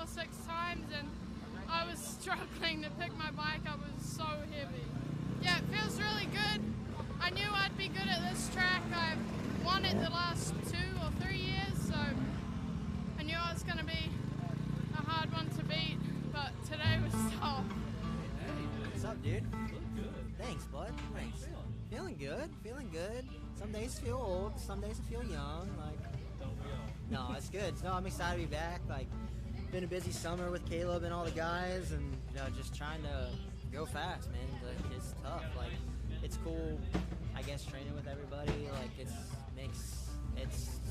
or 6 times, and I was struggling to pick my bike up. It was so heavy. Yeah, it feels really good. I knew I'd be good at this track. I've won it the last 2 or 3 years, so I knew it was going to be a hard one to beat, but today was tough. Hey, what's up, dude? Look good. Thanks, bud. Thanks. Feeling good. Feeling good. Some days feel old. Some days I feel young. Like, don't we all? no, it's good. No, I'm excited to be back. Like, been a busy summer with Caleb and all the guys, and just trying to go fast, man. Like, it's tough. Like, it's cool, I guess, training with everybody. Like,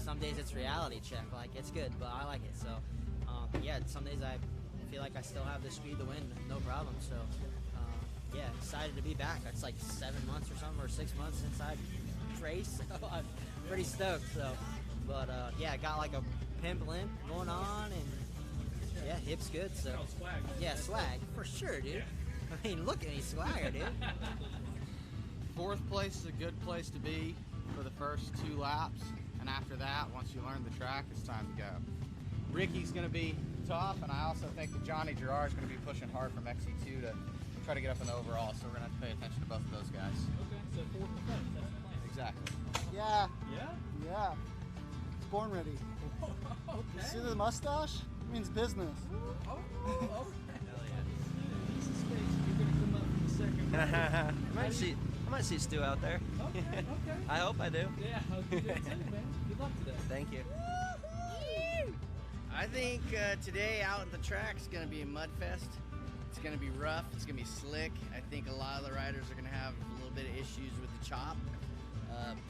some days it's reality check. Like, it's good, but I like it. So, yeah, some days I feel like I still have the speed to win, no problem. So, yeah, excited to be back. It's like 7 months or something, or 6 months since I raced. So I'm pretty stoked. So, but yeah, I got like a pimp limp going on, and yeah, hip's good. So, swag. Yeah, swag for sure, dude. I mean, look at me, swagger, dude. 4th place is a good place to be for the first 2 laps, and after that, once you learn the track, it's time to go. Ricky's going to be tough, and I also think that Johnny Gerard is going to be pushing hard from XC2 to try to get up in the overall, so we're going to have to pay attention to both of those guys. Okay, so 4th and 1st, that's the plan. Exactly. Yeah. Yeah? Yeah. It's born ready. Okay. You see the mustache? It means business. Oh, hell yeah. Piece of space. You're going to come up from the second row. I might see Stu out there. Okay. I hope I do. Yeah, I hope you do too, man. Good luck today. Thank you. I think today out at the track is going to be a mud fest. It's going to be rough. It's going to be slick. I think a lot of the riders are going to have a little bit of issues with the chop.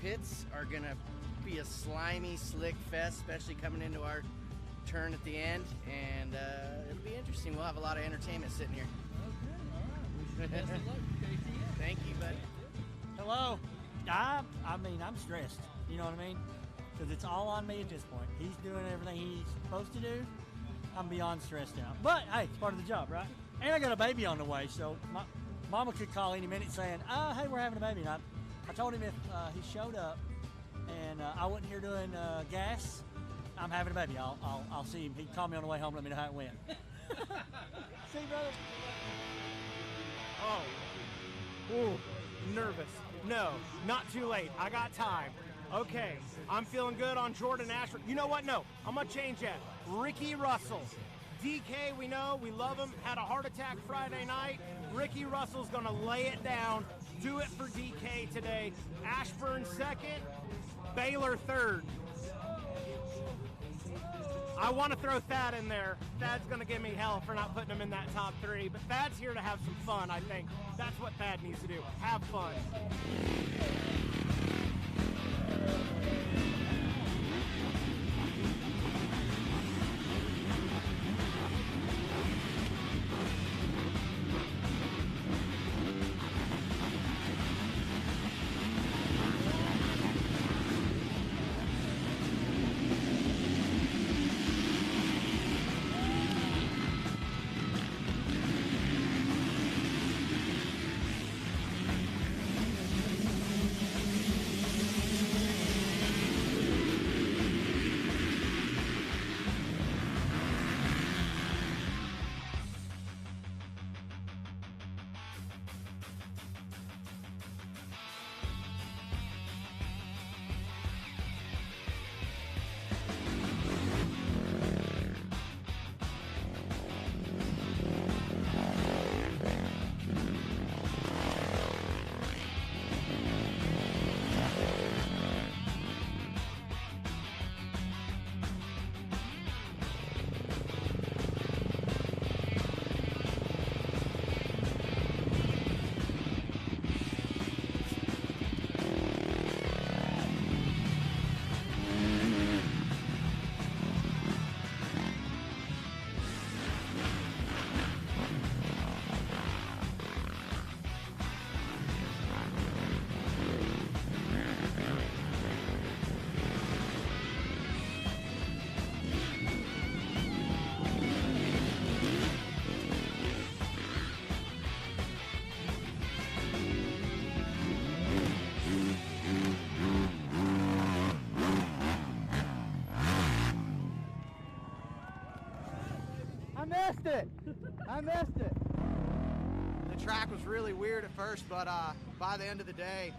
Pits are going to be a slimy, slick fest, especially coming into our turn at the end. And it'll be interesting. We'll have a lot of entertainment sitting here. Okay, all right. Wish you the best of luck, KTM. Thank you, buddy. Hello. I'm stressed. You know what I mean? Because it's all on me at this point. He's doing everything he's supposed to do. I'm beyond stressed out. But, hey, it's part of the job, right? And I got a baby on the way, so my mama could call any minute saying, hey, we're having a baby. And I told him if he showed up and I wasn't here doing gas, I'm having a baby. I'll see him. He'd call me on the way home, let me know how it went. See you, brother. Oh. Ooh, nervous. No, not too late. I got time. Okay, I'm feeling good on Jordan Asher. You know what? No, I'm going to change that. Ricky Russell. DK, we know, we love him, had a heart attack Friday night. Ricky Russell's going to lay it down, do it for DK today. Ashburn second, Baylor third. I want to throw Thad in there. Thad's going to give me hell for not putting him in that top 3, but Thad's here to have some fun, I think. That's what Thad needs to do, have fun. missed it. I missed it. The track was really weird at first, but by the end of the day,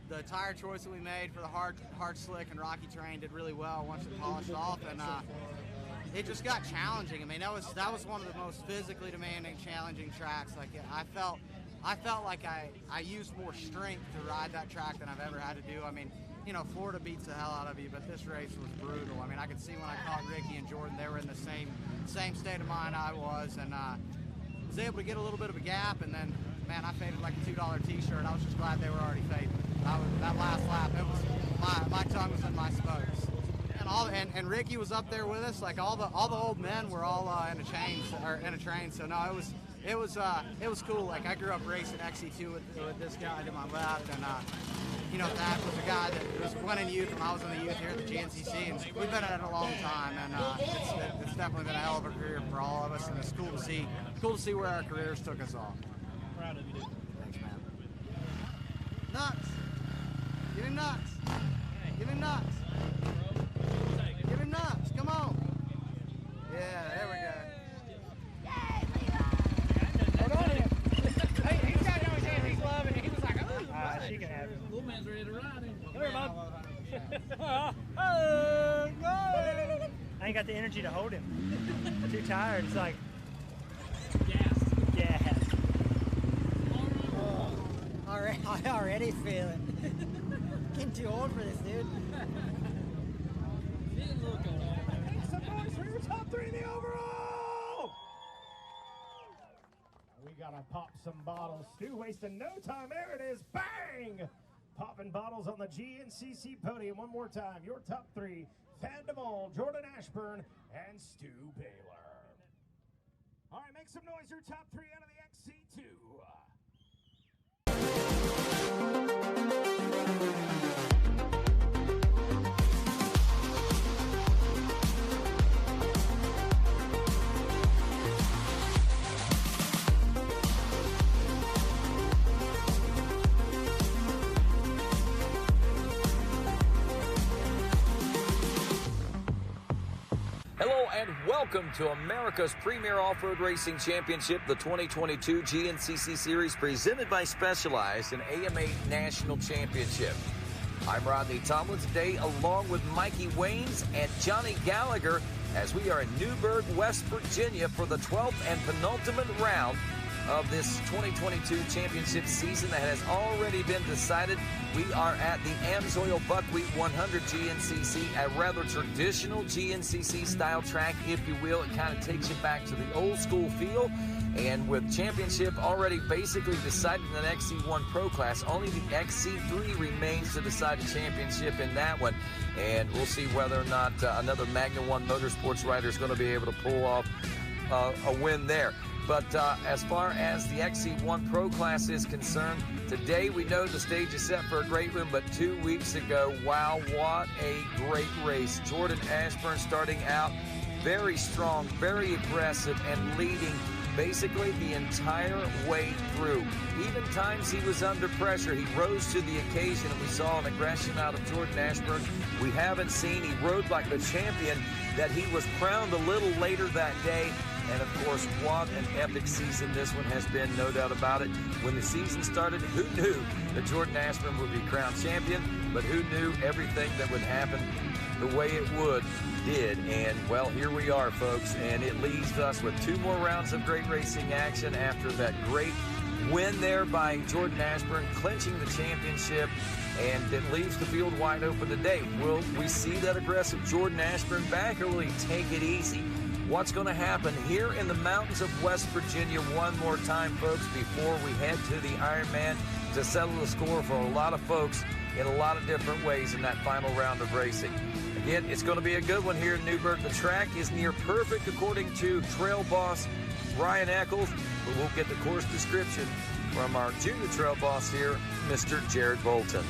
the tire choice that we made for the hard, slick, and rocky terrain did really well once it polished off, and it just got challenging. I mean, that was one of the most physically demanding, challenging tracks. Like I felt like I used more strength to ride that track than I've ever had to do. I mean, you know, Florida beats the hell out of you, but this race was brutal. I mean, I could see when I caught Ricky and Jordan, they were in the same state of mind I was, and was able to get a little bit of a gap, and then, man, I faded like a $2 t-shirt. I was just glad they were already fading. That last lap, it was my tongue was in my spokes, and Ricky was up there with us. Like all the old men were all in a train. So no, it was cool. Like I grew up racing XC2 with this guy to my left, and you know, Thad was a guy that was winning youth when I was in the youth here at the GNCC, and we've been at it a long time, and it's definitely been a hell of a career for all of us, and it's cool to see where our careers took us all. Proud of you, dude. Thanks, man. Nuts. Give him nuts. Give him nuts. Give him nuts. Come on. Yeah, there we go. Hold on him. Hey, he's got it on his hand. He's loving it. He was like, oh, she can have it. Little man's ready to ride him. Come here, Bob. I ain't got the energy to hold him. Too tired. It's like Gas. gas. I already feel it. Getting too old for this, dude. Didn't look on it. Make some noise for your top 3 in the overall! We gotta pop some bottles. Stu wasting no time. There it is. Bang! Popping bottles on the GNCC podium one more time. Your top 3, Thad Duvall, Jordan Ashburn, and Stu Baylor. All right, make some noise. Your top 3 out of the XC2. Hello and welcome to America's Premier Off-Road Racing Championship, the 2022 GNCC Series presented by Specialized and AMA National Championship. I'm Rodney Tomlin today along with Mikey Waynes and Johnny Gallagher as we are in Newburgh, West Virginia for the 12th and penultimate round of this 2022 championship season that has already been decided. We are at the AMSOIL Buckwheat 100 GNCC, a rather traditional GNCC style track, if you will. It kind of takes you back to the old school feel. And with championship already basically decided in the XC1 Pro class, only the XC3 remains to decide the championship in that one. And we'll see whether or not another Magna 1 Motorsports rider is going to be able to pull off a win there. But as far as the XC1 Pro class is concerned, today we know the stage is set for a great win, but 2 weeks ago, wow, what a great race. Jordan Ashburn starting out very strong, very aggressive, and leading basically the entire way through. Even times he was under pressure, he rose to the occasion, and we saw an aggression out of Jordan Ashburn we haven't seen. He rode like the champion that he was crowned a little later that day. And of course, what an epic season this one has been, no doubt about it. When the season started, who knew that Jordan Ashburn would be crowned champion? But who knew everything that would happen the way it did. And well, here we are, folks, and it leaves us with 2 more rounds of great racing action after that great win there by Jordan Ashburn, clinching the championship, and it leaves the field wide open today. Will we see that aggressive Jordan Ashburn back, or will he take it easy? What's going to happen here in the mountains of West Virginia one more time, folks, before we head to the Ironman to settle the score for a lot of folks in a lot of different ways in that final round of racing. Again, it's going to be a good one here in Newburgh. The track is near perfect according to trail boss Ryan Eccles, but we'll get the course description from our junior trail boss here, Mr. Jared Bolton.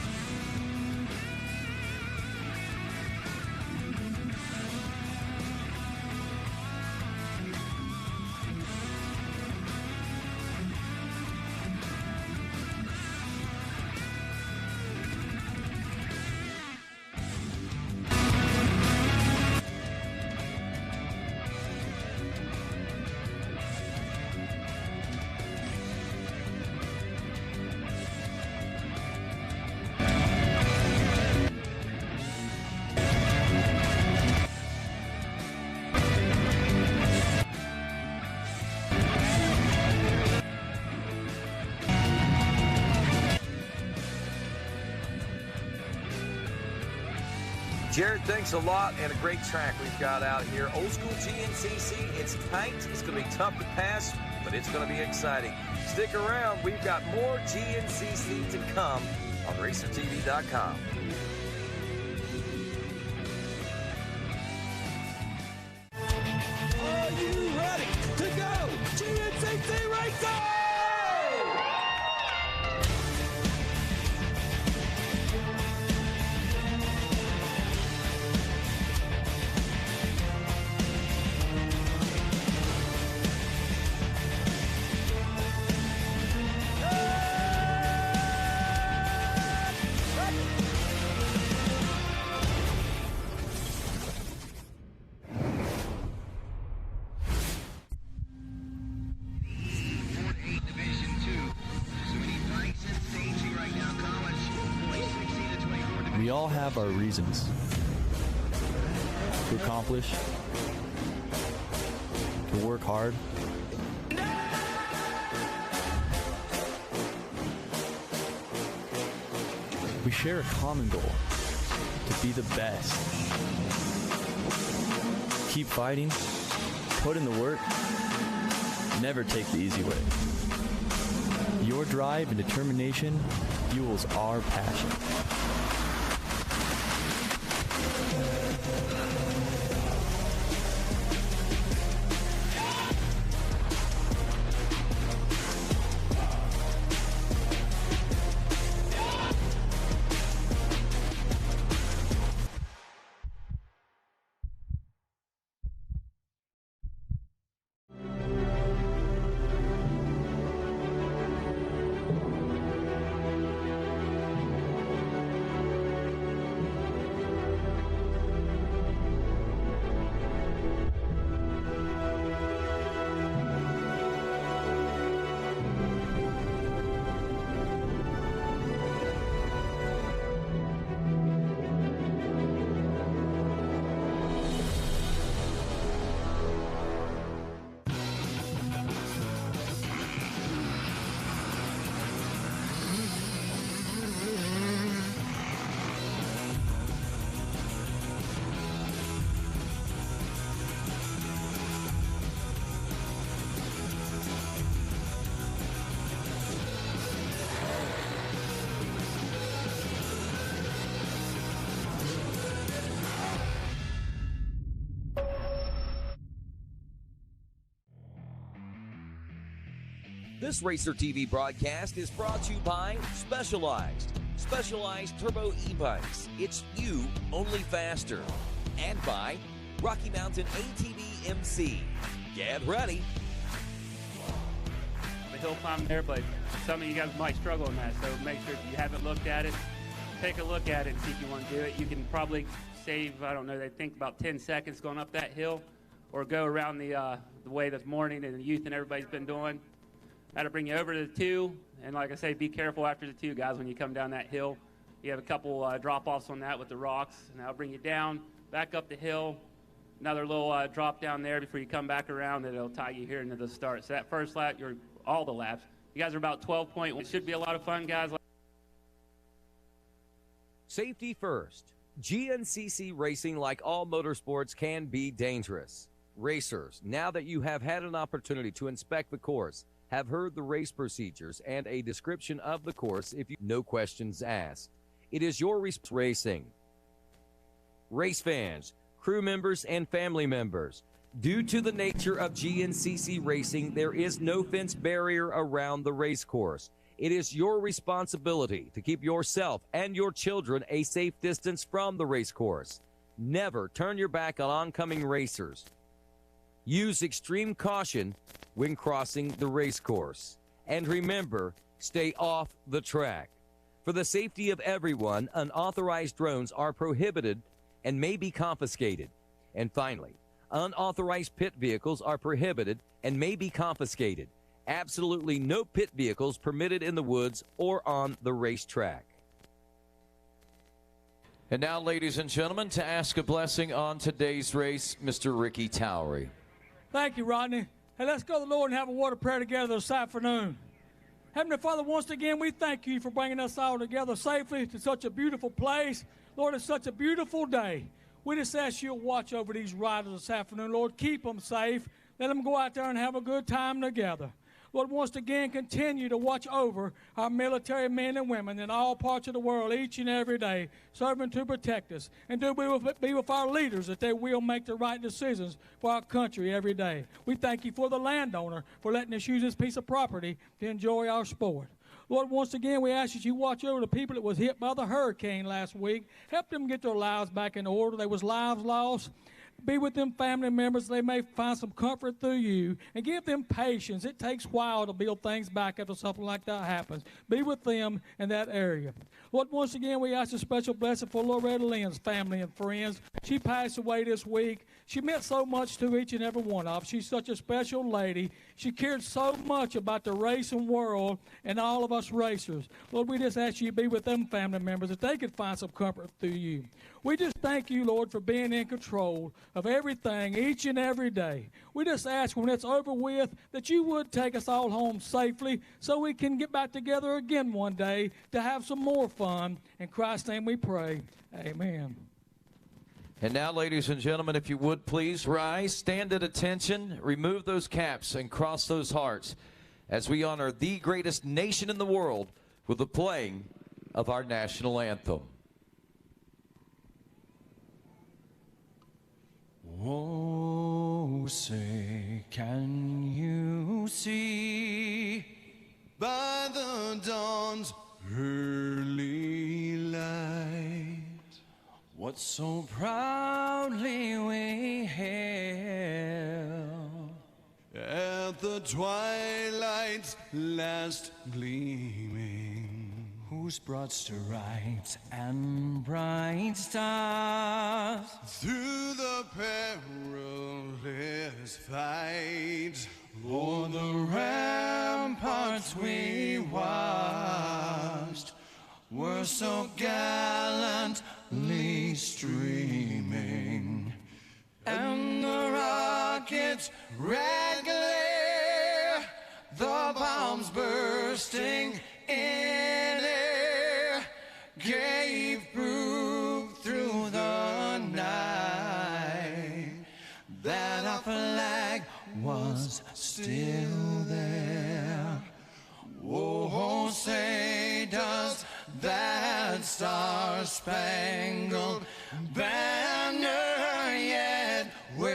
Jared, thanks a lot, and a great track we've got out here. Old school GNCC, it's tight, it's going to be tough to pass, but it's going to be exciting. Stick around, we've got more GNCC to come on RacerTV.com. Are you ready to go? GNCC Racing! We all have our reasons to accomplish, to work hard. We share a common goal, to be the best. Keep fighting, put in the work, never take the easy way. Your drive and determination fuels our passion. This Racer TV broadcast is brought to you by Specialized Turbo e-bikes. It's you, only faster. And by Rocky Mountain ATV MC. Get ready. The hill climb there, but some of you guys might struggle in that, so make sure if you haven't looked at it, take a look at it and see if you want to do it. You can probably save, I don't know, they think about 10 seconds going up that hill, or go around the way this morning and the youth and everybody's been doing. That'll bring you over to the 2, and like I say, be careful after the 2, guys, when you come down that hill. You have a couple drop-offs on that with the rocks, and that'll bring you down, back up the hill, another little drop down there before you come back around, and it'll tie you here into the start. So that first lap, all the laps. You guys are about 12.1. It should be a lot of fun, guys. Safety first. GNCC racing, like all motorsports, can be dangerous. Racers, now that you have had an opportunity to inspect the course, have heard the race procedures and a description of the course, if you no questions asked. It is your racing. Race fans, crew members, and family members, due to the nature of GNCC racing, there is no fence barrier around the race course. It is your responsibility to keep yourself and your children a safe distance from the race course. Never turn your back on oncoming racers. Use extreme caution when crossing the race course. And remember, stay off the track. For the safety of everyone, unauthorized drones are prohibited and may be confiscated. And finally, unauthorized pit vehicles are prohibited and may be confiscated. Absolutely no pit vehicles permitted in the woods or on the racetrack. And now, ladies and gentlemen, to ask a blessing on today's race, Mr. Ricky Towery. Thank you, Rodney. Hey, let's go to the Lord and have a word of prayer together this afternoon. Heavenly Father, once again, we thank you for bringing us all together safely to such a beautiful place. Lord, it's such a beautiful day. We just ask you to watch over these riders this afternoon, Lord. Keep them safe. Let them go out there and have a good time together. Lord, once again, continue to watch over our military men and women in all parts of the world each and every day, serving to protect us. And do be with our leaders that they will make the right decisions for our country every day. We thank you for the landowner for letting us use this piece of property to enjoy our sport. Lord, once again, we ask that you watch over the people that was hit by the hurricane last week. Help them get their lives back in order. There was lives lost. Be with them family members. They may find some comfort through you. And give them patience. It takes a while to build things back after something like that happens. Be with them in that area. Lord, once again, we ask a special blessing for Loretta Lynn's family and friends. She passed away this week. She meant so much to each and every one of us. She's such a special lady. She cared so much about the racing world and all of us racers. Lord, we just ask you to be with them family members that they could find some comfort through you. We just thank you, Lord, for being in control of everything each and every day. We just ask when it's over with that you would take us all home safely so we can get back together again one day to have some more fun. In Christ's name we pray. Amen. And now, ladies and gentlemen, if you would please rise, stand at attention, remove those caps, and cross those hearts as we honor the greatest nation in the world with the playing of our national anthem. Oh, say, can you see by the dawn's early light what so proudly we hailed at the twilight's last gleaming, whose broad stripes and bright stars through the perilous fight o'er the ramparts we watched were so gallantly streaming, and the rocket's red glare, the bombs bursting in air, gave proof through the night that our flag was still there. Oh, say does that star-spangled banner yet wave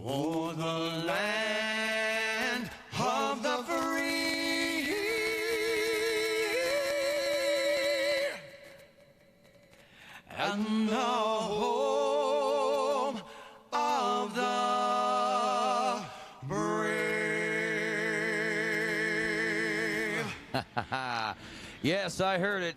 o'er the land of the free and the home of the Yes, I heard it.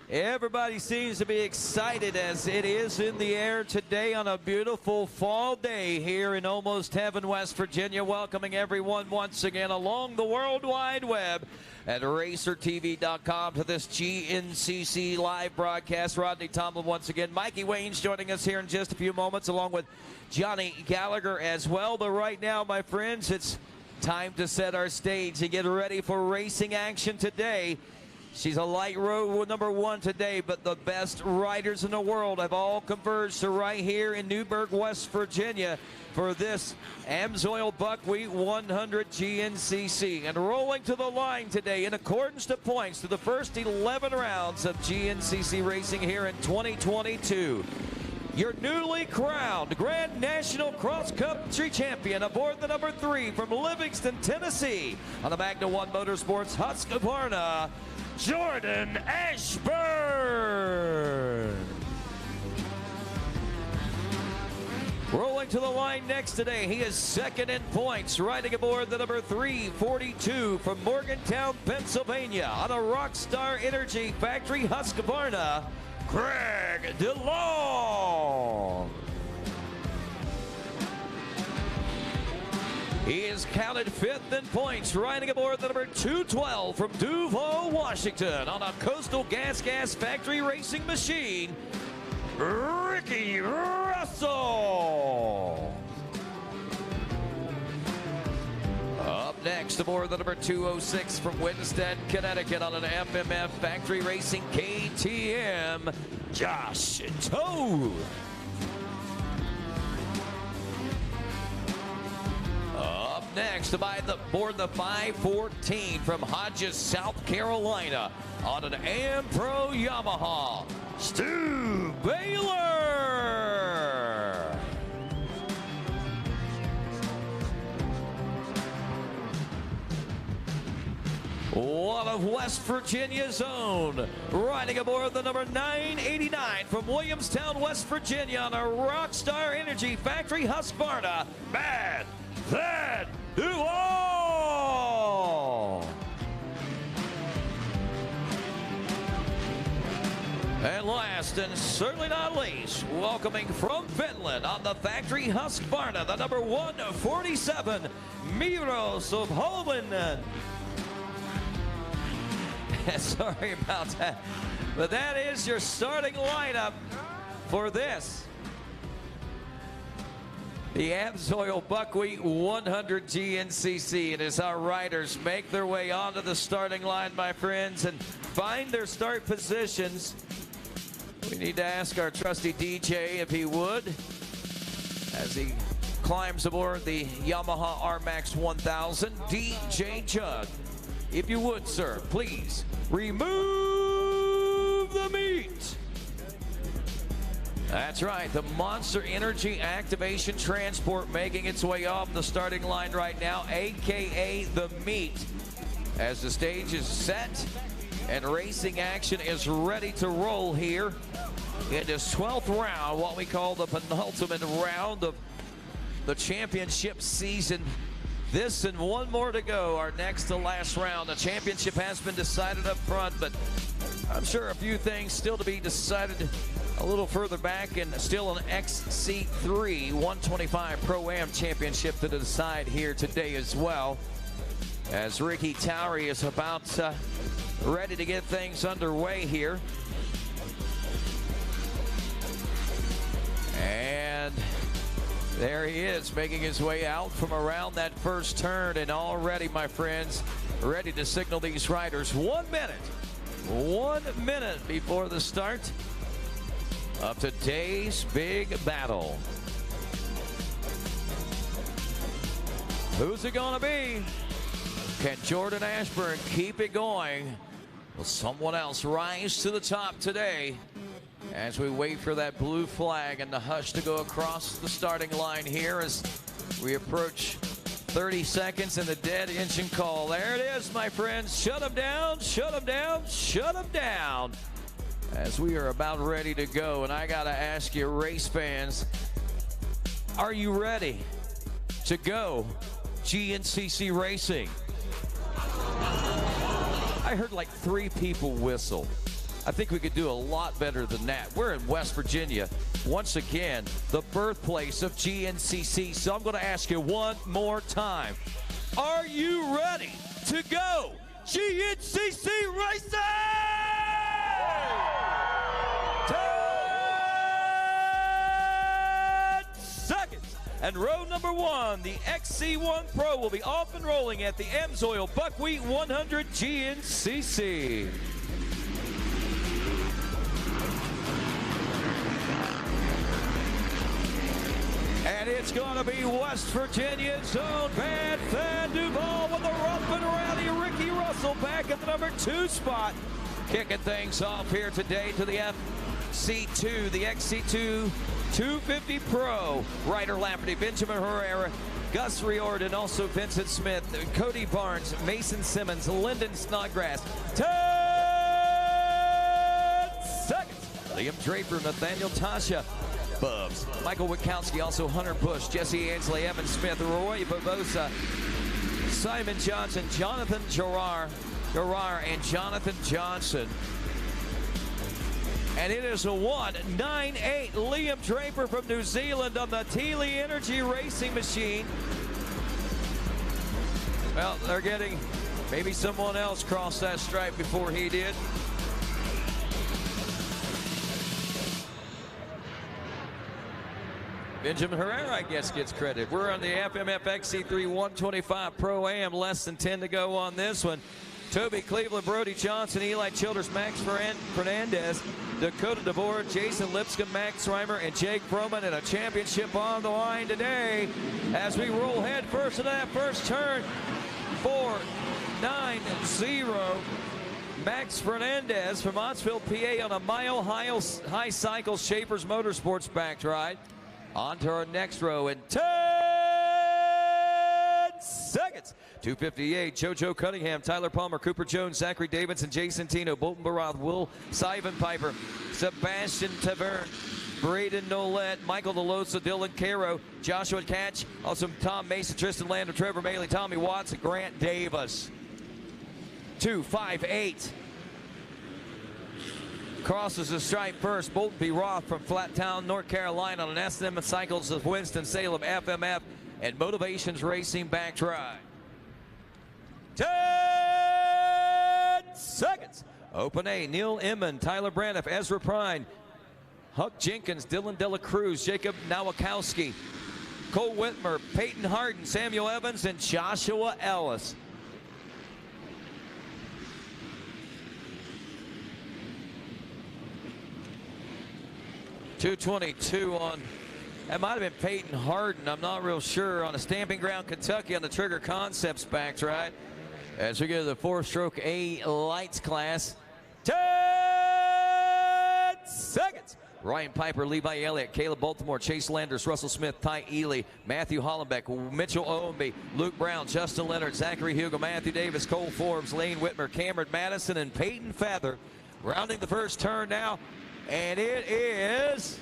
Everybody seems to be excited as it is in the air today on a beautiful fall day here in almost heaven, West Virginia. Welcoming everyone once again along the World Wide Web at racertv.com to this GNCC live broadcast. Rodney Tomlin once again. Mikey Wayne's joining us here in just a few moments along with Johnny Gallagher as well. But right now, my friends, it's time to set our stage and get ready for racing action today. She's a light road #1 today, but the best riders in the world have all converged to right here in Newburgh, West Virginia for this AMSOIL Buckwheat 100 GNCC. And rolling to the line today in accordance to points to the first 11 rounds of GNCC racing here in 2022. Your newly crowned Grand National Cross Country Champion aboard the #3 from Livingston, Tennessee on the Magna One Motorsports Husqvarna, Jordan Ashburn. Rolling to the line next today, he is second in points, riding aboard the #342 from Morgantown, Pennsylvania on a Rockstar Energy Factory Husqvarna, Greg DeLong. He is counted 5th in points, riding aboard the #212 from Duval, Washington on a Coastal Gas Factory racing machine, Ricky Russell. Up next, next aboard the number 206 from Winston, Connecticut on an FMF Factory Racing KTM, Josh Toad. Up next, aboard the 514 from Hodges, South Carolina on an AM Pro Yamaha, Stu Baylor. One of West Virginia's own, riding aboard the number 989 from Williamstown, West Virginia on a Rockstar Energy Factory Husqvarna, Bad Thad Duval. And last and certainly not least, welcoming from Finland on the Factory Husqvarna, the number 147, Miros of Holmen. Sorry about that, but that is your starting lineup for this. The AMSOIL Buckwheat 100 GNCC. And as our riders make their way onto the starting line, my friends, and find their start positions, we need to ask our trusty DJ if he would, as he climbs aboard the Yamaha RMAX 1000. DJ Judd, if you would, sir, please remove the meat. That's right, the Monster Energy Activation Transport making its way off the starting line right now, AKA the meat, as the stage is set and racing action is ready to roll here in this 12th round, what we call the penultimate round of the championship season. This and one more to go, our next to last round. The championship has been decided up front, but I'm sure a few things still to be decided a little further back, and still an XC3 125 Pro-Am championship to decide here today as well, as Ricky Towery is about ready to get things underway here. And there he is, making his way out from around that first turn, and already, my friends, ready to signal these riders 1 minute before the start of today's big battle. Who's it gonna be? Can Jordan Ashburn keep it going? Will someone else rise to the top today? As we wait for that blue flag and the hush to go across the starting line here as we approach 30 seconds and the dead engine call. There it is, my friends. Shut them down, shut them down, shut them down. As we are about ready to go, and I gotta ask you, race fans, are you ready to go GNCC racing? I heard like 3 people whistle. I think we could do a lot better than that. We're in West Virginia, once again, the birthplace of GNCC. So I'm gonna ask you one more time. Are you ready to go GNCC racing? 10 seconds. And row number 1, the XC1 Pro, will be off and rolling at the AMSOIL Buckwheat 100 GNCC. And it's going to be West Virginia's own Bad Thad Duval with a rough and rowdy Ricky Russell back at the number 2 spot. Kicking things off here today to the FC2, the XC2 250 Pro. Ryder Lafferty, Benjamin Herrera, Gus Riordan, also Vincent Smith, Cody Barnes, Mason Simmons, Lyndon Snodgrass. 10 seconds. Liam Draper, Nathaniel Tasha, Bubs, Michael Witkowski, also Hunter Bush, Jesse Ansley, Evan Smith, Roy Barbosa, Simon Johnson, Jonathan Gerard, and Jonathan Johnson. And it is a 1:98. Liam Draper from New Zealand on the Teely Energy Racing Machine. Well, they're getting, maybe someone else crossed that stripe before he did. Benjamin Herrera, I guess, gets credit. We're on the FMF XC3 125 Pro-Am, less than 10 to go on this one. Toby Cleveland, Brody Johnson, Eli Childers, Max Fernandez, Dakota DeVore, Jason Lipscomb, Max Reimer, and Jake Froman, and a championship on the line today as we roll head first into that first turn. 4.90. Max Fernandez from Ottsville, PA on a mile-high cycle Schaefer's Motorsports backed ride. On to our next row in 10 seconds. 258, JoJo Cunningham, Tyler Palmer, Cooper Jones, Zachary Davidson, Jason Tino, Bolton Barath, Will Piper, Sebastian Taverne, Braden Nolette, Michael DeLosa, Dylan Caro, Joshua Catch, also Tom Mason, Tristan Lander, Trevor Maley, Tommy Watson, Grant Davis. 258. Crosses the stripe first. Bolton B. Roth from Flattown, North Carolina on an SM Cycles of Winston-Salem FMF and Motivations Racing backed ride. 10 seconds. Open A, Neil Inman, Tyler Braniff, Ezra Prine, Huck Jenkins, Dylan Dela Cruz, Jacob Nowakowski, Cole Whitmer, Peyton Harden, Samuel Evans, and Joshua Ellis. .222 on, that might have been Peyton Harden, I'm not real sure, on a Stamping Ground Kentucky on the Trigger Concepts backs, right? As we go to the 4-stroke A lights class. 10 seconds. Ryan Piper, Levi Elliott, Caleb Baltimore, Chase Landers, Russell Smith, Ty Ely, Matthew Hollenbeck, Mitchell Owenby, Luke Brown, Justin Leonard, Zachary Hugo, Matthew Davis, Cole Forbes, Lane Whitmer, Cameron Madison, and Peyton Feather rounding the first turn now. And it is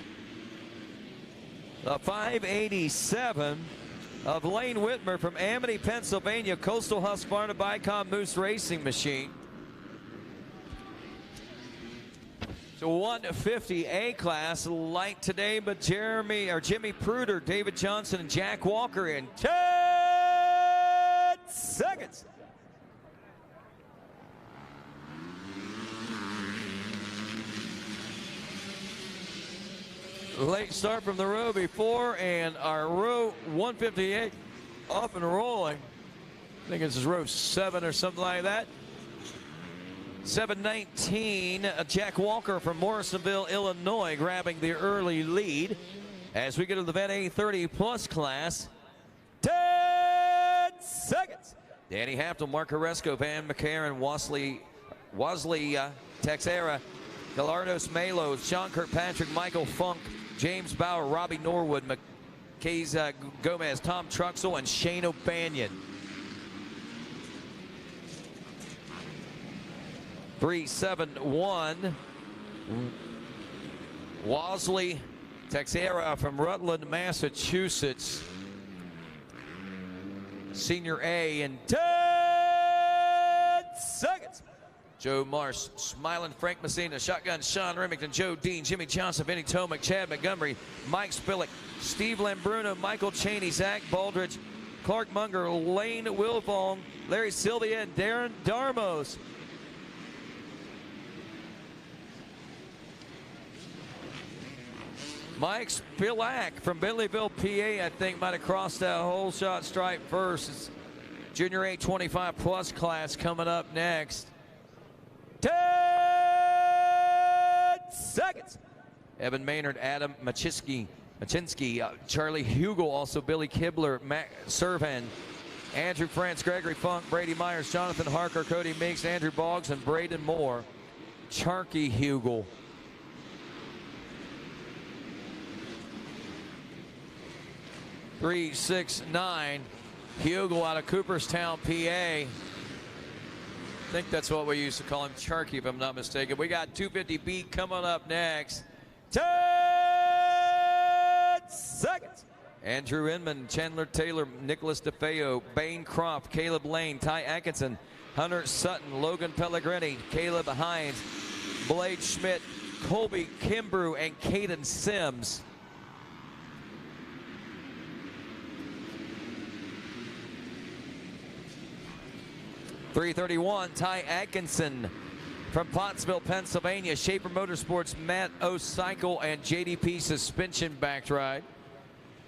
the 587 of Lane Whitmer from Amity, Pennsylvania, Coastal Husqvarna Bicom Moose Racing Machine. So 150 A class, light today, but Jimmy Pruder, David Johnson, and Jack Walker in 10 seconds. Late start from the row before, and our row 158 off and rolling. I think this is row 7 or something like that. 719, Jack Walker from Morrisonville, Illinois, grabbing the early lead as we get to the Vet A30 Plus class. 10 seconds. Danny Haftel, Mark Oresco, Van McCarran, Wasley Texera, Galardos Malos, Sean Kirkpatrick, Michael Funk, James Bauer, Robbie Norwood, Mackenzie Gomez, Tom Truxell, and Shane O'Banion. 371. Wasley Texera from Rutland, Massachusetts. Senior A in 10 seconds. Joe Marsh, Smiling Frank Messina, Shotgun Sean Remington, Joe Dean, Jimmy Johnson, Vinnie Tomic, Chad Montgomery, Mike Spillick, Steve Lambruno, Michael Cheney, Zach Baldridge, Clark Munger, Lane Wilfong, Larry Sylvia, and Darren Darmos. Mike Spilak from Bentleyville, PA, I think might have crossed that whole shot stripe first. It's Junior A 25 Plus class coming up next. 10 seconds. Evan Maynard, Adam Machinsky, Charlie Hugel, also Billy Kibler, Matt Servan, Andrew France, Gregory Funk, Brady Myers, Jonathan Harker, Cody Meeks, Andrew Boggs, and Braden Moore. Charky Hugel. .369. Hugel out of Cooperstown, PA. I think that's what we used to call him, Charky, if I'm not mistaken. We got 250B coming up next. 10 seconds. Andrew Inman, Chandler Taylor, Nicholas DeFeo, Bane Croft, Caleb Lane, Ty Atkinson, Hunter Sutton, Logan Pellegrini, Caleb Hines, Blade Schmidt, Colby Kimbrew, and Caden Sims. .331, Ty Atkinson from Pottsville, Pennsylvania. Schaefer Motorsports, Matt O'Cycle, and JDP Suspension backed ride.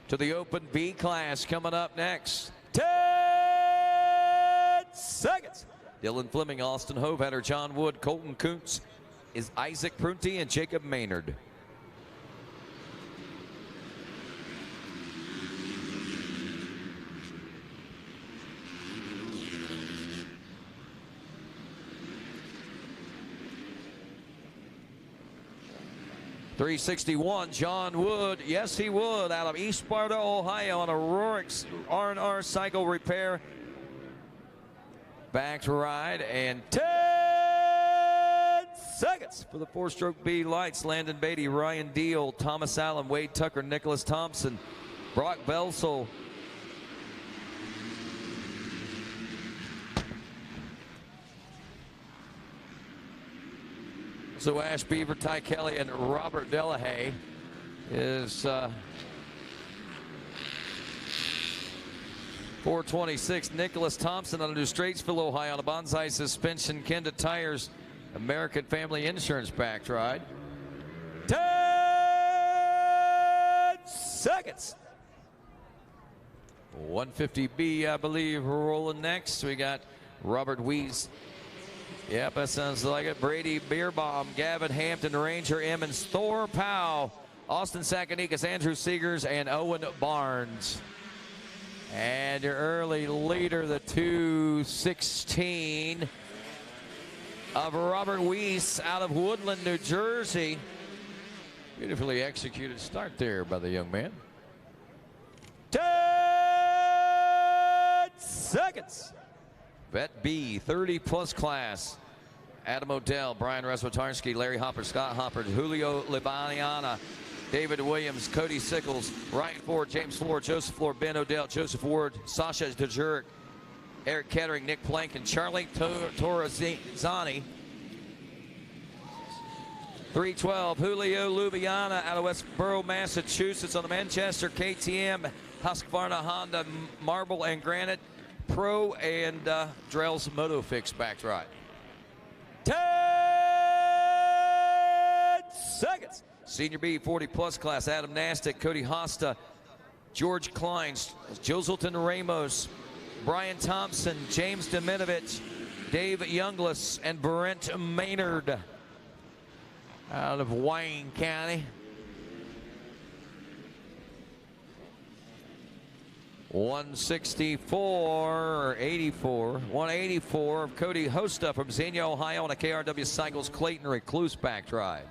to the Open B class coming up next. 10 seconds. Dylan Fleming, Austin Hoveheader, John Wood, Colton Kuntz, is Isaac Prunty, and Jacob Maynard. .361, John Wood, yes he would, out of East Sparta, Ohio, on a Rorix R&R cycle repair. Back to ride, and 10 seconds for the four-stroke B lights. Landon Beatty, Ryan Deal, Thomas Allen, Wade Tucker, Nicholas Thompson, Brock Belsel. So Ash Beaver, Ty Kelly, and Robert Delahaye is 426. Nicholas Thompson out of New Straitsville, Ohio, on a Bonsai suspension. Kenda Tires, American Family Insurance back ride. 10 seconds. 150B, I believe, rolling next. We got Robert Weiss. Yep, that sounds like it. Brady Beerbaum, Gavin Hampton, Ranger Emmons, Thor Powell, Austin Sakanikas, Andrew Seegers, and Owen Barnes. And your early leader, the 216 of Robert Weiss out of Woodland, New Jersey. Beautifully executed start there by the young man. 10 seconds. Bet B, 30-plus class. Adam Odell, Brian Reswatarski, Larry Hopper, Scott Hopper, Julio Libaniana, David Williams, Cody Sickles, Ryan Ford, James Floor, Joseph Floor, Ben Odell, Joseph Ward, Sasha DeJurek, Eric Kettering, Nick Plank, and Charlie Torrazani. 312, Julio Lubiana out of Westboro, Massachusetts, on the Manchester KTM, Husqvarna, Honda, Marble and Granite, Pro, and Drell's Motofix back right. 10 seconds. Senior B, 40-plus class, Adam Nastic, Cody Hosta, George Kleins, Joselton Ramos, Brian Thompson, James Dominovich, Dave Younglis, and Brent Maynard out of Wayne County. 164 or 84, 184 of Cody Hosta from Xenia, Ohio, on a KRW Cycles Clayton Recluse back drive.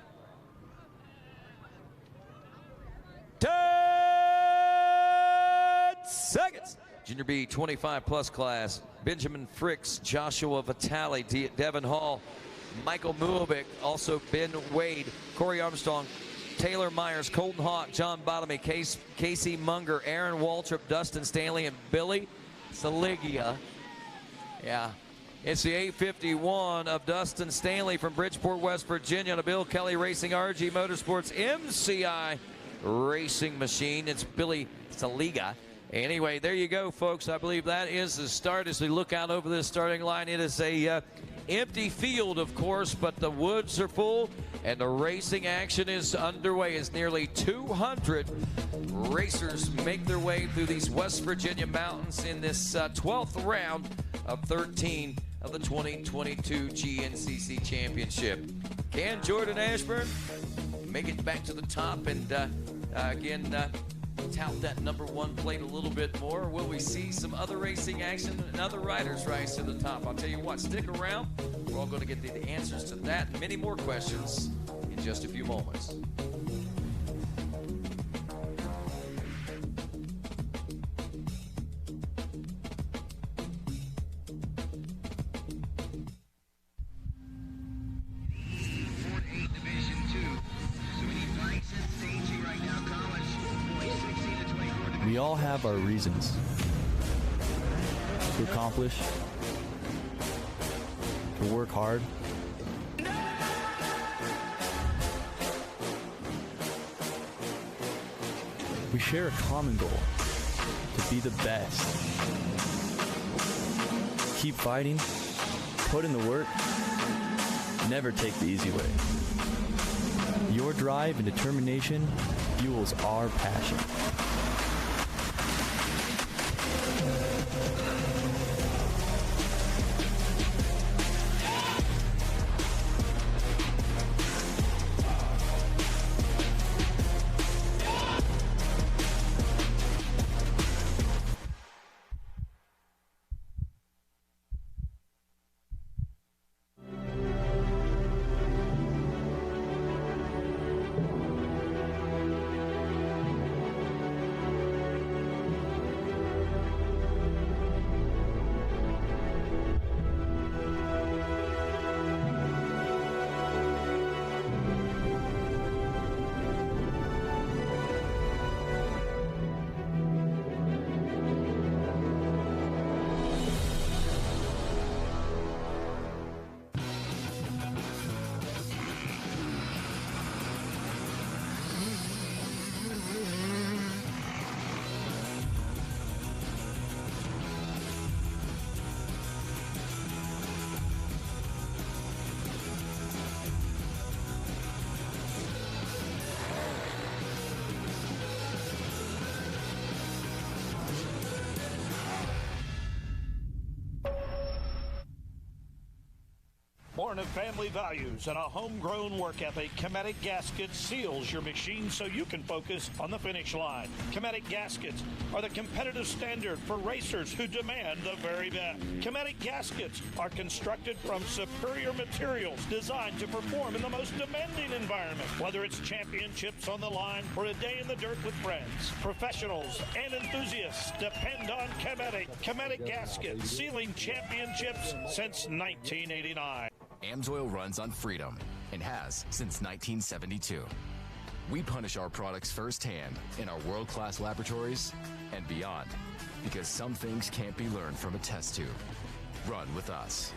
10 seconds. Junior B, 25-plus class, Benjamin Fricks, Joshua Vitale, Devin Hall, Michael Muovic, also Ben Wade, Corey Armstrong, Taylor Myers, Colton Hawk, John Bottomy, Casey Munger, Aaron Waltrip, Dustin Stanley, and Billy Saligia. Yeah, it's the 851 of Dustin Stanley from Bridgeport, West Virginia, to Bill Kelly Racing, RG Motorsports, MCI Racing Machine. It's Billy Saliga. Anyway, there you go, folks. I believe that is the start. As we look out over this starting line, it is a empty field, of course, but the woods are full and the racing action is underway as nearly 200 racers make their way through these West Virginia mountains in this 12th round of 13 of the 2022 GNCC Championship. Can Jordan Ashburn make it back to the top and again tout that #1 plate a little bit more? Will we see some other racing action and other riders rise to the top? I'll tell you what, stick around. We're all going to get the answers to that and many more questions in just a few moments. We all have our reasons to accomplish, to work hard. We share a common goal, to be the best. Keep fighting, put in the work, never take the easy way. Your drive and determination fuels our passion. Born of family values and a homegrown work ethic, Cometic Gaskets seals your machine so you can focus on the finish line. Cometic Gaskets are the competitive standard for racers who demand the very best. Cometic Gaskets are constructed from superior materials designed to perform in the most demanding environment, whether it's championships on the line or a day in the dirt with friends. Professionals and enthusiasts depend on Cometic. Cometic Gaskets, sealing championships since 1989. AMSOIL runs on freedom and has since 1972. We punish our products firsthand in our world-class laboratories and beyond, because some things can't be learned from a test tube. Run with us.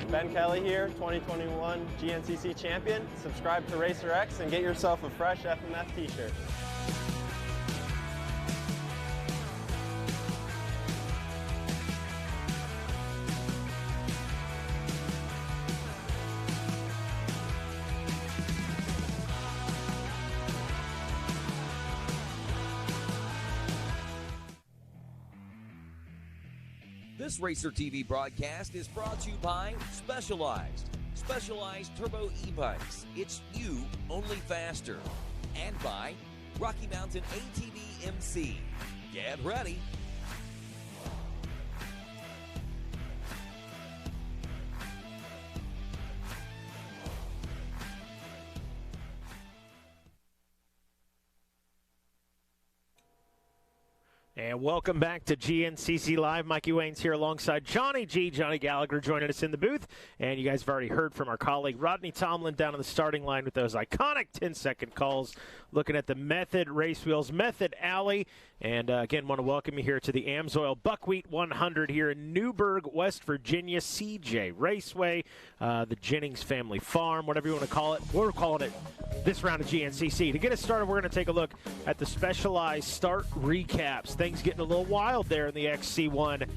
Ben Kelly here, 2021 GNCC champion. Subscribe to Racer X and get yourself a fresh FMF t-shirt. This Racer TV broadcast is brought to you by Specialized Turbo e-bikes. It's you, only faster. And by Rocky Mountain ATV MC. Get ready. And welcome back to GNCC Live. Mikey Wayne's here alongside Johnny G. Johnny Gallagher joining us in the booth. And you guys have already heard from our colleague Rodney Tomlin down on the starting line with those iconic 10-second calls, looking at the Method Race Wheels, Method Alley. And again, want to welcome you here to the AMSOIL Buckwheat 100 here in Newburgh, West Virginia, CJ Raceway, the Jennings family farm, whatever you want to call it. We're calling it this round of GNCC. To get us started, we're going to take a look at the Specialized start recaps. Things getting a little wild there in the XC1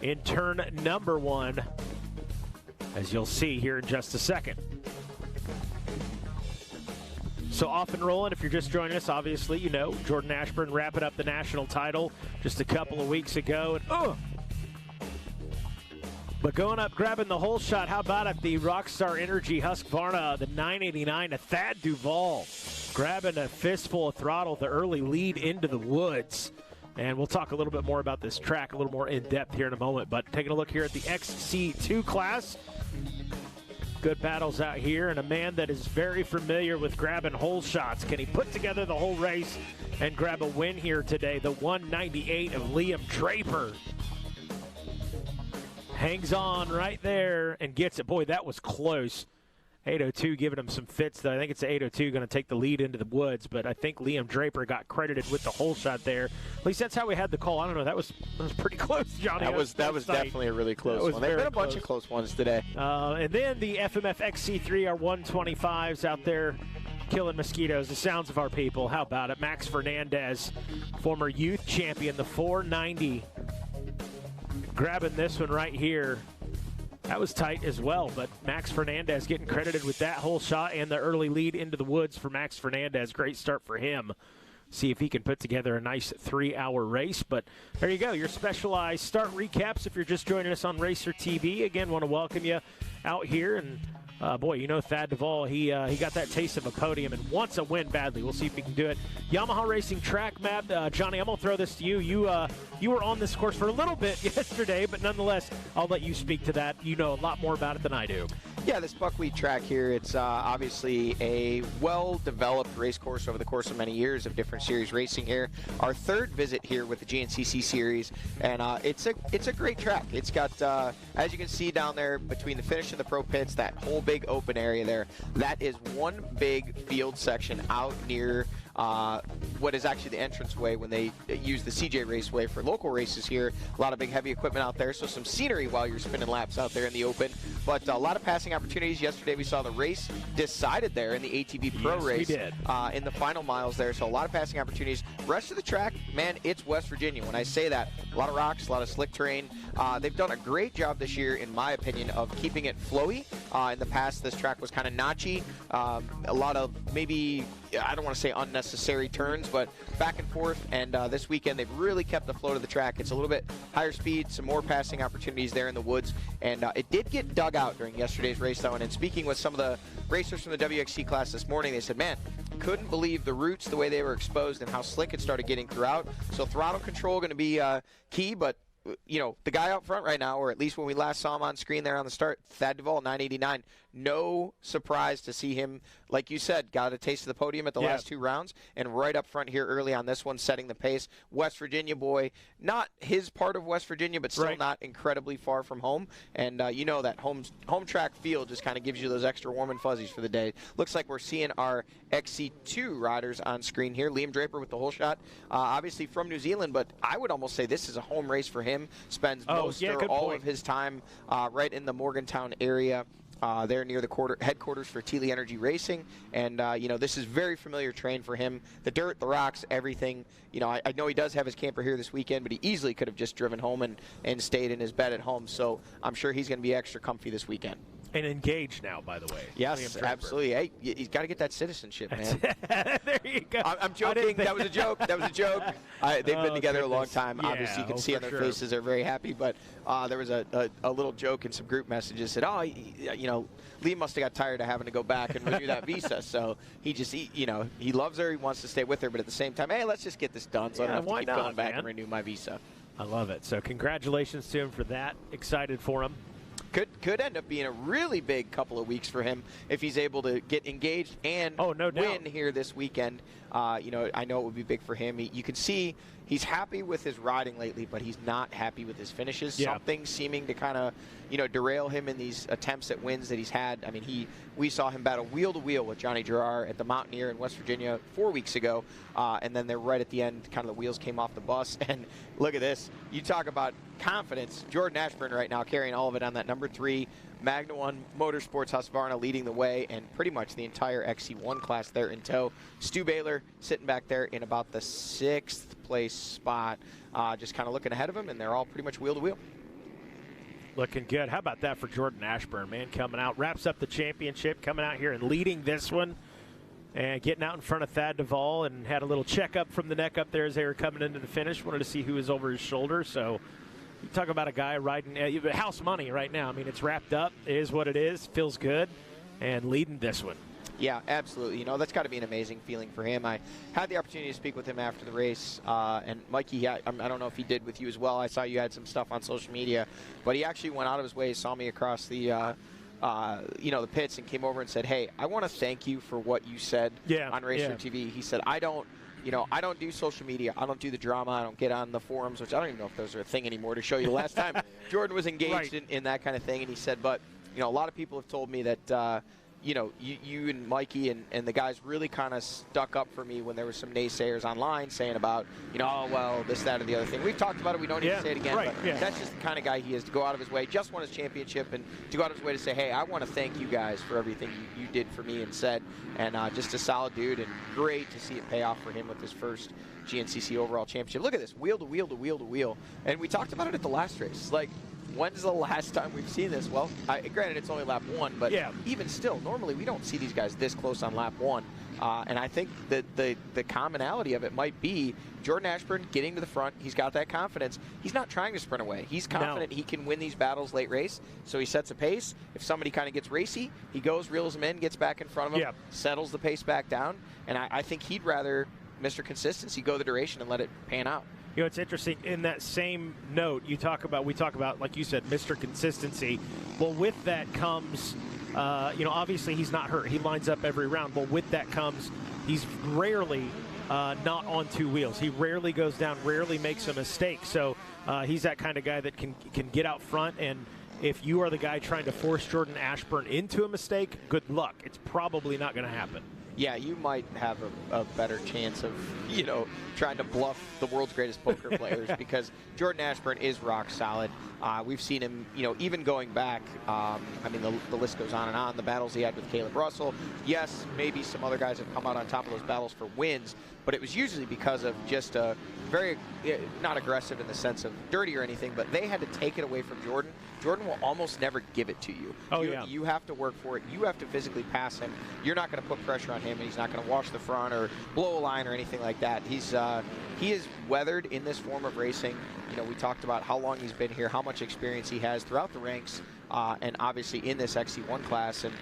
in turn number 1, as you'll see here in just a second. So off and rolling, if you're just joining us, obviously, you know, Jordan Ashburn wrapping up the national title just a couple of weeks ago. And but going up, grabbing the whole shot, how about it? The Rockstar Energy Husqvarna, the 989 to Thad Duvall, grabbing a fistful of throttle, the early lead into the woods. And we'll talk a little bit more about this track a little more in depth here in a moment. But taking a look here at the XC2 class. Good battles out here, and a man that is very familiar with grabbing hole shots. Can he put together the whole race and grab a win here today? The 198 of Liam Draper. Hangs on right there and gets it. Boy, that was close. 802 giving him some fits, though. I think it's 802 going to take the lead into the woods, but I think Liam Draper got credited with the hole shot there. At least that's how we had the call. I don't know. That was pretty close, Johnny. That was definitely a really close one. They've been a bunch of close ones today. And then the FMF XC3, our 125s out there killing mosquitoes, the sounds of our people. How about it? Max Fernandez, former youth champion, the 490. Grabbing this one right here. That was tight as well, but Max Fernandez getting credited with that whole shot and the early lead into the woods for Max Fernandez. Great start for him. See if he can put together a nice 3-hour race. But there you go, your Specialized start recaps if you're just joining us on Racer TV. Again, want to welcome you out here. And boy, you know Thad Duvall, he got that taste of a podium and wants a win badly. We'll see if he can do it. Yamaha Racing track map. Johnny, I'm going to throw this to you. You were on this course for a little bit yesterday, but nonetheless, I'll let you speak to that. You know a lot more about it than I do. Yeah, this Buckwheat track here, it's obviously a well-developed race course over the course of many years of different series racing here. Our third visit here with the GNCC series, and it's a great track. It's got, as you can see down there between the finish and the pro pits, that whole big open area there, that is one big field section out near what is actually the entranceway when they use the CJ Raceway for local races here. A lot of big heavy equipment out there, so some scenery while you're spinning laps out there in the open. but a lot of passing opportunities. Yesterday we saw the race decided there in the ATV Pro race. We did. In the final miles there, so a lot of passing opportunities. Rest of the track, man, it's West Virginia. When I say that, a lot of rocks, a lot of slick terrain. They've done a great job this year, in my opinion, of keeping it flowy. In the past, this track was kind of notchy. A lot of maybe, I don't want to say unnecessary turns, but back and forth. And this weekend, they've really kept the flow to the track. It's a little bit higher speed, some more passing opportunities there in the woods. And it did get dug out during yesterday's race, though. And in speaking with some of the racers from the WXC class this morning, they said, man, couldn't believe the roots, the way they were exposed, and how slick it started getting throughout. So throttle control going to be key, but you know, the guy out front right now, or at least when we last saw him on screen there on the start, Thad Duvall, 989. No surprise to see him, like you said, got a taste of the podium at the last 2 rounds, and right up front here early on this one, setting the pace. West Virginia boy, not his part of West Virginia, but still not incredibly far from home. And you know that home track feel just kind of gives you those extra warm and fuzzies for the day. Looks like we're seeing our XC2 riders on screen here. Liam Draper with the whole shot, obviously from New Zealand, but I would almost say this is a home race for him. Spends most or all of his time right in the Morgantown area. They're near the headquarters for Teely Energy Racing, and you know, this is very familiar terrain for him. The dirt, the rocks, everything. You know, I know he does have his camper here this weekend, but he easily could have just driven home and stayed in his bed at home. So I'm sure he's going to be extra comfy this weekend. And engaged now, by the way. Yes, absolutely. Hey, he's got to get that citizenship, man. There you go. I'm joking. That was a joke. That was a joke. They've been together a long time. Yeah, obviously, you can see on their faces they're very happy. But there was a little joke in some group messages. Said, you know, Lee must have got tired of having to go back and renew that visa. So he just, you know, he loves her. He wants to stay with her. But at the same time, hey, let's just get this done so I don't have to keep going back and renew my visa. I love it. So congratulations to him for that. Excited for him. Could end up being a really big couple of weeks for him if he's able to get engaged and win here this weekend. You know, I know it would be big for him. You can see he's happy with his riding lately, but he's not happy with his finishes. Yeah. Something seeming to kind of, you know, derail him in these attempts at wins that he's had. I mean, we saw him battle wheel to wheel with Johnny Gerard at the Mountaineer in West Virginia 4 weeks ago, and then they're right at the end, kind of the wheels came off the bus. And look at this. You talk about confidence. Jordan Ashburn right now carrying all of it on that number 3 Magna 1 Motorsports Husqvarna, leading the way, and pretty much the entire XC1 class there in tow. Stu Baylor sitting back there in about the 6th place spot, just kind of looking ahead of him, and they're all pretty much wheel to wheel. Looking good. How about that for Jordan Ashburn, man, coming out, wraps up the championship, coming out here and leading this one, and getting out in front of Thad Duvall, and had a little checkup from the neck up there as they were coming into the finish. Wanted to see who was over his shoulder. So you talk about a guy riding house money right now. I mean, it's wrapped up. It is what it is. Feels good, and leading this one. Yeah, absolutely. You know, that's got to be an amazing feeling for him. I had the opportunity to speak with him after the race, and Mikey, I don't know if he did with you as well. I saw you had some stuff on social media, but he actually went out of his way, saw me across the, you know, the pits, and came over and said, hey, I want to thank you for what you said on Racer TV. He said, I don't do social media. I don't do the drama. I don't get on the forums, which I don't even know if those are a thing anymore, to show you the last time Jordan was engaged in that kind of thing. And he said, but, you know, a lot of people have told me that, you know, you and Mikey and the guys really kind of stuck up for me when there were some naysayers online saying about, you know, oh, well, this, that, or the other thing. We've talked about it. We don't need to say it again. But that's just the kind of guy he is, to go out of his way, just won his championship, and to go out of his way to say, hey, I want to thank you guys for everything you did for me and said. And just a solid dude, and great to see it pay off for him with his first GNCC overall championship. Look at this, wheel to wheel to wheel to wheel. And we talked about it at the last race. Like, when's the last time we've seen this? Well, granted, it's only lap 1, but even still, normally we don't see these guys this close on lap 1. And I think that the commonality of it might be Jordan Ashburn getting to the front. He's got that confidence. He's not trying to sprint away. He's confident he can win these battles late race, so he sets a pace. If somebody kind of gets racy, he goes, reels them in, gets back in front of them, settles the pace back down. And I think he'd rather Mr. Consistency go the duration and let it pan out. You know, it's interesting. In that same note, we talk about, like you said, Mr. Consistency. Well, with that comes, you know, obviously he's not hurt. He lines up every round. But with that comes, he's rarely not on 2 wheels. He rarely goes down, rarely makes a mistake. So he's that kind of guy that can get out front. And if you are the guy trying to force Jordan Ashburn into a mistake, good luck. It's probably not going to happen. yeah, you might have a better chance of, you know, trying to bluff the world's greatest poker players because Jordan Ashburn is rock solid. We've seen him, you know, even going back, I mean, the list goes on and on. The battles he had with Caleb Russell. Yes, maybe some other guys have come out on top of those battles for wins, but it was usually because of just a very, not aggressive in the sense of dirty or anything, but they had to take it away from Jordan. Jordan will almost never give it to you. You have to work for it. You have to physically pass him. You're not going to put pressure on him, and he's not going to wash the front or blow a line or anything like that. He is weathered in this form of racing. You know, we talked about how long he's been here, how much experience he has throughout the ranks, and obviously in this XC1 class. And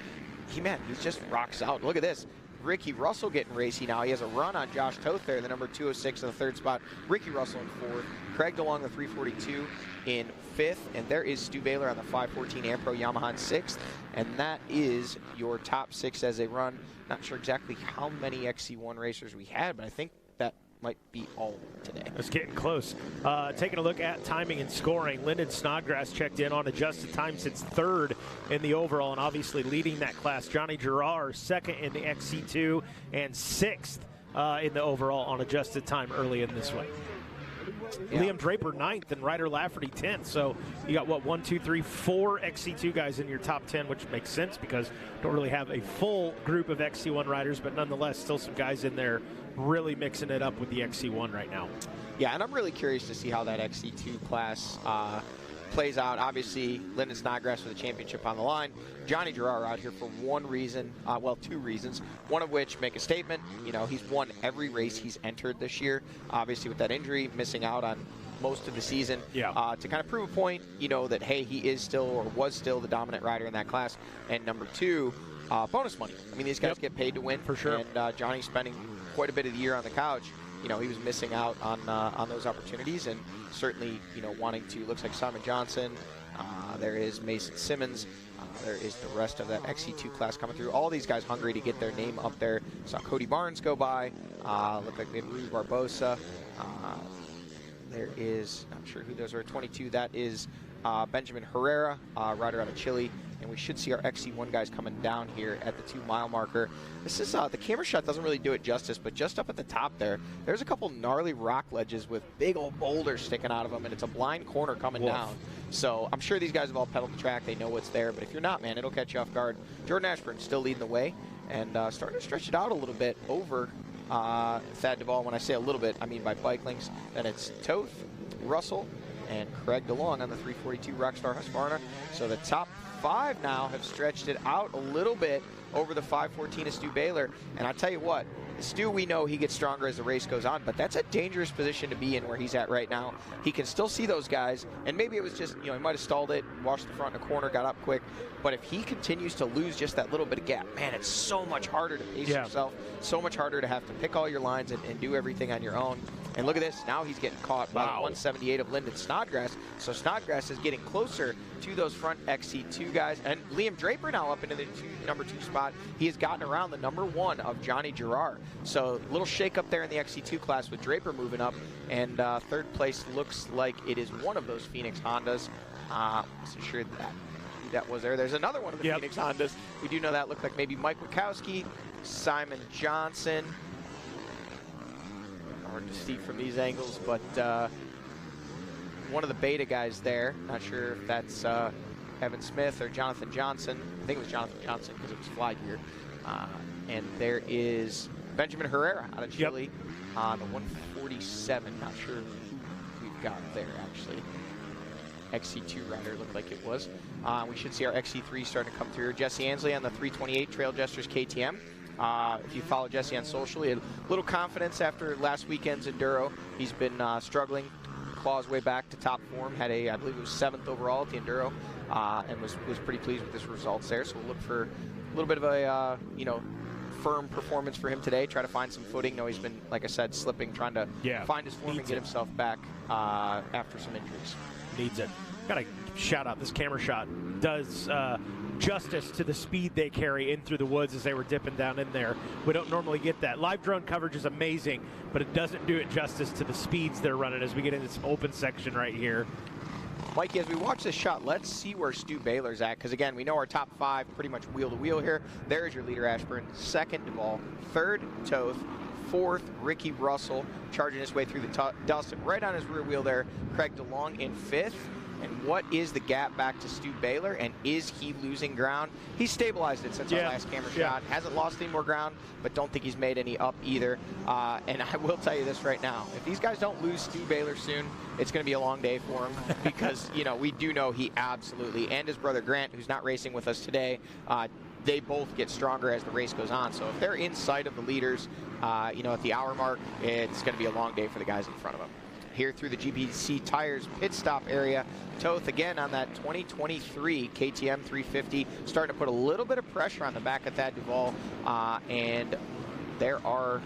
he's just rocks out. Look at this. Ricky Russell getting racy now. He has a run on Josh Toth there, the number 206 in the third spot. Ricky Russell in fourth. Craig DeLong, the 342 in fifth. And there is Stu Baylor on the 514 Ampro Yamaha in sixth. And that is your top six as they run. Not sure exactly how many XC1 racers we had, but I think that might be all today. It's getting close. Taking a look at timing and scoring, Lyndon Snodgrass checked in on adjusted time since third in the overall and obviously leading that class. Johnny Gerard second in the XC2 and sixth in the overall on adjusted time early in this one. Yeah. Liam Draper ninth and Ryder Lafferty 10th. So you got, what, 1, 2, 3, 4 XC2 guys in your top 10, which makes sense because you don't really have a full group of XC1 riders, but nonetheless still some guys in there really mixing it up with the XC1 right now. Yeah, and I'm really curious to see how that XC2 class plays out. Obviously, Lyndon Snodgrass with the championship on the line. Johnny Gerard out here for one reason, well, two reasons. One of which, make a statement. You know, he's won every race he's entered this year. Obviously, with that injury, missing out on most of the season. Yeah. To kind of prove a point, you know, that, hey, he is still or was still the dominant rider in that class. And number two, bonus money. I mean, these guys get paid to win. For sure. And Johnny's spending quite a bit of the year on the couch. You know, he was missing out on those opportunities, and certainly, you know, wanting to. Looks like Simon Johnson. There is Mason Simmons. There is the rest of that XC2 class coming through. All these guys hungry to get their name up there. Saw Cody Barnes go by. Looked like maybe Rudy Barbosa. There is, not sure who those are. 22. That is Benjamin Herrera, rider out of Chile. And we should see our XC1 guys coming down here at the 2-mile marker. This is, the camera shot doesn't really do it justice, but just up at the top there's a couple gnarly rock ledges with big old boulders sticking out of them, and it's a blind corner coming down. So I'm sure these guys have all pedaled the track. They know what's there, but if you're not, man, it'll catch you off guard. Jordan Ashburn still leading the way and starting to stretch it out a little bit over Thad Duvall. When I say a little bit, I mean by bike lengths. Then it's Toth, Russell, and Craig DeLong on the 342 Rockstar Husqvarna. So the top 5 now have stretched it out a little bit over the 514 of Stu Baylor. And I tell you what, Stu, we know he gets stronger as the race goes on, but that's a dangerous position to be in where he's at right now. He can still see those guys, and maybe it was just, you know, he might have stalled it, washed the front in a corner, got up quick. But if he continues to lose just that little bit of gap, man, it's so much harder to pace yourself, so much harder to have to pick all your lines and do everything on your own. And look at this, now he's getting caught by the 178 of Lyndon Snodgrass. So Snodgrass is getting closer to those front XC2 guys. And Liam Draper now up into the number 2 spot. He has gotten around the number 1 of Johnny Gerard. So a little shake up there in the XC2 class with Draper moving up. And third place looks like it is one of those Phoenix Hondas. Wasn't sure that was there. There's another one of the Phoenix Hondas. We do know that looked like maybe Mike Wachowski, Simon Johnson. Hard to see from these angles, but one of the beta guys there. Not sure if that's Evan Smith or Jonathan Johnson. I think it was Jonathan Johnson because it was fly gear. And there is Benjamin Herrera out of Chile on the 147. Not sure who we've got there, actually. XC2 rider looked like it was. We should see our XC3 starting to come through. Jesse Ansley on the 328 Trail Jesters KTM. If you follow Jesse on social, he had a little confidence after last weekend's Enduro. He's been struggling, claw his way back to top form. Had I believe it was 7th overall at the Enduro, and was pretty pleased with his results there. So we'll look for a little bit of a, firm performance for him today. Try to find some footing. No, he's been, like I said, slipping, trying to find his form and get himself back after some injuries. Needs it. Got to shout out this camera shot. Does justice to the speed they carry in through the woods as they were dipping down in there. We don't normally get that. Live drone coverage is amazing, but it doesn't do it justice to the speeds they're running as we get into this open section right here. Mikey, as we watch this shot, let's see where Stu Baylor's at, because again, we know our top 5 pretty much wheel to wheel here. There's your leader, Ashburn. Second, Duvall. Third, Toth. Fourth, Ricky Russell, charging his way through the dust. And right on his rear wheel there, Craig DeLong in 5th. And what is the gap back to Stu Baylor, and is he losing ground? He's stabilized it since our last camera shot. Hasn't lost any more ground, but don't think he's made any up either. And I will tell you this right now. If these guys don't lose Stu Baylor soon, it's going to be a long day for him because, you know, we do know he absolutely, and his brother Grant, who's not racing with us today, they both get stronger as the race goes on. So if they're in sight of the leaders, you know, at the hour mark, it's going to be a long day for the guys in front of them. Here through the GPC Tires pit stop area, Toth again on that 2023 KTM 350, starting to put a little bit of pressure on the back of Thad Duvall, and there are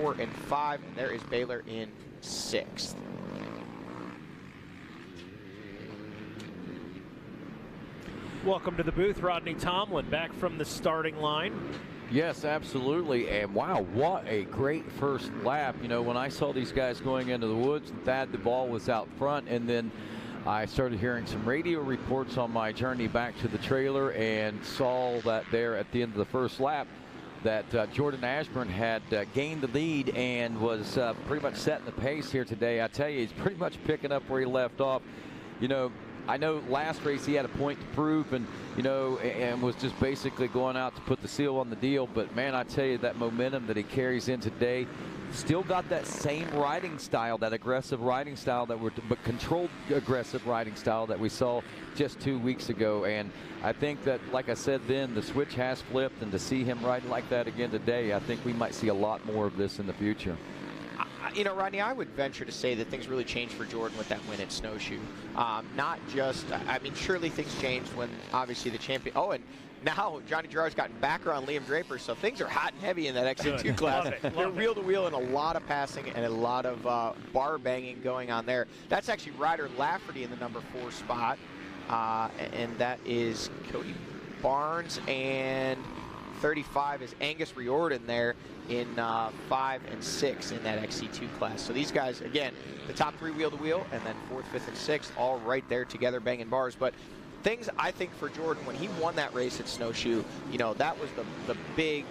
4 and 5, and there is Baylor in 6th. Welcome to the booth, Rodney Tomlin, back from the starting line. Yes, absolutely. And wow, what a great first lap. You know, when I saw these guys going into the woods, Thad Duvall was out front, and then I started hearing some radio reports on my journey back to the trailer and saw that there at the end of the first lap that Jordan Ashburn had gained the lead and was pretty much setting the pace here today. I tell you, he's pretty much picking up where he left off. You know, I know last race he had a point to prove, and you know, and was just basically going out to put the seal on the deal. But man, I tell you, that momentum that he carries in today, still got that same riding style, that aggressive riding style but controlled aggressive riding style that we saw just 2 weeks ago. And I think that, like I said then, the switch has flipped, and to see him riding like that again today, I think we might see a lot more of this in the future. You know, Rodney, I would venture to say that things really changed for Jordan with that win at Snowshoe. Not just, I mean, surely things changed when obviously the champion, and now Johnny Gerard's gotten backer on Liam Draper, so things are hot and heavy in that XC2 class. They're wheel to wheel and a lot of passing and a lot of bar banging going on there. That's actually Ryder Lafferty in the number 4 spot, and that is Cody Barnes, and 35 is Angus Riordan there in 5 and 6 in that XC2 class. So these guys, again, the top 3 wheel to wheel, and then 4th, 5th, and 6th, all right there together banging bars. But things, I think, for Jordan, when he won that race at Snowshoe, you know, that was the big,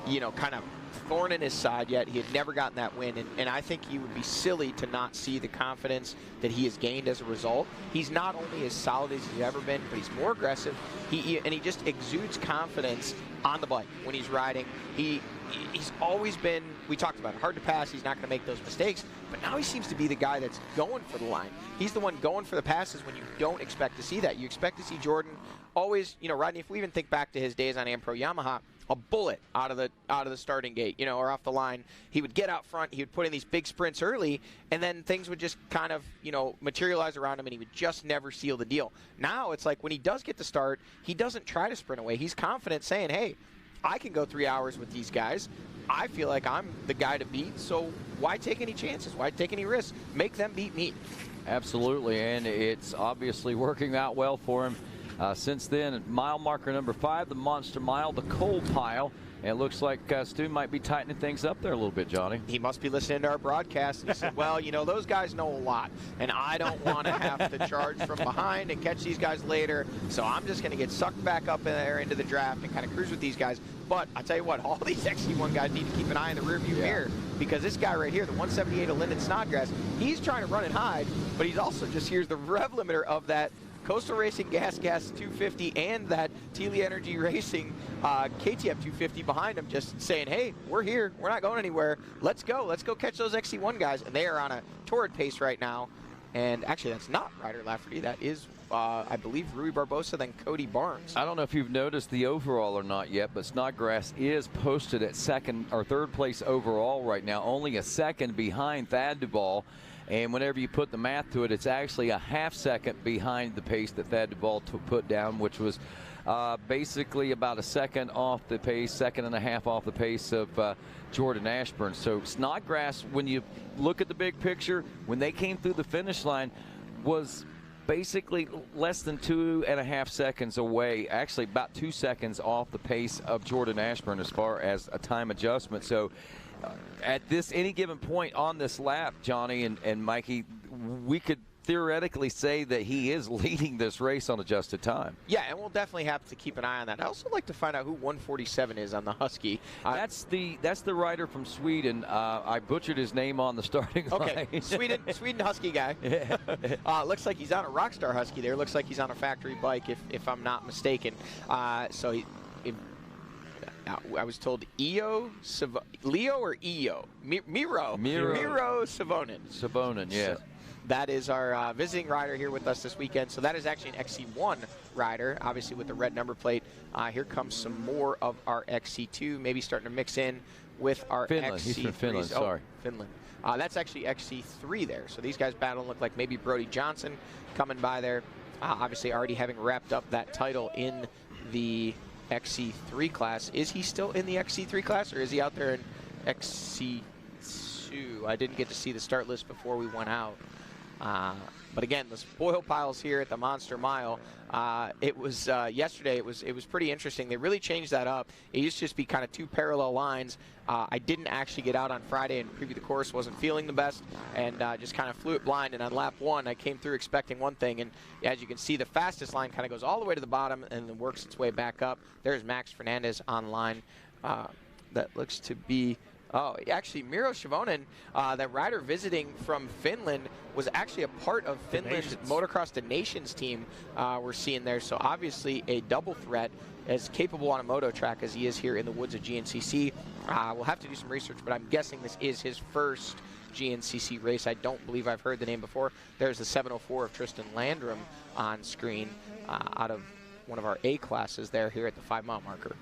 you know, kind of thorn in his side. Yet he had never gotten that win, and I think he would be silly to not see the confidence that he has gained as a result. He's not only as solid as he's ever been, but he's more aggressive. He just exudes confidence on the bike when he's riding. He's always been, we talked about it, hard to pass. He's not going to make those mistakes, but now he seems to be the guy that's going for the line. He's the one going for the passes when you don't expect to see that. You expect to see Jordan always, you know, Rodney, if we even think back to his days on Ampro Yamaha, a bullet out of the starting gate, you know, or off the line. He would get out front, he would put in these big sprints early, and then things would just kind of, you know, materialize around him, and he would just never seal the deal. Now it's like when he does get the start, he doesn't try to sprint away. He's confident, saying, hey, I can go 3 hours with these guys. I feel like I'm the guy to beat, so why take any chances? Why take any risks? Make them beat me. Absolutely, and it's obviously working out well for him. Since then, mile marker number 5, the Monster Mile, the coal pile. And it looks like Stu might be tightening things up there a little bit, Johnny. He must be listening to our broadcast. And he said, well, you know, those guys know a lot, and I don't want to have to charge from behind and catch these guys later, so I'm just going to get sucked back up in there into the draft and kind of cruise with these guys. But I tell you what, all these XC1 guys need to keep an eye in the rearview mirror, because this guy right here, the 178 of Lyndon Snodgrass, he's trying to run and hide, but he's also just, here's the rev limiter of that Coastal Racing Gas 250 and that Telia Energy Racing KTM 250 behind him, just saying, hey, we're here, we're not going anywhere, let's go catch those XC1 guys. And they are on a torrid pace right now. And actually, that's not Ryder Lafferty, that is I believe Rui Barbosa, then Cody Barnes. I don't know if you've noticed the overall or not yet, but Snodgrass is posted at 2nd or 3rd place overall right now, only a 2nd behind Thad Duvall. And whenever you put the math to it, it's actually a ½ second behind the pace that Thad Duvall put down, which was basically about a 2nd off the pace, 2.5 off the pace of Jordan Ashburn. So Snodgrass, when you look at the big picture, when they came through the finish line, was basically less than 2.5 seconds away, actually about 2 seconds off the pace of Jordan Ashburn as far as a time adjustment. So at any given point on this lap, Johnny and Mikey, we could theoretically say that he is leading this race on adjusted time. Yeah, and we'll definitely have to keep an eye on that. I also like to find out who 147 is on the Husky. That's the rider from Sweden. I butchered his name on the starting line. Okay, Sweden Husky guy. Yeah. Looks like he's on a Rockstar Husky there. Looks like he's on a factory bike, if I'm not mistaken. I was told Leo or Eo? Miro Savonen. Savonen, yes. So that is our visiting rider here with us this weekend. So that is actually an XC1 rider, obviously with the red number plate. Here comes some more of our XC2, maybe starting to mix in with our Finland. XC3s. He's from Finland, sorry. Finland. That's actually XC3 there. So these guys battling look like maybe Brody Johnson coming by there. Obviously already having wrapped up that title in the XC3 class. Is he still in the XC3 class, or is he out there in XC2? I didn't get to see the start list before we went out. But again, the spoil piles here at the Monster Mile. It was yesterday. It was pretty interesting. They really changed that up. It used to just be kind of two parallel lines. I didn't actually get out on Friday and preview the course. Wasn't feeling the best, and just kind of flew it blind. And on lap 1, I came through expecting one thing, and as you can see, the fastest line kind of goes all the way to the bottom and then works its way back up. There's Max Fernandez on line. That looks to be. Oh, actually, Miro Savonen, that rider visiting from Finland, was actually a part of Finland's Motocross the Nations team we're seeing there. So obviously a double threat, as capable on a moto track as he is here in the woods of GNCC. We'll have to do some research, but I'm guessing this is his first GNCC race. I don't believe I've heard the name before. There's the 704 of Tristan Landrum on screen out of one of our A classes there here at the 5-mile marker.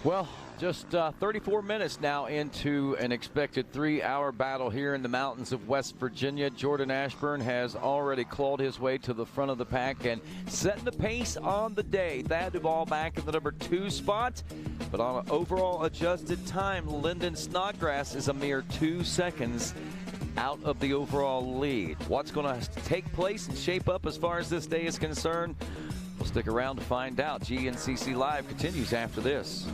Well, just 34 minutes now into an expected 3-hour battle here in the mountains of West Virginia. Jordan Ashburn has already clawed his way to the front of the pack and setting the pace on the day. Thad Duvall back in the number 2 spot. But on an overall adjusted time, Lyndon Snodgrass is a mere 2 seconds out of the overall lead. What's going to take place and shape up as far as this day is concerned? We'll stick around to find out. GNCC Live continues after this.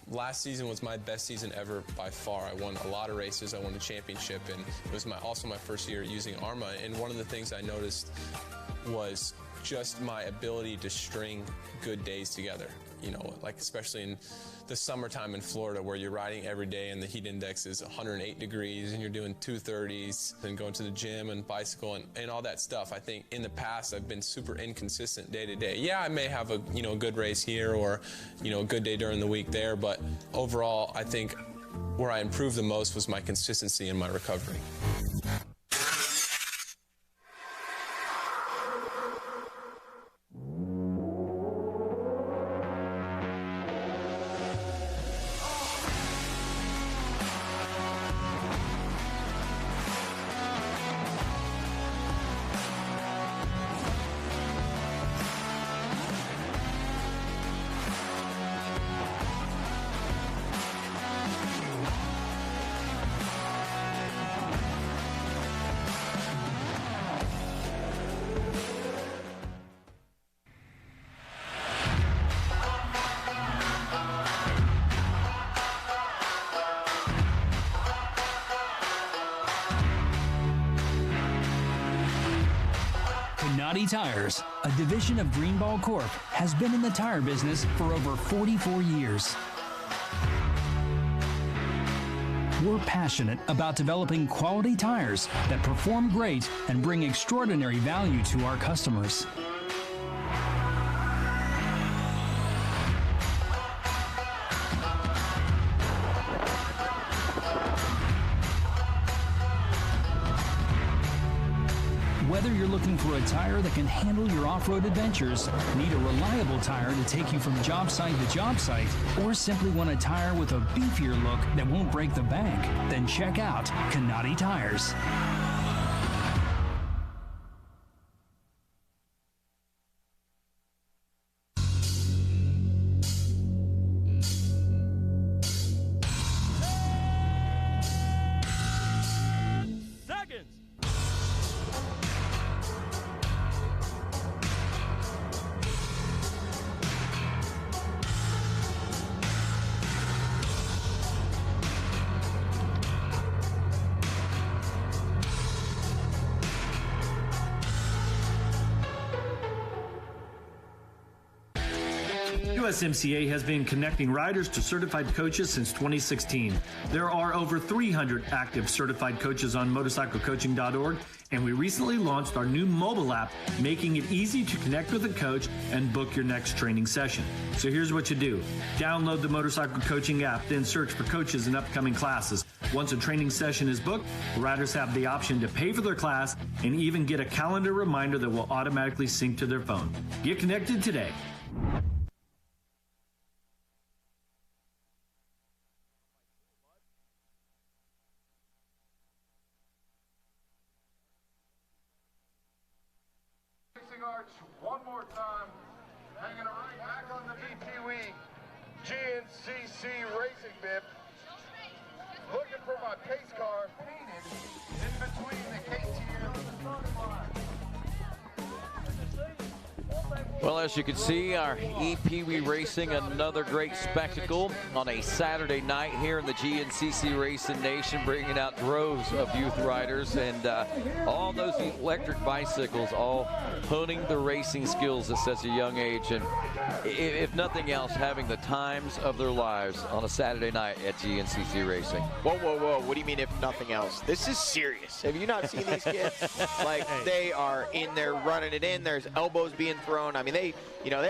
Last season was my best season ever by far. I won a lot of races. I won the championship, and it was also my first year using ARMA. And one of the things I noticed was just my ability to string good days together. You know, like especially in the summertime in Florida where you're riding every day and the heat index is 108 degrees and you're doing 230s and going to the gym and bicycle and all that stuff. I think in the past I've been super inconsistent day to day. Yeah, I may have a good race here or a good day during the week there, but overall I think where I improved the most was my consistency and my recovery. Canati Tires, a division of Greenball Corp, has been in the tire business for over 44 years. We're passionate about developing quality tires that perform great and bring extraordinary value to our customers. Whether you're looking for a tire that can handle your off-road adventures, need a reliable tire to take you from job site to job site, or simply want a tire with a beefier look that won't break the bank, then check out Canati Tires. USMCA has been connecting riders to certified coaches since 2016. There are over 300 active certified coaches on motorcyclecoaching.org, and we recently launched our new mobile app, making it easy to connect with a coach and book your next training session. So here's what you do. Download the Motorcycle Coaching app, then search for coaches and upcoming classes. Once a training session is booked, riders have the option to pay for their class and even get a calendar reminder that will automatically sync to their phone. Get connected today. Arch one more time, hanging it right back on the VPW GNCC racing bib. Looking for my pace car painted in between the KTM and the starting line. Well, as you can see, our EPW Racing, another great spectacle on a Saturday night here in the GNCC Racing Nation, bringing out droves of youth riders and all those electric bicycles, all honing the racing skills at such a young age, and if nothing else, having the times of their lives on a Saturday night at GNCC Racing. Whoa, whoa, whoa. What do you mean if nothing else? This is serious. Have you not seen these kids? Like, they are in there running it in. There's elbows being thrown. I mean, they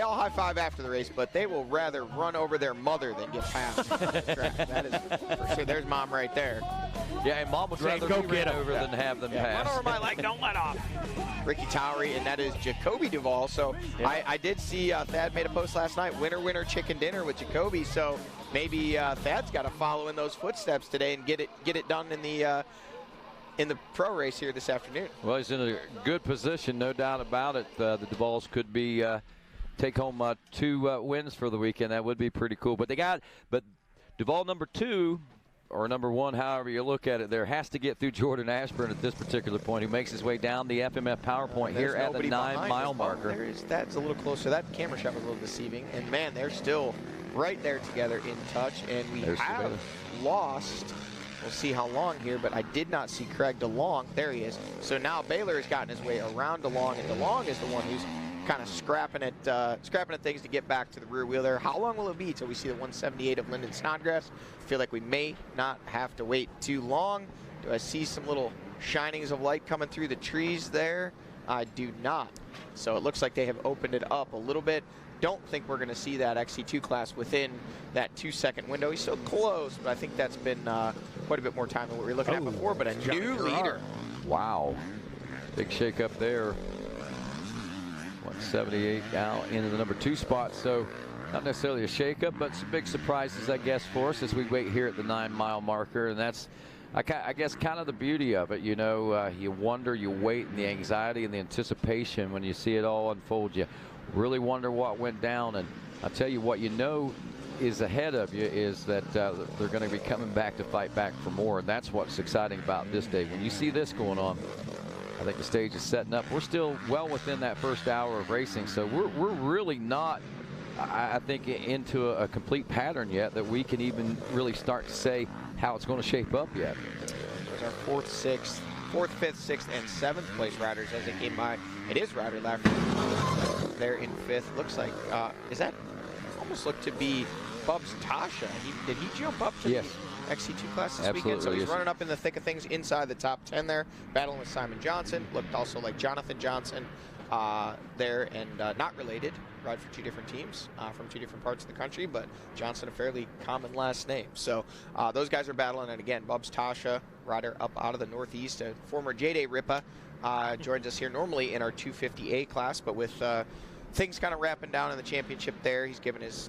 all high five after the race, but they will rather run over their mother than get past the track. That is for sure. There's mom right there. Yeah, and mom would rather go be get ran him. over than have them pass. Run over my leg, don't let off. Ricky Towery, and that is Jacoby Duvall. So Yeah. I did see Thad made a post last night, winner chicken dinner with Jacoby. So maybe Thad's got to follow in those footsteps today and get it done in the pro race here this afternoon. Well, he's in a good position, no doubt about it. The Duvalls could be take home 2 wins for the weekend. That would be pretty cool. But Duvall number 2 or number 1, however you look at it, there has to get through Jordan Ashburn at this particular point, who makes his way down the FMF PowerPoint here at the 9-mile marker. That's a little closer. That camera shot was a little deceiving. And man, they're still right there together in touch. And we have lost. We'll see how long here, but I did not see Craig DeLong. There he is. So now Baylor has gotten his way around DeLong, and DeLong is the one who's kind of scrapping at things to get back to the rear wheel there. How long will it be till we see the 178 of Lyndon Snodgrass? I feel like we may not have to wait too long. Do I see some little shinings of light coming through the trees there? I do not. So it looks like they have opened it up a little bit. Don't think we're going to see that XC2 class within that 2-second window. He's so close, but I think that's been quite a bit more time than what we were looking at before. But a new leader. Wow. Big shake up there. 178 now into the number 2 spot. So not necessarily a shake-up, but some big surprises, I guess, for us as we wait here at the 9-mile marker. And that's, I guess, kind of the beauty of it. You wonder, you wait, and the anxiety and the anticipation when you see it all unfold. You really wonder what went down. And I'll tell you what is ahead of you is that they're going to be coming back to fight back for more. And that's what's exciting about this day. When you see this going on, I think the stage is setting up. We're still well within that first hour of racing, so we're really not, I think, into a complete pattern yet that we can even really start to say how it's going to shape up yet. There's our 4th, 5th, 6th, and 7th place riders as they came by. It is Ryder Lafferty there in 5th. Looks like, is that almost looked to be Bub's Tasha? Did he jump up to the XC2 class this weekend? So he's running up in the thick of things inside the top 10 there, battling with Simon Johnson. Looked also like Jonathan Johnson there, and not related. Ride for 2 different teams from 2 different parts of the country, but Johnson, a fairly common last name. So those guys are battling, and again, Bub's Tasha, rider up out of the Northeast, a former J-Day Ripa, joins us here normally in our 250A class, but with things kind of wrapping down in the championship there, he's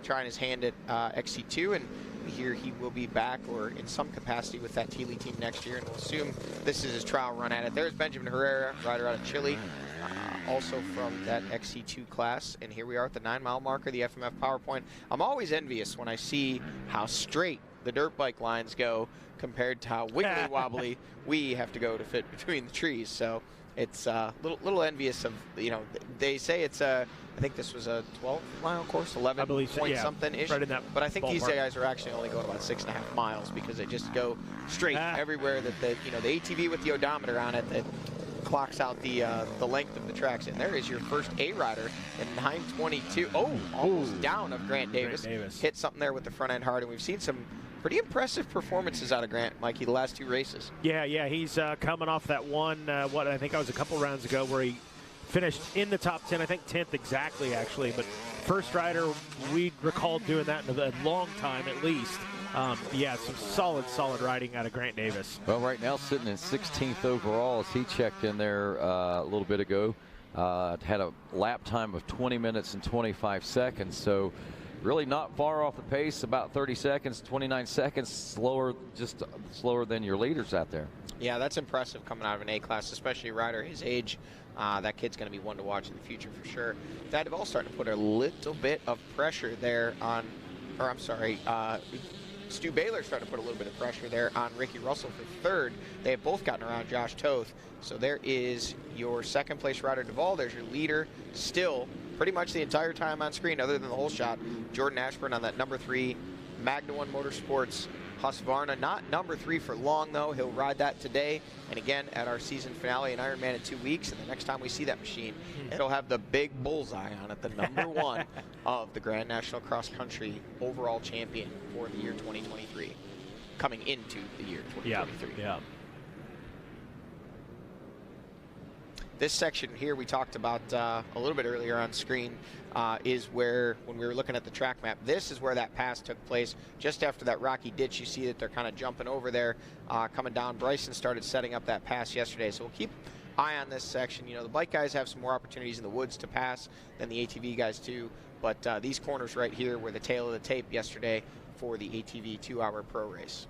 trying his hand at XC2, and we hear he will be back or in some capacity with that Teely team next year, and we'll assume this is his trial run at it. There's Benjamin Herrera, rider out of Chile, also from that XC2 class, and here we are at the 9-mile marker, the FMF PowerPoint. I'm always envious when I see how straight the dirt bike lines go compared to how wiggly wobbly we have to go to fit between the trees. So it's a little envious of, they say it's I think this was a 12-mile course, 11 point something-ish. Right in that but I think these ballpark. guys are actually only going about 6.5 miles because they just go straight everywhere that the ATV with the odometer on it that clocks out the length of the tracks. And there is your first A rider in 9:22. Oh, almost down of Grant Davis. Hit something there with the front end hard, and we've seen some pretty impressive performances out of Grant, Mikey, the last 2 races. Yeah, he's coming off that one, what I think I was a couple rounds ago, where he finished in the top 10, I think 10th exactly, actually. But first rider, we recall doing that in a long time at least. Yeah, some solid riding out of Grant Davis. Well, right now sitting in 16th overall as he checked in there a little bit ago. Had a lap time of 20 minutes and 25 seconds, so really not far off the pace, about 30 seconds, 29 seconds slower, just slower than your leaders out there. Yeah, that's impressive coming out of an A-class, especially a rider his age. That kid's going to be one to watch in the future for sure. Thad Duvall starting to put a little bit of pressure there on, or I'm sorry, Stu Baylor starting to put a little bit of pressure there on Ricky Russell for third. They have both gotten around Josh Toth. So there is your second place rider Duvall. There's your leader still pretty much the entire time on screen other than the whole shot. Jordan Ashburn on that number 3 Magna One Motorsports Husqvarna. Not number 3 for long though. He'll ride that today and again at our season finale in Ironman in 2 weeks. And the next time we see that machine, it'll have the big bullseye on it, the number 1 of the Grand National Cross Country overall champion for the year 2023, coming into the year 2023. Yeah. This section here we talked about a little bit earlier on screen is where, when we were looking at the track map, this is where that pass took place. Just after that rocky ditch, you see that they're kind of jumping over there, coming down. Bryson started setting up that pass yesterday, so we'll keep eye on this section. You know, the bike guys have some more opportunities in the woods to pass than the ATV guys do, but these corners right here were the tail of the tape yesterday for the ATV 2-hour pro race.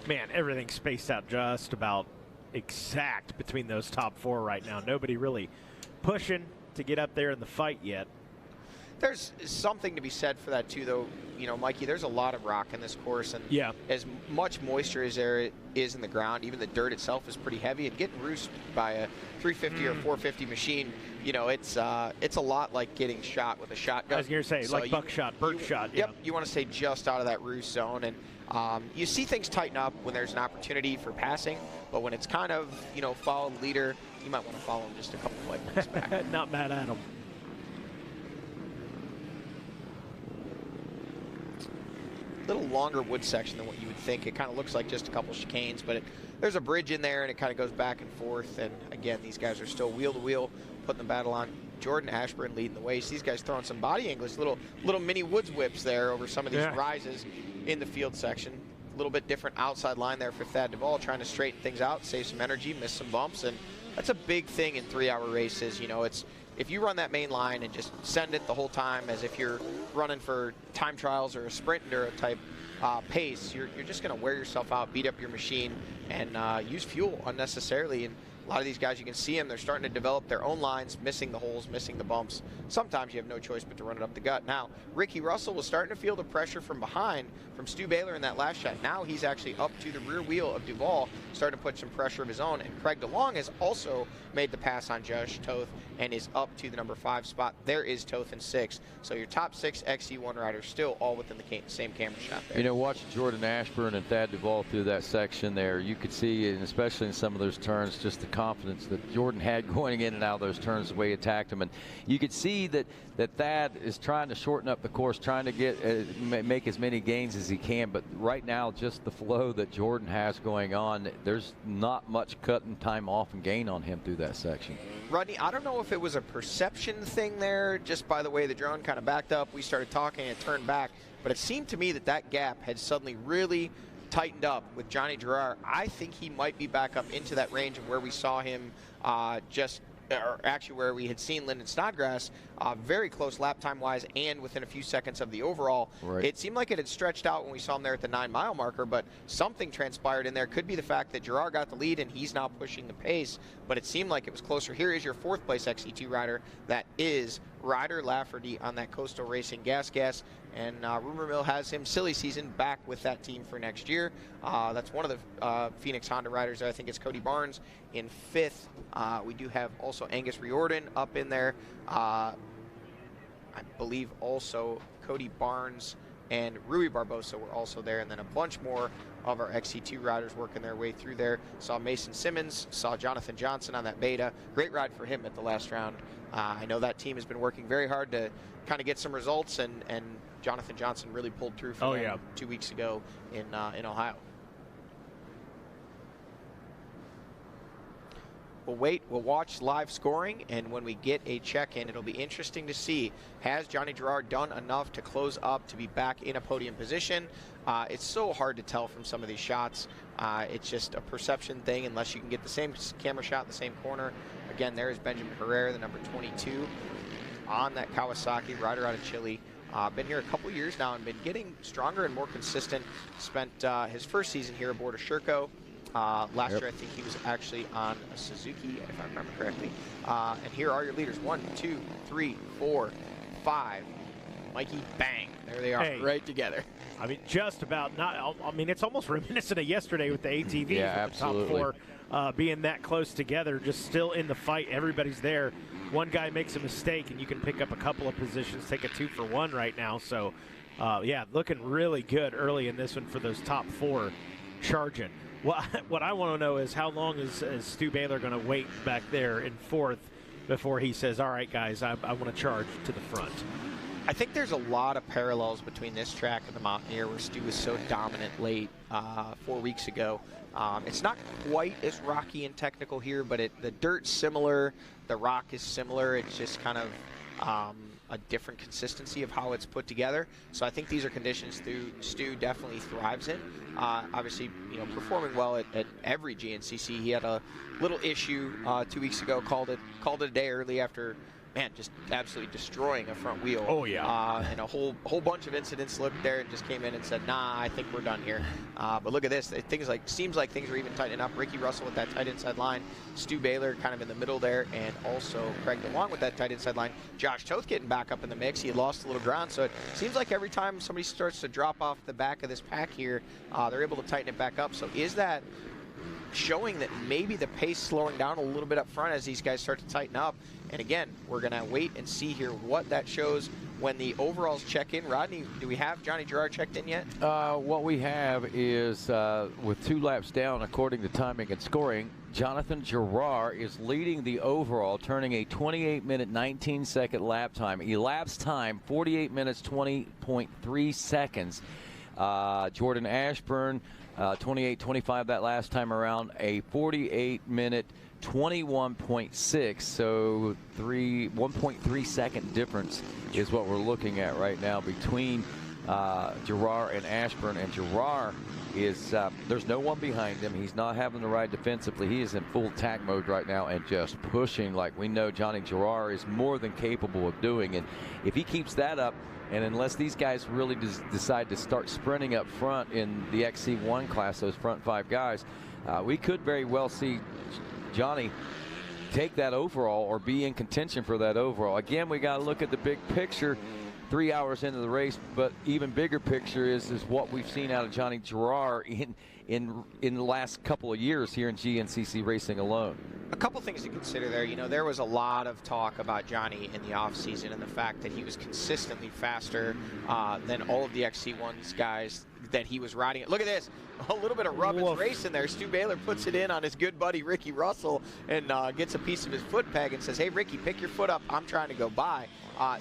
Man, everything's spaced out just about exact between those top 4 right now. Nobody really pushing to get up there in the fight yet. There's something to be said for that too, though. You know, Mikey, there's a lot of rock in this course, and as much moisture as there is in the ground, even the dirt itself is pretty heavy, and getting roosted by a 350 or 450 machine, you know, it's a lot like getting shot with a shotgun. I was going to say, so like buckshot, birdshot. Yep, you want to stay just out of that roost zone, and you see things tighten up when there's an opportunity for passing, but when it's kind of, you know, follow the leader, you might want to follow him just a couple flight minutes back. Not mad at him. Little longer wood section than what you would think. It kind of looks like just a couple chicanes, but there's a bridge in there, and it kind of goes back and forth. And again, these guys are still wheel to wheel, putting the battle on. Jordan Ashburn leading the way. So these guys throwing some body angles, little mini woods whips there over some of these rises in the field section. A little bit different outside line there for Thad Duvall, trying to straighten things out, save some energy, miss some bumps, and that's a big thing in 3-hour races. You know, it's if you run that main line and just send it the whole time as if you're running for time trials or a sprinter type pace, you're just going to wear yourself out, beat up your machine, and use fuel unnecessarily. And a lot of these guys, you can see them, they're starting to develop their own lines, missing the holes, missing the bumps. Sometimes you have no choice but to run it up the gut. Now, Ricky Russell was starting to feel the pressure from behind from Stu Baylor in that last shot. Now he's actually up to the rear wheel of Duvall, starting to put some pressure of his own. And Craig DeLong has also made the pass on Josh Toth and is up to the number 5 spot. There is Toth in 6. So your top 6 XC1 riders still all within the same camera shot there. You know, watching Jordan Ashburn and Thad Duvall through that section there, you could see, and especially in some of those turns, just the confidence that Jordan had going in and out of those turns, the way he attacked them. And you could see that Thad is trying to shorten up the course, trying to get make as many gains as he can. But right now, just the flow that Jordan has going on, there's not much cutting time off and gain on him through that section. Rodney, I don't know if it was a perception thing there, just by the way the drone kind of backed up. We started talking and it turned back. But it seemed to me that that gap had suddenly really tightened up with Johnny Gerard. I think he might be back up into that range of where we saw him or actually where we had seen Lyndon Snodgrass, very close lap time wise and within a few seconds of the overall. Right. It seemed like it had stretched out when we saw him there at the 9-mile marker, but something transpired in there. Could be the fact that Gerard got the lead and he's now pushing the pace, but it seemed like it was closer. Here is your 4th place XC2 rider. That is Ryder Lafferty on that Coastal Racing Gas. And rumor mill has him silly season back with that team for next year. That's one of the Phoenix Honda riders. I think it's Cody Barnes in 5th. We do have also Angus Riordan up in there. I believe also Cody Barnes and Rui Barbosa were also there, and then a bunch more of our XC2 riders working their way through there. Saw Mason Simmons, saw Jonathan Johnson on that beta. Great ride for him at the last round. I know that team has been working very hard to kind of get some results, and Jonathan Johnson really pulled through for them 2 weeks ago in Ohio. We'll watch live scoring, and when we get a check-in, it'll be interesting to see, has Johnny Girard done enough to close up to be back in a podium position? It's so hard to tell from some of these shots. It's just a perception thing unless you can get the same camera shot in the same corner. Again, there is Benjamin Herrera, the number 22, on that Kawasaki, rider out of Chile. Been here a couple years now and been getting stronger and more consistent. Spent his first season here aboard a Sherco. Last year, I think he was actually on a Suzuki, if I remember correctly. And here are your leaders. 1, 2, 3, 4, 5. Mikey, bang. There they are, right together. I mean, just about not. I mean, it's almost reminiscent of yesterday with the ATVs. Yeah, with the top four being that close together, just still in the fight. Everybody's there. One guy makes a mistake, and you can pick up a couple of positions, take a 2-for-1 right now. So, yeah, looking really good early in this one for those top four charging. What I want to know is how long is Stu Baylor going to wait back there in fourth before he says, all right, guys, I want to charge to the front? I think there's a lot of parallels between this track and the Mountaineer, where Stu was so dominant late 4 weeks ago. It's not quite as rocky and technical here, but the dirt's similar, the rock is similar. It's just kind of a different consistency of how it's put together. So I think these are conditions Stu definitely thrives in. Obviously, performing well at every GNCC. He had a little issue 2 weeks ago, called it a day early after, man, just absolutely destroying a front wheel. Oh, yeah. And a whole bunch of incidents looked there and just came in and said, nah, I think we're done here. But look at this. Seems like things are even tightening up. Ricky Russell with that tight inside line. Stu Baylor kind of in the middle there, and also Craig DeLong with that tight inside line. Josh Toth getting back up in the mix. He had lost a little ground, so it seems like every time somebody starts to drop off the back of this pack here, they're able to tighten it back up. So is that showing that maybe the pace slowing down a little bit up front as these guys start to tighten up? And again, we're going to wait and see here what that shows when the overalls check in. Rodney, do we have Johnny Girard checked in yet? What we have is, with 2 laps down, according to timing and scoring, Jonathan Girard is leading the overall, turning a 28-minute, 19-second lap time. Elapsed time, 48 minutes, 20.3 seconds. Jordan Ashburn, 28-25 that last time around, a 48-minute, 21.6, so 1.3 second difference is what we're looking at right now between Girard and Ashburn. And Girard is, there's no one behind him. He's not having to ride defensively. He is in full attack mode right now and just pushing like we know Johnny Girard is more than capable of doing. And if he keeps that up, and unless these guys really decide to start sprinting up front in the XC1 class, those front 5 guys, we could very well see Johnny take that overall or be in contention for that overall. Again, we got to look at the big picture 3 hours into the race, but even bigger picture is what we've seen out of Johnny Girard in the last couple of years here in GNCC racing alone. A couple things to consider there. There was a lot of talk about Johnny in the offseason and the fact that he was consistently faster than all of the XC1's guys that he was riding. Look at this. A little bit of Rubbins race in there. Stu Baylor puts it in on his good buddy Ricky Russell and gets a piece of his foot peg and says, hey, Ricky, pick your foot up. I'm trying to go by. A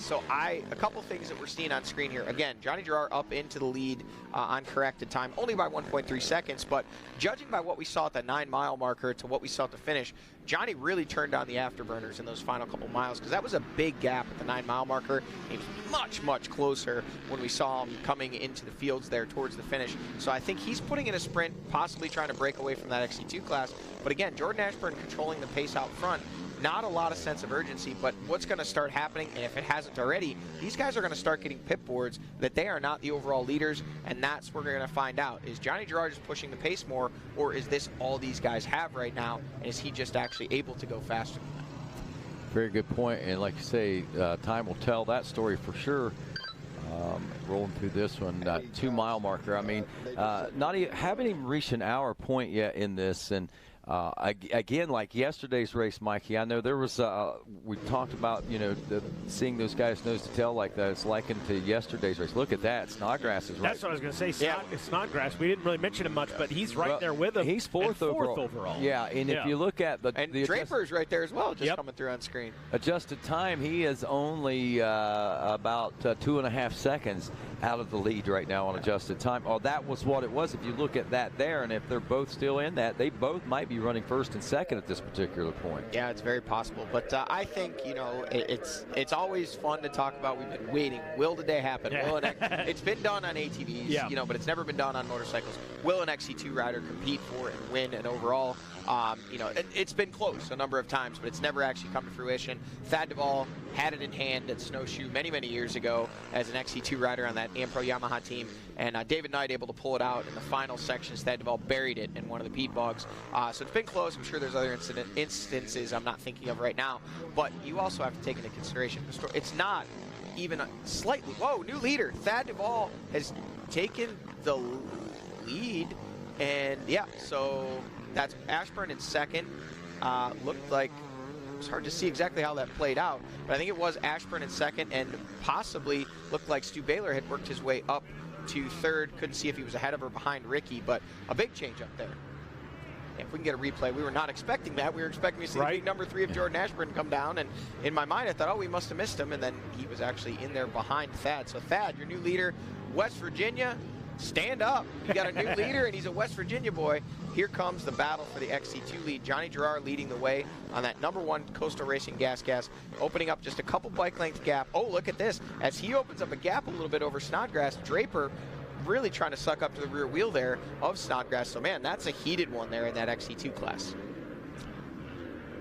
couple things that we're seeing on screen here. Again, Johnny Girard up into the lead on corrected time, only by 1.3 seconds. But judging by what we saw at the 9-mile marker to what we saw at the finish, Johnny really turned on the afterburners in those final couple miles, because that was a big gap at the 9-mile marker. He was much, much closer when we saw him coming into the fields there towards the finish. So I think he's putting in a sprint, possibly trying to break away from that XC2 class. But again, Jordan Ashburn controlling the pace out front. Not a lot of sense of urgency, but what's going to start happening, and if it hasn't already, these guys are going to start getting pit boards that they are not the overall leaders, and that's where we're going to find out. Is Johnny Girard just pushing the pace more, or is this all these guys have right now, and is he just actually able to go faster than that? Very good point, and like you say, time will tell that story for sure. Rolling through this one, 2-mile marker. I mean, haven't even reached an hour point yet in this, and Again, like yesterday's race, Mikey, I know there was, we talked about, seeing those guys nose to tail like that. It's likened to yesterday's race. Look at that. Snodgrass is right. That's what I was going to say. Snodgrass, we didn't really mention him much, but he's right there with him. He's fourth overall. Yeah, and if you look at the Draper's right there as well, just coming through on screen. Adjusted time, he is only about 2.5 seconds out of the lead right now on adjusted time. Oh, that was what it was. If you look at that there, and if they're both still in that, they both might be running first and second at this particular point. Yeah, it's very possible. But I think, it's always fun to talk about. We've been waiting. Will today happen? Yeah. Will it's been done on ATVs, but it's never been done on motorcycles. Will an XC2 rider compete for and win an overall? It's been close a number of times, but it's never actually come to fruition. Thad Duvall had it in hand at Snowshoe many, many years ago as an XC2 rider on that AmPro Yamaha team, and David Knight able to pull it out in the final sections. Thad Duvall buried it in one of the peat bogs. So it's been close. I'm sure there's other instances I'm not thinking of right now, but you also have to take into consideration it's not even slightly. Whoa, new leader. Thad Duvall has taken the lead, and so that's Ashburn in second. Looked like it's hard to see exactly how that played out, but I think it was Ashburn in second, and possibly looked like Stu Baylor had worked his way up to third. Couldn't see if he was ahead of or behind Ricky, but a big change up there. If we can get a replay, we were not expecting that. We were expecting to see the big number 3 of Jordan Ashburn come down, and in my mind I thought, we must have missed him, and then he was actually in there behind Thad. So Thad, your new leader, West Virginia, stand up. You got a new leader, and he's a West Virginia boy. Here comes the battle for the XC2 lead. Johnny Gerard leading the way on that number 1 Coastal Racing Gas, opening up just a couple bike length gap. Oh, look at this. As he opens up a gap a little bit over Snodgrass, Draper really trying to suck up to the rear wheel there of Snodgrass. So, man, that's a heated one there in that XC2 class.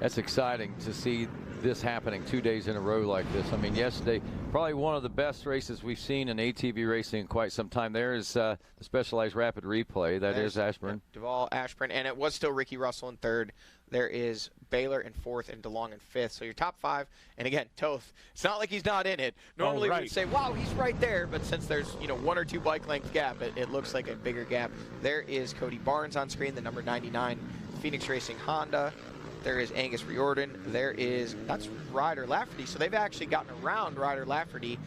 That's exciting to see this happening 2 days in a row like this. I mean, yesterday, probably one of the best races we've seen in ATV racing in quite some time. There is the Specialized Rapid Replay. There's Ashburn. Duvall, Ashburn, and it was still Ricky Russell in third. There is Baylor in fourth and DeLong in fifth. So your top 5, and again, Toth, it's not like he's not in it. Normally we'd say, wow, he's right there, but since there's 1 or 2 bike length gap, it looks like a bigger gap. There is Cody Barnes on screen, the number 99 Phoenix Racing Honda. There is Angus Riordan. That's Ryder Lafferty. So they've actually gotten around Ryder Lafferty.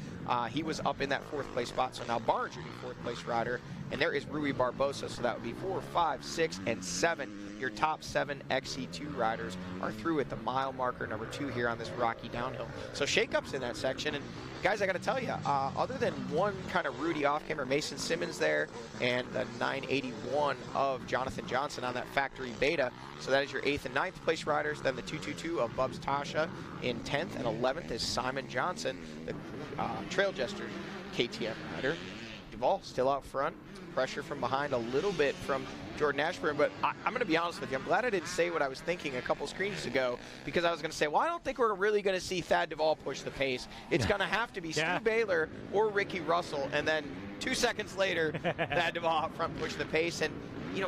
He was up in that 4th place spot. So now Barnes, your new 4th place rider. And there is Rui Barbosa. So that would be 4, 5, 6, and 7. Your top 7 XC2 riders are through at the mile marker number 2 here on this rocky downhill. So shakeups in that section. And guys, I got to tell you, other than one kind of Rudy off-camera, Mason Simmons there, and the 981 of Jonathan Johnson on that factory beta. So that is your 8th and 9th place riders. Then the 222 of Bubs Tasha in 10th, and 11th is Simon Johnson, the Trail Jester KTM rider. Duvall still out front. Pressure from behind a little bit from Jordan Ashburn, but I'm going to be honest with you. I'm glad I didn't say what I was thinking a couple screens ago, because I was going to say, well, I don't think we're really going to see Thad Duvall push the pace. It's going to have to be Stu Baylor or Ricky Russell, and then 2 seconds later, Thad Duvall up front push the pace. And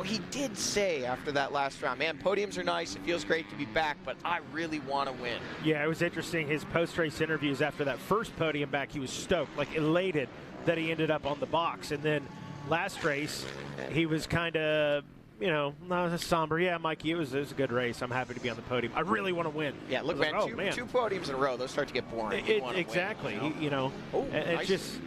he did say after that last round, man, podiums are nice. It feels great to be back, but I really want to win. Yeah, it was interesting. His post-race interviews after that first podium back, he was stoked, like elated that he ended up on the box. And then last race, he was kind of, not somber. Yeah, Mikey, it was a good race. I'm happy to be on the podium. I really want to win. Yeah, look, man, two podiums in a row, those start to get boring. Exactly. Win, it's just,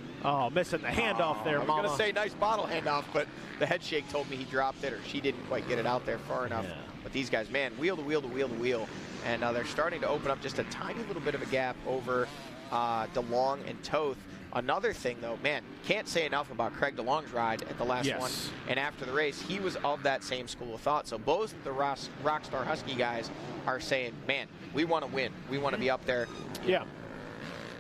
missing the handoff there, I was Mama. going to say nice bottle handoff, but the head shake told me he dropped it, or she didn't quite get it out there far enough. Yeah. But these guys, man, wheel to wheel to wheel to wheel. And they're starting to open up just a tiny little bit of a gap over DeLong and Toth. Another thing, though, man, can't say enough about Craig DeLong's ride at the last one. And after the race, he was of that same school of thought. So both the Rockstar Husky guys are saying, man, we want to win. We want to be up there. Yeah.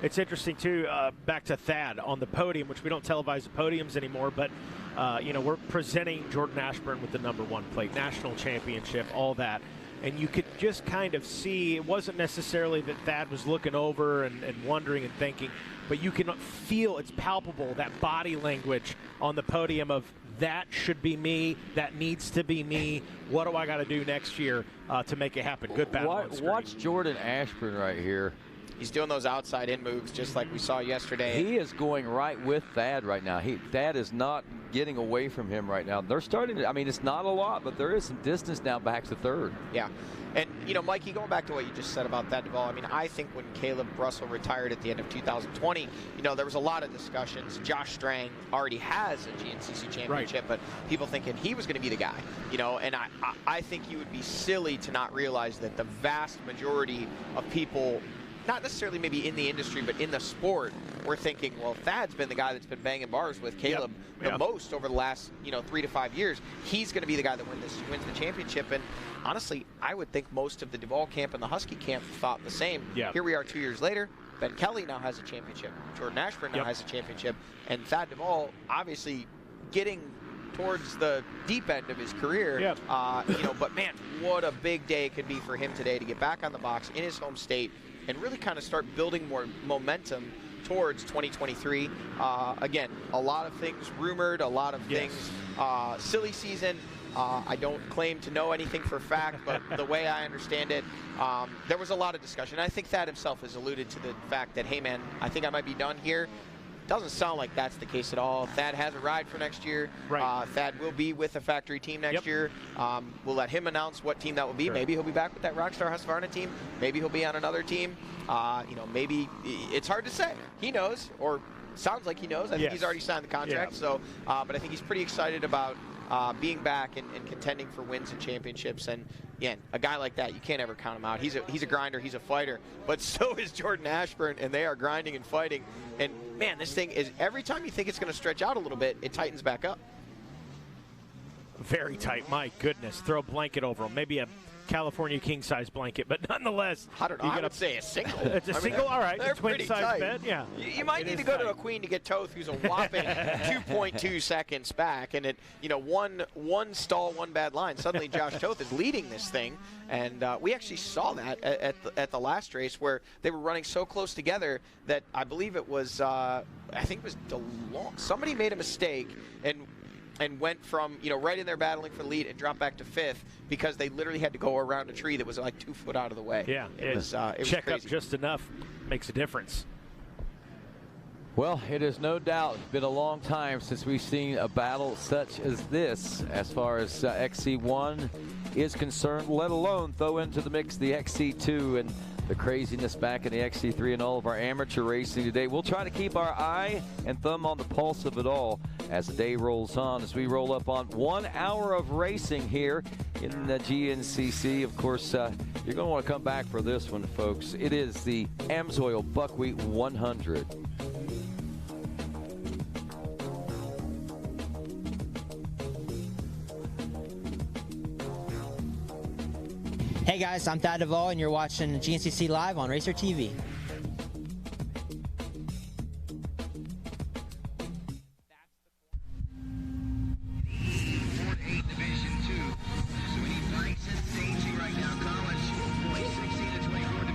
It's interesting, too, back to Thad on the podium, which we don't televise the podiums anymore, but, we're presenting Jordan Ashburn with the #1 plate, national championship, all that. And you could just kind of see, it wasn't necessarily that Thad was looking over and wondering and thinking, but you can feel, it's palpable, that body language on the podium of, that should be me, that needs to be me, what do I got to do next year to make it happen? Good battle on screen. Watch Jordan Ashburn right here. He's doing those outside-in moves just like we saw yesterday. He is going right with Thad right now. Thad is not getting away from him right now. They're starting to, I mean, it's not a lot, but there is some distance now back to third. Yeah. And, you know, Mikey, going back to what you just said about Thad Duvall, I mean, I think when Caleb Russell retired at the end of 2020, you know, there was a lot of discussions. Josh Strang already has a GNCC championship, but people thinking he was going to be the guy, you know, and I think you would be silly to not realize that the vast majority of people, not necessarily maybe in the industry, but in the sport, we're thinking, well, Thad's been the guy that's been banging bars with Caleb the most over the last, you know, 3 to 5 years. He's going to be the guy that wins the championship. And honestly, I would think most of the Duvall camp and the Husky camp thought the same. Here we are 2 years later. Ben Kelly now has a championship. Jordan Ashburn now has a championship. And Thad Duvall obviously getting towards the deep end of his career. You know, but man, what a big day it could be for him today to get back on the box in his home state and really kind of start building more momentum towards 2023. Again, a lot of things rumored, a lot of things silly season. I don't claim to know anything for fact, but the way I understand it, there was a lot of discussion. I think Thad himself has alluded to the fact that, hey man, I think I might be done here. Doesn't sound like that's the case at all. Thad has a ride for next year. Thad will be with a factory team next year. We'll let him announce what team that will be. Maybe he'll be back with that Rockstar Husqvarna team. Maybe he'll be on another team. You know, maybe it's hard to say. He knows, or sounds like he knows. I think he's already signed the contract. So, but I think he's pretty excited about being back and contending for wins and championships. And again, a guy like that, you can't ever count him out. He's a grinder, he's a fighter, but so is Jordan Ashburn, and they are grinding and fighting. And man, this thing is, every time you think it's going to stretch out a little bit, it tightens back up. Very tight, my goodness. Throw a blanket over him, maybe a California king-size blanket, but nonetheless. I don't know, I would say a single. It's a single, all right. They're a twin-size bed, yeah. You might need to go to a queen to get Toth, who's a whopping 2.2 seconds back, and it, you know, one stall, one bad line. Suddenly, Josh Toth is leading this thing, and we actually saw that at the last race where they were running so close together that I believe it was, I think it was DeLong. Somebody made a mistake and went from, you know, right in there battling for the lead and dropped back to 5th because they literally had to go around a tree that was like 2 foot out of the way. Yeah, it was check crazy. up just enough makes a difference. Well, it is no doubt been a long time since we've seen a battle such as this as far as XC1 is concerned, let alone throw into the mix the XC2 and the craziness back in the XC3 and all of our amateur racing today. We'll try to keep our eye and thumb on the pulse of it all as the day rolls on, as we roll up on 1 hour of racing here in the GNCC. Of course, you're going to want to come back for this one, folks. It is the AMSOIL Buckwheat 100. Hey guys, I'm Thad Duvall, and you're watching GNCC Live on Racer TV.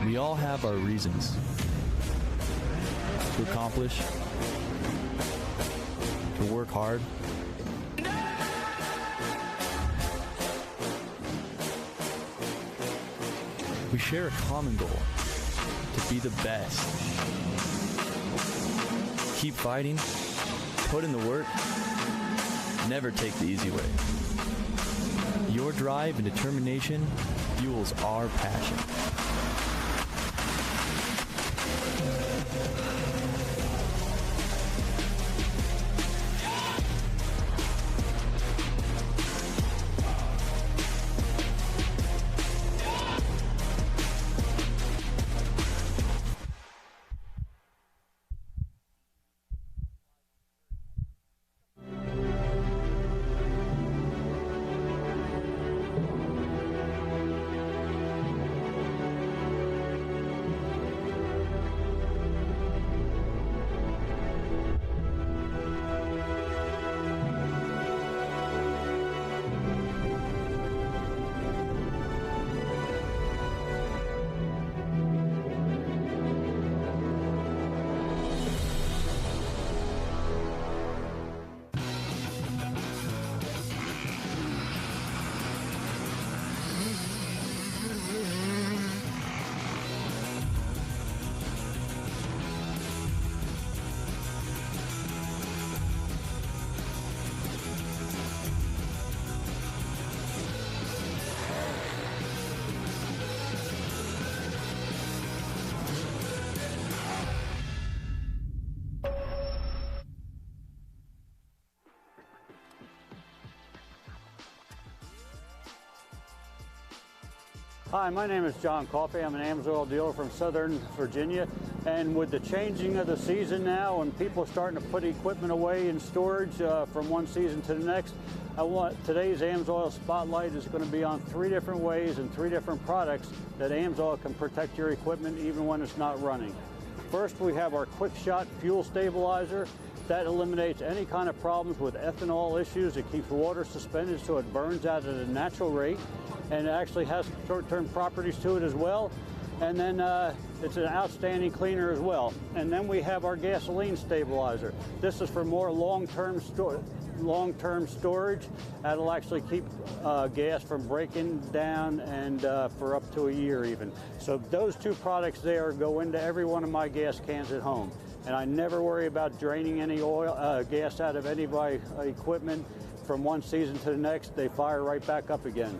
We all have our reasons to accomplish, to work hard. We share a common goal, to be the best. Keep fighting, put in the work, never take the easy way. Your drive and determination fuels our passion. Hi, my name is John Coffey. I'm an AMSOIL dealer from Southern Virginia. And with the changing of the season now and people starting to put equipment away in storage from one season to the next, today's AMSOIL Spotlight is going to be on 3 different ways and 3 different products that AMSOIL can protect your equipment even when it's not running. First, we have our Quick Shot Fuel Stabilizer. That eliminates any kind of problems with ethanol issues. It keeps water suspended so it burns out at a natural rate, and it actually has short-term properties to it as well. And then it's an outstanding cleaner as well. And then we have our gasoline stabilizer. This is for more long-term storage. That'll actually keep gas from breaking down and for up to a year even. So those 2 products there go into every one of my gas cans at home. And I never worry about draining any gas out of any of my equipment from one season to the next. They fire right back up again.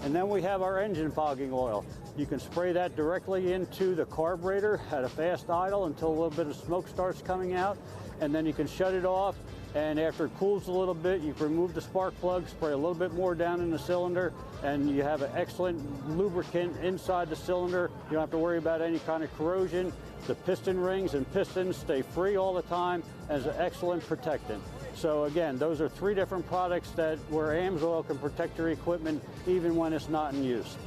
And then we have our engine fogging oil. You can spray that directly into the carburetor at a fast idle until a little bit of smoke starts coming out, and then you can shut it off. And after it cools a little bit, you can remove the spark plug, spray a little bit more down in the cylinder, and you have an excellent lubricant inside the cylinder. You don't have to worry about any kind of corrosion. The piston rings and pistons stay free all the time, and is an excellent protectant. So again, those are 3 different products where AMSOIL can protect your equipment even when it's not in use.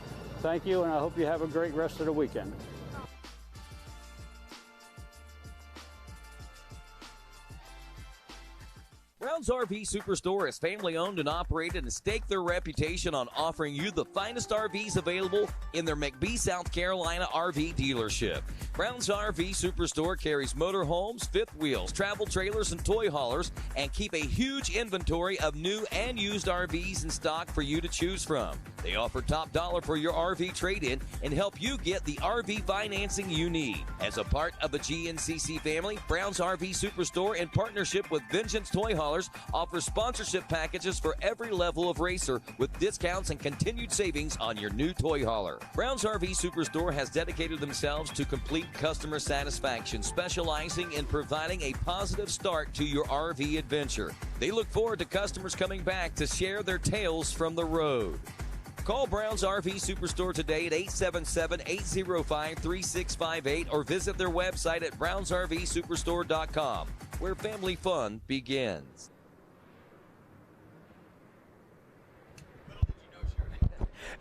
Thank you, and I hope you have a great rest of the weekend. Brown's RV Superstore is family owned and operated and stake their reputation on offering you the finest RVs available in their McBee, South Carolina RV dealership. Brown's RV Superstore carries motorhomes, fifth wheels, travel trailers, and toy haulers, and keep a huge inventory of new and used RVs in stock for you to choose from. They offer top dollar for your RV trade-in and help you get the RV financing you need. As a part of the GNCC family, Brown's RV Superstore, in partnership with Vengeance Toy Haulers, offers sponsorship packages for every level of racer with discounts and continued savings on your new toy hauler. Brown's RV Superstore has dedicated themselves to complete customer satisfaction, specializing in providing a positive start to your RV adventure. They look forward to customers coming back to share their tales from the road. Call Brown's RV Superstore today at 877-805-3658 or visit their website at brownsrvsuperstore.com, where family fun begins.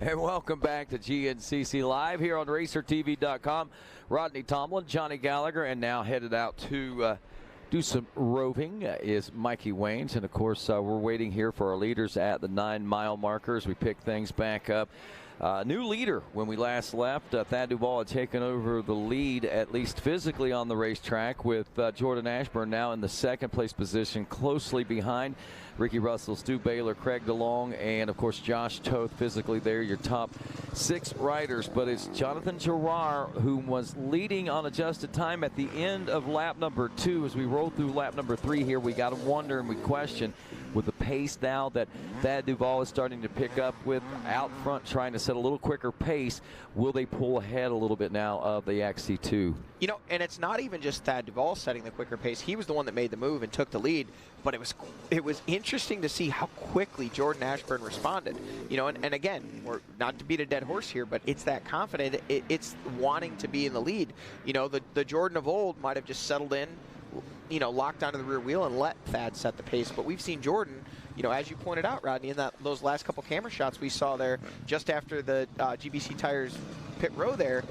And welcome back to GNCC Live here on RacerTV.com. Rodney Tomlin, Johnny Gallagher, and now headed out to do some roving is Mikey Waynes. And, of course, we're waiting here for our leaders at the 9-mile markers. We pick things back up. New leader when we last left. Thad Duvall had taken over the lead, at least physically, on the racetrack, with Jordan Ashburn now in the second-place position, closely behind Ricky Russell, Stu Baylor, Craig DeLong, and, of course, Josh Toth physically there, your top 6 riders. But it's Jonathan Gerard who was leading on adjusted time at the end of lap number 2. As we roll through lap number 3 here, we got to wonder and we question, with the pace now that Thad Duvall is starting to pick up with out front, trying to set a little quicker pace, will they pull ahead a little bit now of the XC2? You know, and it's not even just Thad Duvall setting the quicker pace. He was the one that made the move and took the lead, but it was interesting to see how quickly Jordan Ashburn responded. You know, and again, we're not to beat a dead horse here, but it's that confident. It's wanting to be in the lead. You know, the Jordan of old might have just settled in, you know, locked onto the rear wheel and let Thad set the pace. But we've seen Jordan, you know, as you pointed out, Rodney, in those last couple camera shots we saw there just after the GBC Tires pit row there,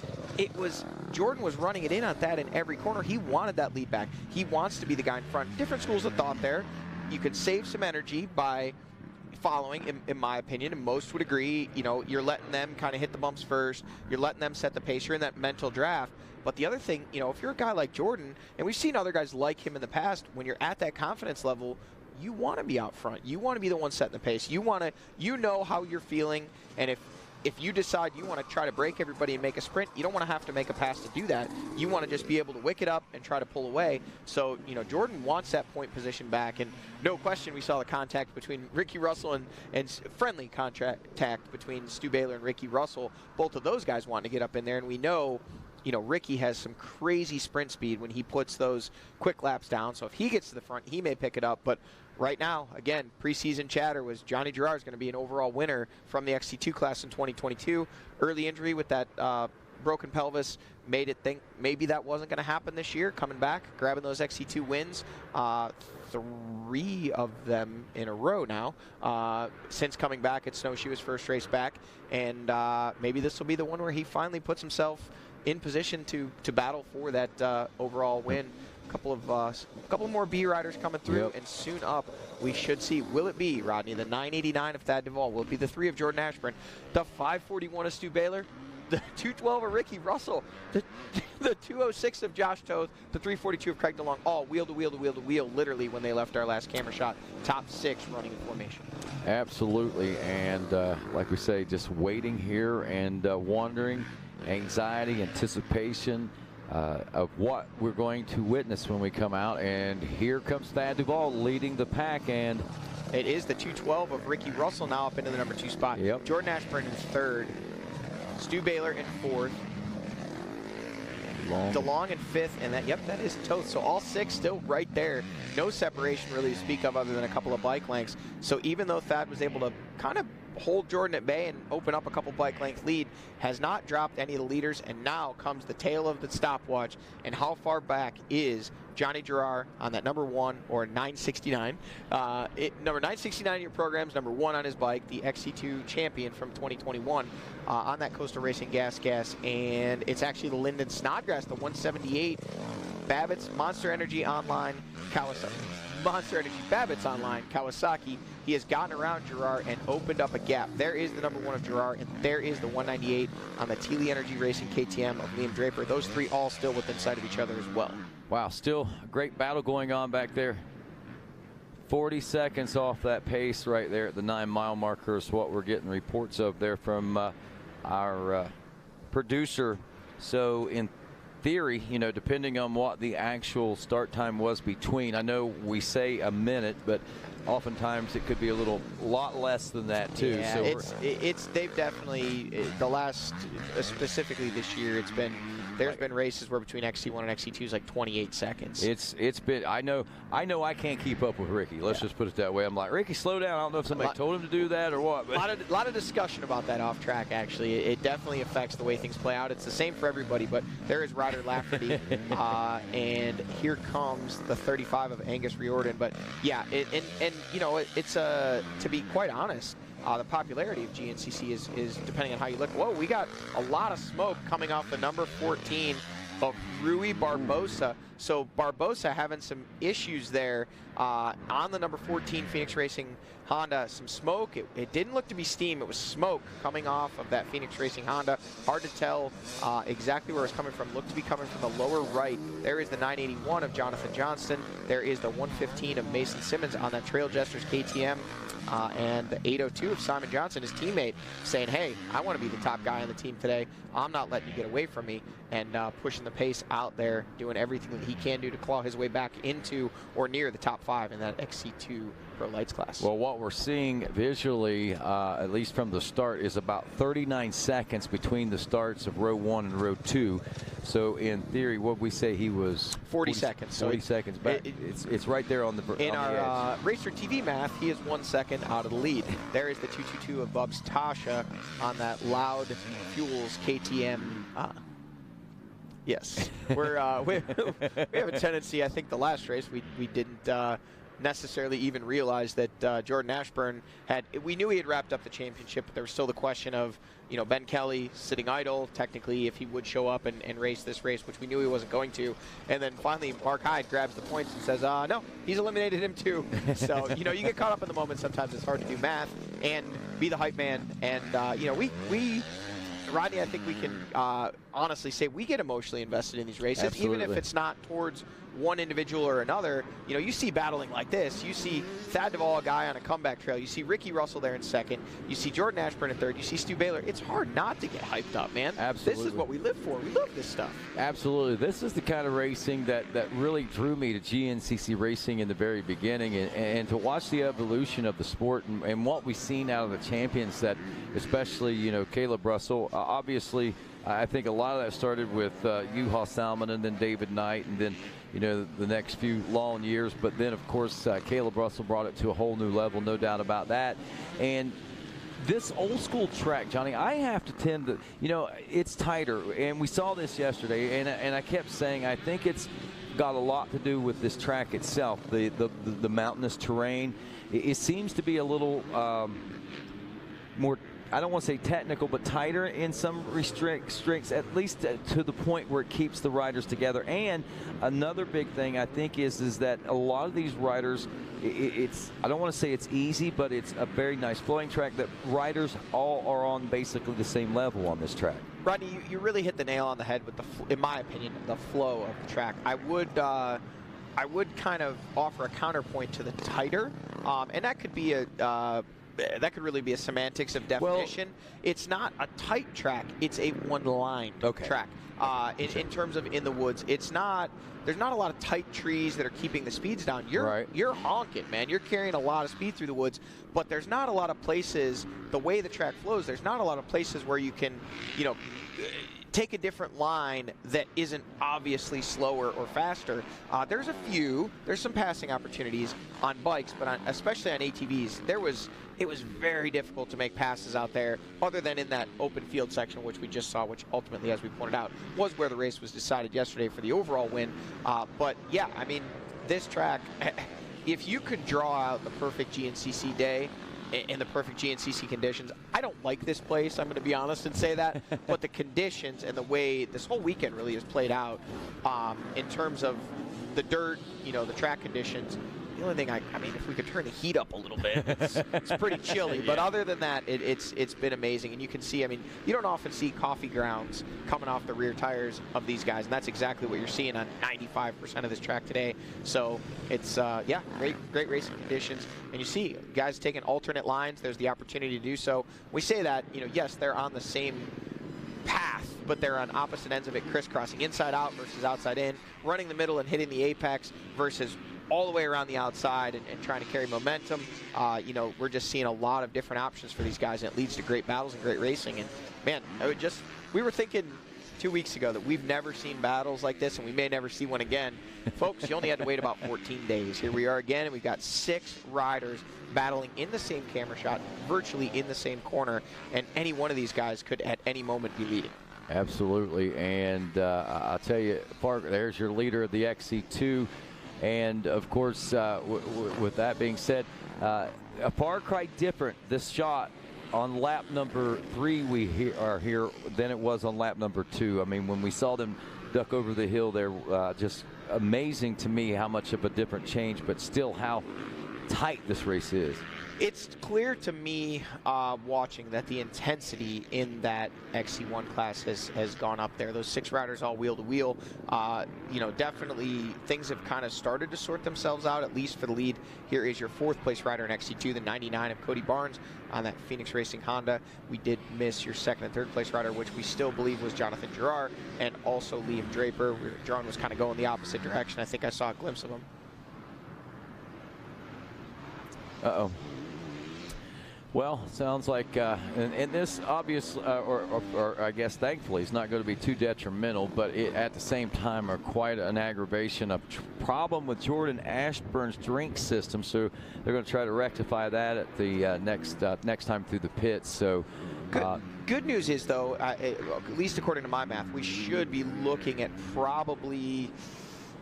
Jordan was running it in on Thad in every corner. He wanted that lead back. He wants to be the guy in front. Different schools of thought there. You could save some energy by following, in my opinion, and most would agree. You know, you're letting them kind of hit the bumps first. You're letting them set the pace. You're in that mental draft. But the other thing, you know, if you're a guy like Jordan, and we've seen other guys like him in the past, when you're at that confidence level, you want to be out front. You want to be the one setting the pace. You know how you're feeling, and if you decide you want to try to break everybody and make a sprint, you don't want to have to make a pass to do that. You want to just be able to wick it up and try to pull away. So, you know, Jordan wants that point position back, and no question we saw the contact between Ricky Russell and friendly contact between Stu Baylor and Ricky Russell. Both of those guys wanting to get up in there, and we know, Ricky has some crazy sprint speed when he puts those quick laps down. So if he gets to the front, he may pick it up. But right now, again, preseason chatter was Johnny Girard is going to be an overall winner from the XC2 class in 2022. Early injury with that broken pelvis made it think maybe that wasn't going to happen this year. Coming back, grabbing those XC2 wins, 3 of them in a row now since coming back at Snowshoe, his first race back. And maybe this will be the one where he finally puts himself in position to battle for that overall win. A couple more B riders coming through, and soon up we should see. Will it be, Rodney, the 989 of Thad Duvall? Will it be the 3 of Jordan Ashburn, the 541 of Stu Baylor, the 212 of Ricky Russell, the 206 of Josh Toth, the 342 of Craig DeLong, all wheel to wheel to wheel to wheel, literally when they left our last camera shot. Top 6 running in formation. Absolutely, and like we say, just waiting here and wondering, anxiety, anticipation of what we're going to witness when we come out. And here comes Thad Duvall leading the pack, and it is the 212 of Ricky Russell now up into the number 2 spot. Jordan Ashburn in 3rd. Stu Baylor in 4th. DeLong in 5th, and that is Toth. So all 6 still right there. No separation really to speak of other than a couple of bike lengths. So even though Thad was able to kind of hold Jordan at bay and open up a couple bike length lead, has not dropped any of the leaders, and now comes the tail of the stopwatch. And how far back is Johnny Girard on that number 1 or 969? Number 969 in your programs, number 1 on his bike, the XC2 champion from 2021 on that Coastal Racing Gas. And it's actually the Lyndon Snodgrass, the 178 Babbitt's Monster Energy Online Kawasaki. Monster Energy Babbitt's Online Kawasaki. He has gotten around Girard and opened up a gap. There is the number 1 of Girard, and there is the 198 on the Teely Energy Racing KTM of Liam Draper. Those 3 all still within sight of each other as well. Wow, still a great battle going on back there. 40 seconds off that pace right there at the 9-mile marker is what we're getting reports of there from our producer. So in theory, depending on what the actual start time was between, I know we say a minute, but oftentimes it could be a lot less than that too. Yeah, so they've definitely, the last, specifically this year, there's been races where between XC1 and XC2 is like 28 seconds. It's been, I know I can't keep up with Ricky. Let's just put it that way. I'm like, Ricky, slow down. I don't know if somebody told him to do that or what. A lot of discussion about that off track, actually. It definitely affects the way things play out. It's the same for everybody, but there is Ryder Lafferty, and here comes the 35 of Angus Riordan. But yeah, it's to be quite honest, the popularity of GNCC is depending on how you look. Whoa, we got a lot of smoke coming off the number 14 of Rui Barbosa. So Barbosa having some issues there on the number 14 Phoenix Racing Honda. Some smoke. It didn't look to be steam. It was smoke coming off of that Phoenix Racing Honda. Hard to tell exactly where it's coming from. Looked to be coming from the lower right. There is the 981 of Jonathan Johnston. There is the 115 of Mason Simmons on that Trail Jesters KTM. And the 802 of Simon Johnson, his teammate, saying, hey, I want to be the top guy on the team today. I'm not letting you get away from me, and pushing the pace out there, doing everything that he can do to claw his way back into or near the top 5 in that XC2 Pro Lights class. Well, what we're seeing visually, at least from the start, is about 39 seconds between the starts of row 1 and row 2. So in theory, what we say he was 40 seconds. 40 seconds back. It's right there on the in our Racer TV math, he is 1 second out of the lead. There is the 222 of Bubs Tasha on that Loud Fuels KTM. Yes, we have a tendency. I think the last race we didn't necessarily even realize that Jordan Ashburn we knew he had wrapped up the championship, but there was still the question of, Ben Kelly sitting idle, technically, if he would show up and race this race, which we knew he wasn't going to. And then finally, Mark Hyde grabs the points and says, no, he's eliminated him too. So, you get caught up in the moment. Sometimes it's hard to do math and be the hype man. And, we Rodney, I think we can honestly say we get emotionally invested in these races. Absolutely. Even if it's not towards one individual or another. You see battling like this. You see Thad Duvall, a guy on a comeback trail. You see Ricky Russell there in 2nd. You see Jordan Ashburn in 3rd. You see Stu Baylor. It's hard not to get hyped up, man. Absolutely. This is what we live for. We love this stuff. Absolutely. This is the kind of racing that really drew me to GNCC racing in the very beginning, and to watch the evolution of the sport and what we've seen out of the champions, that especially, Caleb Russell, obviously I think a lot of that started with Juha Salmon and then David Knight, and then, you know, the next few long years. But then, of course, Caleb Russell brought it to a whole new level, no doubt about that. And this old school track, Johnny, I have to tend to, you know, it's tighter. And we saw this yesterday, and I kept saying I think it's got a lot to do with this track itself, the mountainous terrain. It seems to be a little more, I don't want to say technical, but tighter in some restricts, at least to the point where it keeps the riders together. And another big thing I think is that a lot of these riders, it's, I don't want to say it's easy, but it's a very nice flowing track that riders all are on basically the same level on this track. Rodney, you really hit the nail on the head with in my opinion, the flow of the track. I would kind of offer a counterpoint to the tighter, and that could be that could really be a semantics of definition. Well, it's not a tight track; it's a one-line track. In terms of in the woods, it's not. There's not a lot of tight trees that are keeping the speeds down. You're honking, man. You're carrying a lot of speed through the woods, but there's not a lot of places. The way the track flows, there's not a lot of places where you can, you know, take a different line that isn't obviously slower or faster. There's a few. There's some passing opportunities on bikes, but especially on ATVs, it was very difficult to make passes out there, other than in that open field section, which we just saw, which ultimately, as we pointed out, was where the race was decided yesterday for the overall win. But yeah, I mean, this track, if you could draw out the perfect GNCC day in the perfect GNCC conditions, I don't like this place, I'm going to be honest and say that, but the conditions and the way this whole weekend really has played out in terms of the dirt, you know, the track conditions. The only thing, I mean, if we could turn the heat up a little bit, it's pretty chilly. But other than that, it's been amazing. And you can see, I mean, you don't often see coffee grounds coming off the rear tires of these guys. And that's exactly what you're seeing on 95% of this track today. So it's, yeah, great racing conditions. And you see guys taking alternate lines. There's the opportunity to do so. We say that, you know, yes, they're on the same path, but they're on opposite ends of it, crisscrossing inside out versus outside in, running the middle and hitting the apex versus all the way around the outside and trying to carry momentum. You know, we're just seeing a lot of different options for these guys, and it leads to great battles and great racing. And man, we were thinking 2 weeks ago that we've never seen battles like this, and we may never see one again. Folks, you only had to wait about 14 days. Here we are again, and we've got 6 riders battling in the same camera shot, virtually in the same corner, and any one of these guys could at any moment be leading. Absolutely, and I'll tell you, Parker, there's your leader of the XC2. And, of course, with that being said, a far cry different, this shot on lap number 3 are here than it was on lap number 2. I mean, when we saw them duck over the hill there, just amazing to me how much of a different change, but still how tight this race is. It's clear to me watching that the intensity in that XC1 class has gone up there. Those 6 riders all wheel to wheel. You know, definitely things have kind of started to sort themselves out, at least for the lead. Here is your 4th place rider in XC2, the 99 of Cody Barnes on that Phoenix Racing Honda. We did miss your 2nd and 3rd place rider, which we still believe was Jonathan Gerard, and also Liam Draper. Gerard was kind of going the opposite direction. I think I saw a glimpse of him. Uh-oh. Well, sounds like, and this obviously, or I guess thankfully, is not going to be too detrimental, but at the same time are quite an aggravation, a problem with Jordan Ashburn's drink system. So they're going to try to rectify that at the next time through the pits. So. Good news is, though, at least according to my math, we should be looking at probably,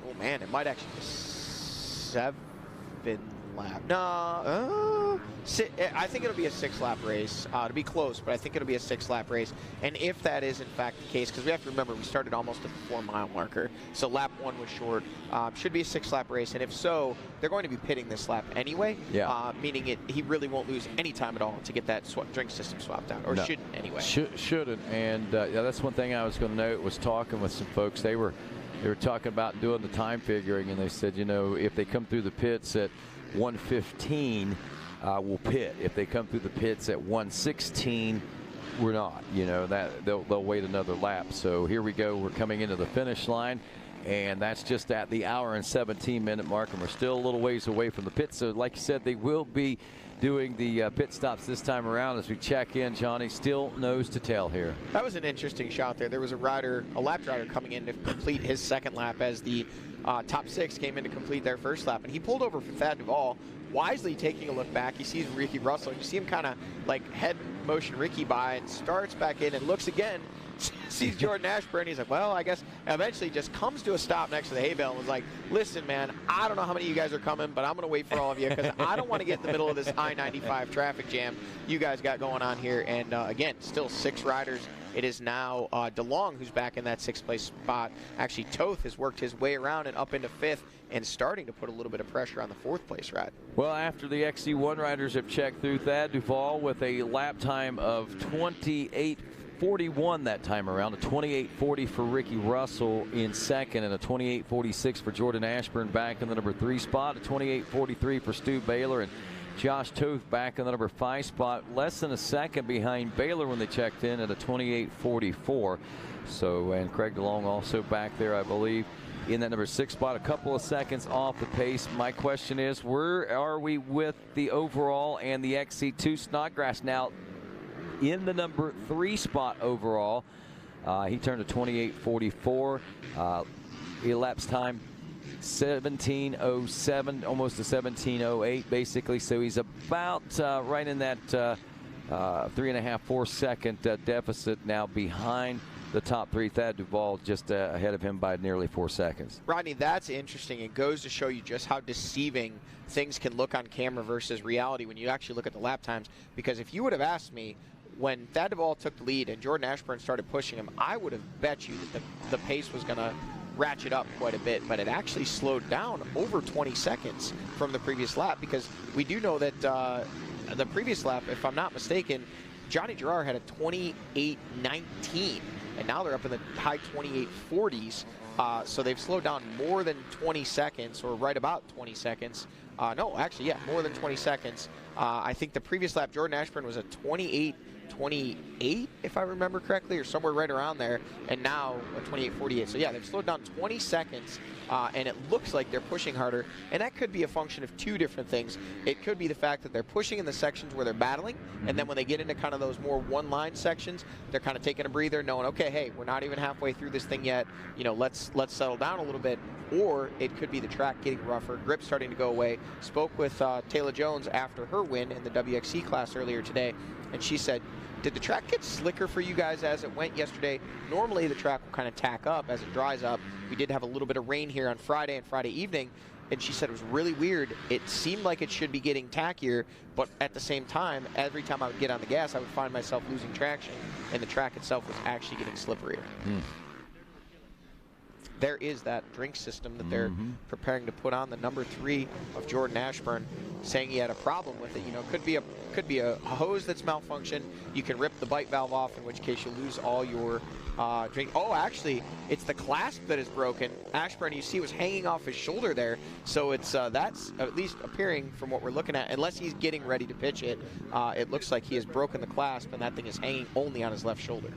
oh man, it might actually be 7 lap. No, I think it'll be a 6-lap race. To be close, but I think it'll be a 6-lap race. And if that is in fact the case, because we have to remember we started almost at the 4-mile marker, so lap 1 was short. Should be a 6-lap race, and if so, they're going to be pitting this lap anyway. Yeah. Meaning he really won't lose any time at all to get that drink system swapped out, or shouldn't anyway. Shouldn't. And yeah, that's one thing I was going to note. Was talking with some folks. They were talking about doing the time figuring, and they said, you know, if they come through the pits at 1:15, we'll pit. If they come through the pits at 1:16, we're not. You know, that they'll wait another lap. So here we go. We're coming into the finish line, And that's just at the hour and 17-minute mark, and we're still a little ways away from the pit. So like you said, they will be doing the pit stops this time around as we check in. Johnny, still nose to tail here. That was an interesting shot there. There was a lap rider coming in to complete his second lap as the top 6 came in to complete their first lap, and he pulled over for Thad Duvall, wisely taking a look back. He sees Ricky Russell, and you see him kind of like head motion Ricky by and starts back in and looks again, sees Jordan Ashburn. He's like, well, I guess, eventually just comes to a stop next to the hay bale and was like, listen, man, I don't know how many of you guys are coming, but I'm going to wait for all of you because I don't want to get in the middle of this I-95 traffic jam you guys got going on here. And again, still 6 riders. It is now DeLong who's back in that 6th place spot. Actually, Toth has worked his way around and up into 5th and starting to put a little bit of pressure on the 4th place ride. Well, after the XC1 riders have checked through, Thad Duvall with a lap time of 28:41 that time around, a 28:40 for Ricky Russell in second, and a 28:46 for Jordan Ashburn back in the number 3 spot, a 28:43 for Stu Baylor, and Josh Toth back in the number 5 spot, less than a second behind Baylor when they checked in at a 28:44. So, and Craig DeLong also back there, I believe, in that number 6 spot, a couple of seconds off the pace. My question is, where are we with the overall and the XC2? Snodgrass now in the number 3 spot overall. He turned a 28:44. Elapsed time 17:07, almost a 17:08 basically. So he's about right in that 3.5-4 second deficit now behind the top 3. Thad Duvall just ahead of him by nearly 4 seconds. Rodney, that's interesting. It goes to show you just how deceiving things can look on camera versus reality when you actually look at the lap times. Because if you would have asked me when Thad Duvall took the lead and Jordan Ashburn started pushing him, I would have bet you that the pace was going to ratchet up quite a bit, but it actually slowed down over 20 seconds from the previous lap, because we do know that the previous lap, if I'm not mistaken, Johnny Gerard had a 28:19, and now they're up in the high 28:40s. So they've slowed down more than 20 seconds, or right about 20 seconds. No, actually, yeah, more than 20 seconds. I think the previous lap, Jordan Ashburn was a 28:28, if I remember correctly, or somewhere right around there, and now a 28:48. So yeah, they've slowed down 20 seconds, and it looks like they're pushing harder, and that could be a function of 2 different things. It could be the fact that they're pushing in the sections where they're battling, and then when they get into kind of those more one-line sections, they're kind of taking a breather, knowing, okay, hey, we're not even halfway through this thing yet, you know, let's settle down a little bit. Or it could be the track getting rougher, grip starting to go away. Spoke with Taylor Jones after her win in the WXC class earlier today, and she said, did the track get slicker for you guys as it went yesterday? Normally the track will kind of tack up as it dries up. We did have a little bit of rain here on Friday and Friday evening, and she said it was really weird. It seemed like it should be getting tackier, but at the same time, every time I would get on the gas, I would find myself losing traction, and the track itself was actually getting slipperier. There is that drink system that they're preparing to put on the number 3 of Jordan Ashburn, saying he had a problem with it. You know, could be a hose that's malfunctioned. You can rip the bite valve off, in which case you'll lose all your drink. Oh, actually, it's the clasp that is broken. Ashburn, you see, was hanging off his shoulder there. So it's that's at least appearing from what we're looking at. Unless he's getting ready to pitch it, it looks like he has broken the clasp, and that thing is hanging only on his left shoulder.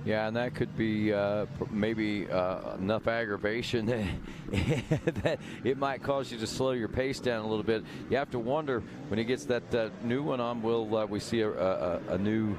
Yeah, and that could be maybe enough aggravation that it might cause you to slow your pace down a little bit. You have to wonder, when he gets that new one on, will we see a new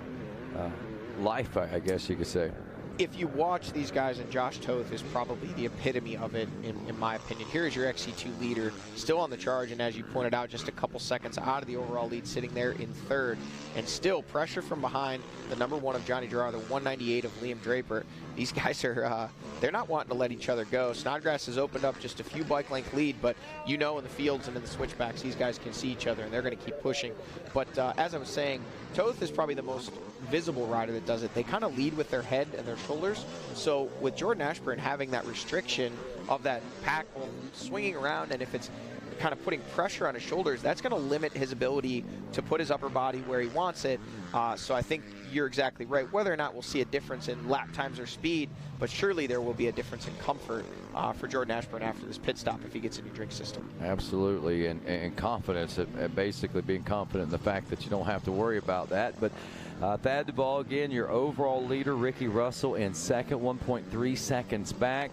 life, I guess you could say. If you watch these guys, and Josh Toth is probably the epitome of it, in my opinion. Here is your XC2 leader, still on the charge, and as you pointed out, just a couple seconds out of the overall lead, sitting there in 3rd, and still pressure from behind the number 1 of Johnny Gerard, the 198 of Liam Draper. These guys are, they're not wanting to let each other go. Snodgrass has opened up just a few bike length lead, but you know, in the fields and in the switchbacks, these guys can see each other, and they're going to keep pushing. But as I was saying, Toth is probably the most visible rider that does it. They kind of lead with their head and their shoulders. So with Jordan Ashburn having that restriction of that pack swinging around, and if it's kind of putting pressure on his shoulders, that's going to limit his ability to put his upper body where he wants it. So I think you're exactly right. Whether or not we'll see a difference in lap times or speed, but surely there will be a difference in comfort for Jordan Ashburn after this pit stop if he gets a new drink system. Absolutely, and confidence, basically being confident in the fact that you don't have to worry about that. But Thad Duvall, again, your overall leader. Ricky Russell in second, 1.3 seconds back.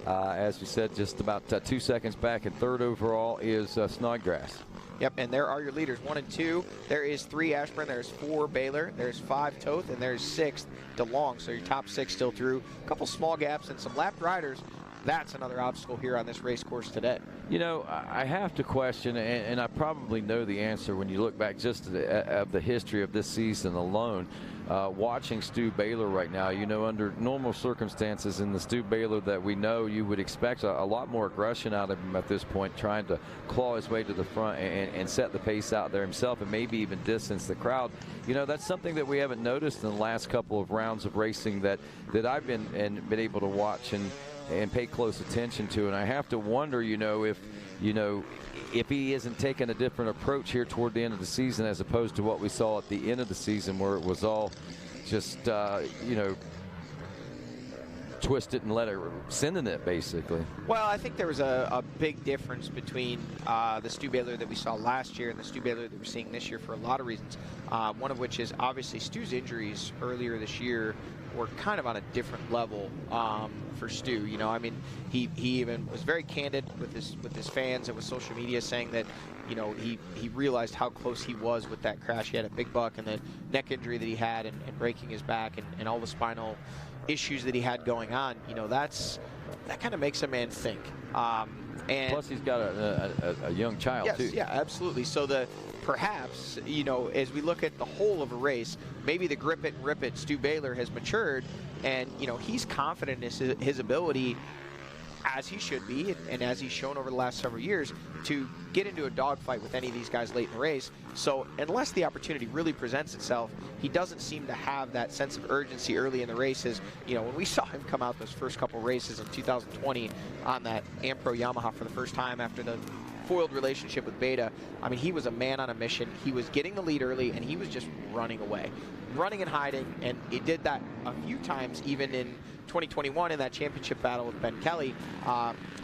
As we said, just about 2 seconds back, and third overall is Snodgrass. Yep, and there are your leaders, 1 and 2. There is 3 Ashburn, there's 4 Baylor, there's 5 Toth, and there's 6 DeLong. So your top 6 still through. A couple small gaps and some lapped riders. That's another obstacle here on this race course today. You know, I have to question, and I probably know the answer when you look back just at the history of this season alone. Watching Stu Baylor right now, you know, under normal circumstances in the Stu Baylor that we know, you would expect a lot more aggression out of him at this point, trying to claw his way to the front and set the pace out there himself and maybe even distance the crowd. You know, that's something that we haven't noticed in the last couple of rounds of racing that I've been able to watch and pay close attention to. And I have to wonder, if he isn't taking a different approach here toward the end of the season as opposed to what we saw at the end of the season, where it was all just, twist it and let it send in it, basically. Well, I think there was a big difference between the Stu Baylor that we saw last year and the Stu Baylor that we're seeing this year for a lot of reasons. One of which is obviously Stu's injuries earlier this year were kind of on a different level for Stu. You know, I mean, he even was very candid with his fans and with social media, saying that, you know, he realized how close he was with that crash he had at Big Buck and the neck injury that he had and breaking his back and all the spinal issues that he had going on. You know, that kind of makes a man think. And plus he's got a young child, yes, too. Yeah, absolutely. So perhaps, you know, as we look at the whole of a race, maybe the grip it and rip it Stu Baylor has matured, and, you know, he's confident in his ability, as he should be, and as he's shown over the last several years, to get into a dogfight with any of these guys late in the race. So unless the opportunity really presents itself, he doesn't seem to have that sense of urgency early in the races. You know, when we saw him come out those first couple races in 2020 on that AmPro Yamaha for the first time after the foiled relationship with Beta, I mean, he was a man on a mission. He was getting the lead early, and he was just running away, running and hiding, and he did that a few times even in 2021 in that championship battle with Ben Kelly.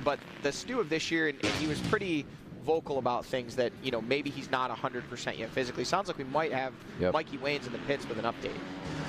But the Stu of this year, and he was pretty vocal about things that, you know, maybe he's not 100% yet physically. Sounds like we might have Mikey Waynes in the pits with an update.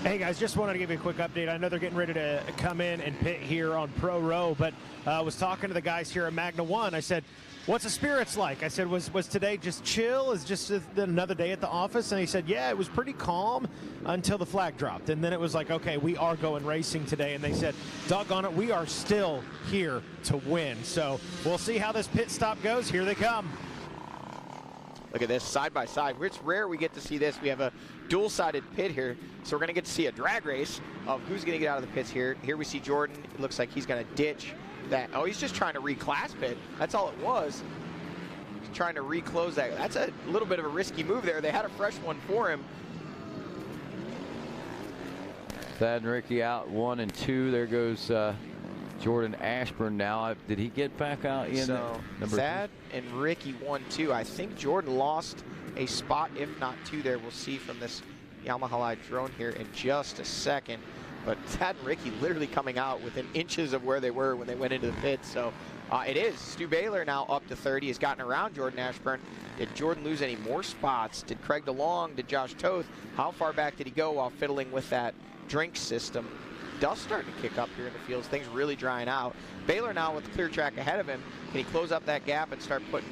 Hey guys, just wanted to give you a quick update. I know they're getting ready to come in and pit here on Pro Row, but I was talking to the guys here at Magna One. I said, what's the spirits like? I said, was today just chill? Is just another day at the office? And he said, yeah, it was pretty calm until the flag dropped. And then it was like, okay, we are going racing today. And they said, doggone it, we are still here to win. So we'll see how this pit stop goes. Here they come. Look at this, side by side. It's rare we get to see this. We have a dual-sided pit here, so we're going to get to see a drag race of who's going to get out of the pits here. Here we see Jordan. It looks like he's going to ditch that. Oh, he's just trying to reclasp it. That's all it was. He's trying to reclose that. That's a little bit of a risky move there. They had a fresh one for him. Thad and Ricky out 1 and 2. There goes Jordan Ashburn now. Did he get back out in number Thad and Ricky 1-2. I think Jordan lost a spot, if not 2 there. We'll see from this Yamaha Live drone here in just a second. But Thad and Ricky literally coming out within inches of where they were when they went into the pit. So it is Stu Baylor now up to 30. Has gotten around Jordan Ashburn. Did Jordan lose any more spots? Did Craig DeLong? Did Josh Toth? How far back did he go while fiddling with that drink system? Dust starting to kick up here in the fields. Things really drying out. Baylor now with the clear track ahead of him. Can he close up that gap and start putting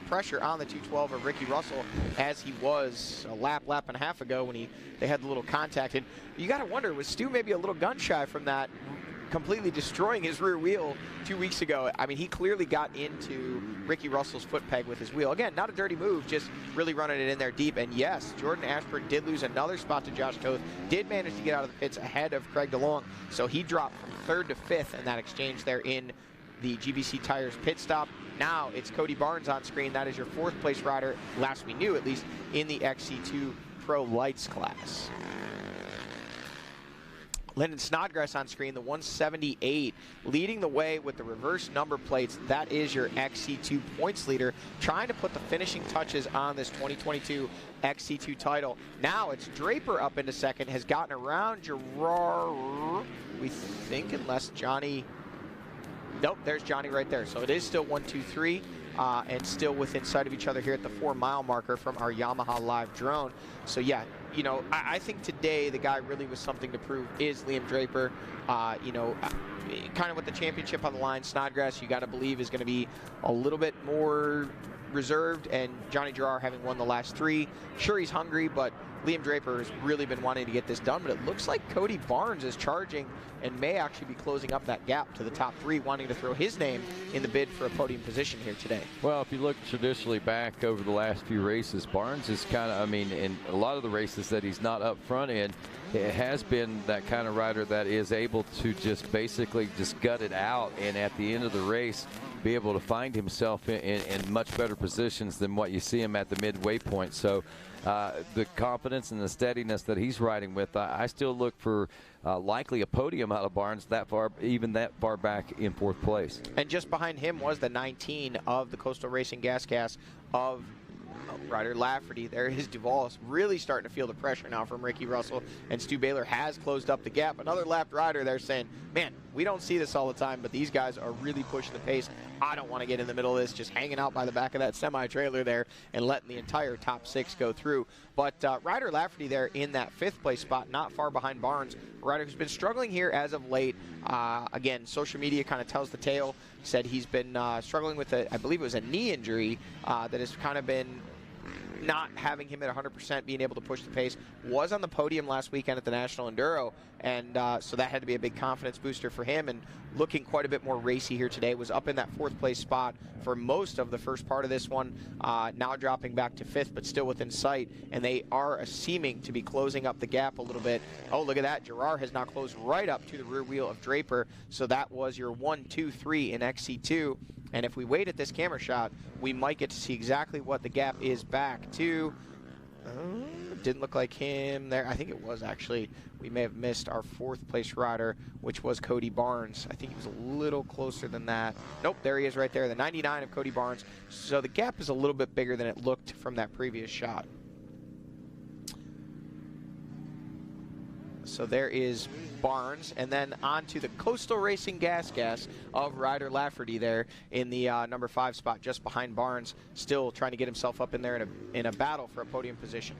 pressure on the 212 of Ricky Russell as he was a lap and a half ago when they had the little contact? And you got to wonder, was Stu maybe a little gun shy from that, completely destroying his rear wheel 2 weeks ago? I mean, he clearly got into Ricky Russell's foot peg with his wheel. Again, not a dirty move, just really running it in there deep. And yes, Jordan Ashburn did lose another spot to Josh Toth, did manage to get out of the pits ahead of Craig DeLong. So he dropped from 3rd to 5th in that exchange there in the GBC Tires pit stop. Now it's Cody Barnes on screen. That is your 4th place rider, last we knew at least, in the XC2 Pro Lights class. Lyndon Snodgrass on screen, the 178, leading the way with the reverse number plates. That is your XC2 points leader, trying to put the finishing touches on this 2022 XC2 title. Now it's Draper up into 2nd, has gotten around Gerard, we think, unless Johnny... Nope, there's Johnny right there. So it is still 1, 2, 3, and still within sight of each other here at the 4 mile marker from our Yamaha Live drone. So yeah, you know, I think today the guy really with something to prove is Liam Draper. You know, kind of with the championship on the line, Snodgrass, you got to believe, is going to be a little bit more reserved, and Johnny Gerard, having won the last 3, sure, he's hungry, but Liam Draper has really been wanting to get this done. But it looks like Cody Barnes is charging and may actually be closing up that gap to the top 3, wanting to throw his name in the bid for a podium position here today. Well, if you look traditionally back over the last few races, Barnes is kind of, I mean, in a lot of the races that he's not up front in, it has been that kind of rider that is able to just basically just gut it out, and at the end of the race be able to find himself in much better positions than what you see him at the midway point. So the confidence and the steadiness that he's riding with, I still look for likely a podium out of Barnes that far, even that far back in 4th place. And just behind him was the 19 of the Coastal Racing Gas of rider Lafferty. There is Duvall really starting to feel the pressure now from Ricky Russell, and Stu Baylor has closed up the gap. Another lapped rider there saying, man, we don't see this all the time, but these guys are really pushing the pace. I don't want to get in the middle of this, just hanging out by the back of that semi-trailer there and letting the entire top 6 go through. But rider Lafferty there in that 5th place spot, not far behind Barnes, a rider who's been struggling here as of late. Again, social media kind of tells the tale. Said he's been struggling with, I believe it was a knee injury that has kind of been not having him at 100%, being able to push the pace. Was on the podium last weekend at the National Enduro, and so that had to be a big confidence booster for him, and looking quite a bit more racy here today. Was up in that 4th place spot for most of the first part of this one, now dropping back to 5th, but still within sight, and they are seeming to be closing up the gap a little bit. Oh, look at that. Gerard has now closed right up to the rear wheel of Draper, so that was your 1, 2, 3 in XC2. And if we wait at this camera shot, we might get to see exactly what the gap is back to. Didn't look like him there. I think it was actually. We may have missed our 4th place rider, which was Cody Barnes. I think he was a little closer than that. Nope, there he is right there, the 99 of Cody Barnes. So the gap is a little bit bigger than it looked from that previous shot. So there is Barnes, and then on to the Coastal Racing Gas of rider Lafferty there in the number 5 spot, just behind Barnes, still trying to get himself up in there in a battle for a podium position.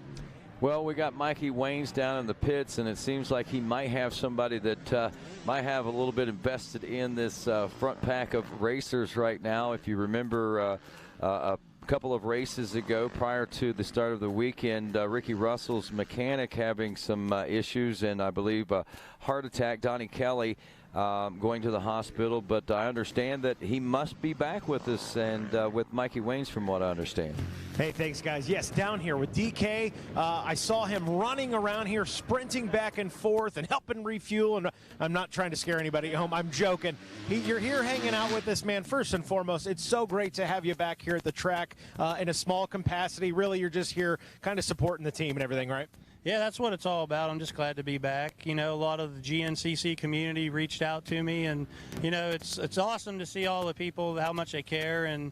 Well, we got Mikey Waynes down in the pits, and it seems like he might have somebody that might have a little bit invested in this front pack of racers right now. If you remember a couple of races ago, prior to the start of the weekend, Ricky Russell's mechanic having some issues, and I believe a heart attack. Donnie Kelly going to the hospital, but I understand that he must be back with us and with Mikey Waynes, from what I understand. Hey, thanks, guys. Yes, down here with DK. I saw him running around here, sprinting back and forth and helping refuel. And I'm not trying to scare anybody at home. I'm joking. You're here hanging out with this man. First and foremost, it's so great to have you back here at the track in a small capacity. Really, you're just here kind of supporting the team and everything, right? Yeah, that's what it's all about. I'm just glad to be back. You know, a lot of the GNCC community reached out to me, and, you know, it's awesome to see all the people, how much they care, and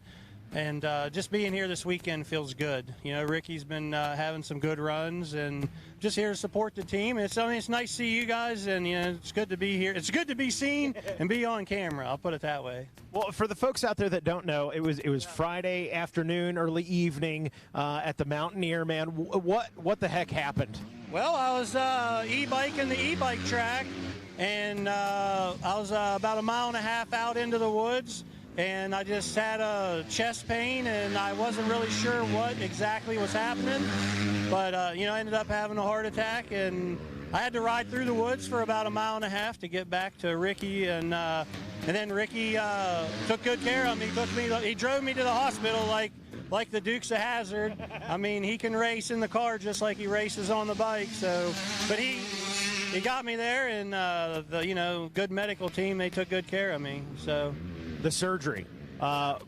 just being here this weekend feels good. You know, Ricky's been having some good runs, and just here to support the team. It's nice to see you guys, and you know, it's good to be here. It's good to be seen and be on camera. I'll put it that way. Well, for the folks out there that don't know, it was Friday afternoon, early evening at the Mountaineer. Man, what the heck happened? Well, I was e-biking the e-bike track, and I was about a mile and a half out into the woods. And I just had a chest pain, and I wasn't really sure what exactly was happening. But, you know, I ended up having a heart attack, and I had to ride through the woods for about a mile and a half to get back to Ricky. And then Ricky took good care of me. He drove me to the hospital like the Dukes of Hazzard. I mean, he can race in the car just like he races on the bike. So, but he got me there, and the, you know, good medical team, they took good care of me. So. The surgery,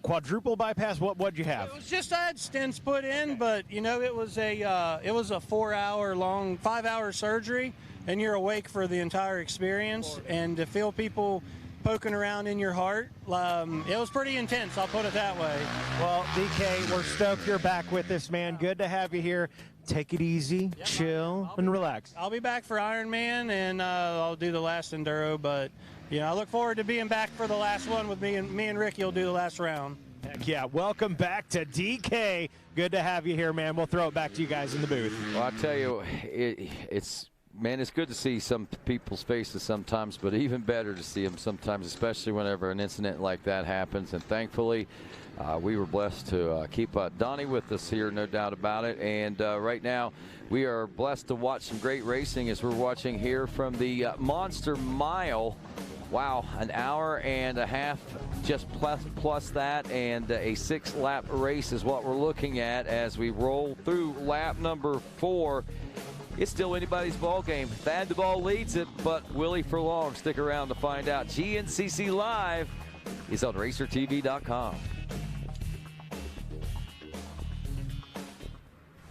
quadruple bypass. What'd you have? It was just I had stents put in, but you know it was a 4-hour long, 5-hour surgery, and you're awake for the entire experience. And to feel people poking around in your heart, it was pretty intense. I'll put it that way. Well, DK, we're stoked you're back with us, man. Good to have you here. Take it easy, chill, and relax. I'll be back for Ironman, and I'll do the last enduro, but. You know, I look forward to being back for the last one with me and Ricky will do the last round. Heck yeah, welcome back to DK. Good to have you here, man. We'll throw it back to you guys in the booth. Well, I tell you, it's good to see some people's faces sometimes, but even better to see them sometimes, especially whenever an incident like that happens. And thankfully, we were blessed to keep Donnie with us here, no doubt about it. And right now, we are blessed to watch some great racing as we're watching here from the Monster Mile. Wow, an hour and a half just plus that, and a 6-lap race is what we're looking at as we roll through lap number 4. It's still anybody's ball game. Thad Duvall leads it, but Willie Furlong, stick around to find out. GNCC Live is on RacerTV.com.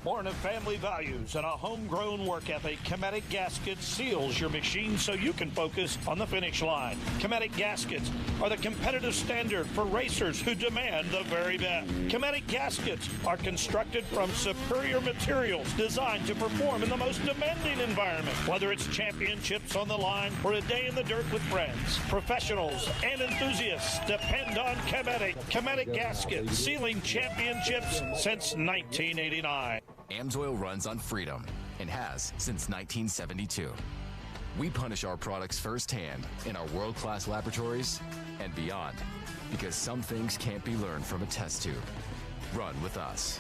Born of family values and a homegrown work ethic, Cometic Gaskets seals your machine so you can focus on the finish line. Cometic Gaskets are the competitive standard for racers who demand the very best. Cometic Gaskets are constructed from superior materials designed to perform in the most demanding environment, whether it's championships on the line or a day in the dirt with friends. Professionals and enthusiasts depend on Cometic. Cometic Gaskets, sealing championships since 1989. AMSOIL runs on freedom and has since 1972. We punish our products firsthand in our world-class laboratories and beyond, because some things can't be learned from a test tube. Run with us.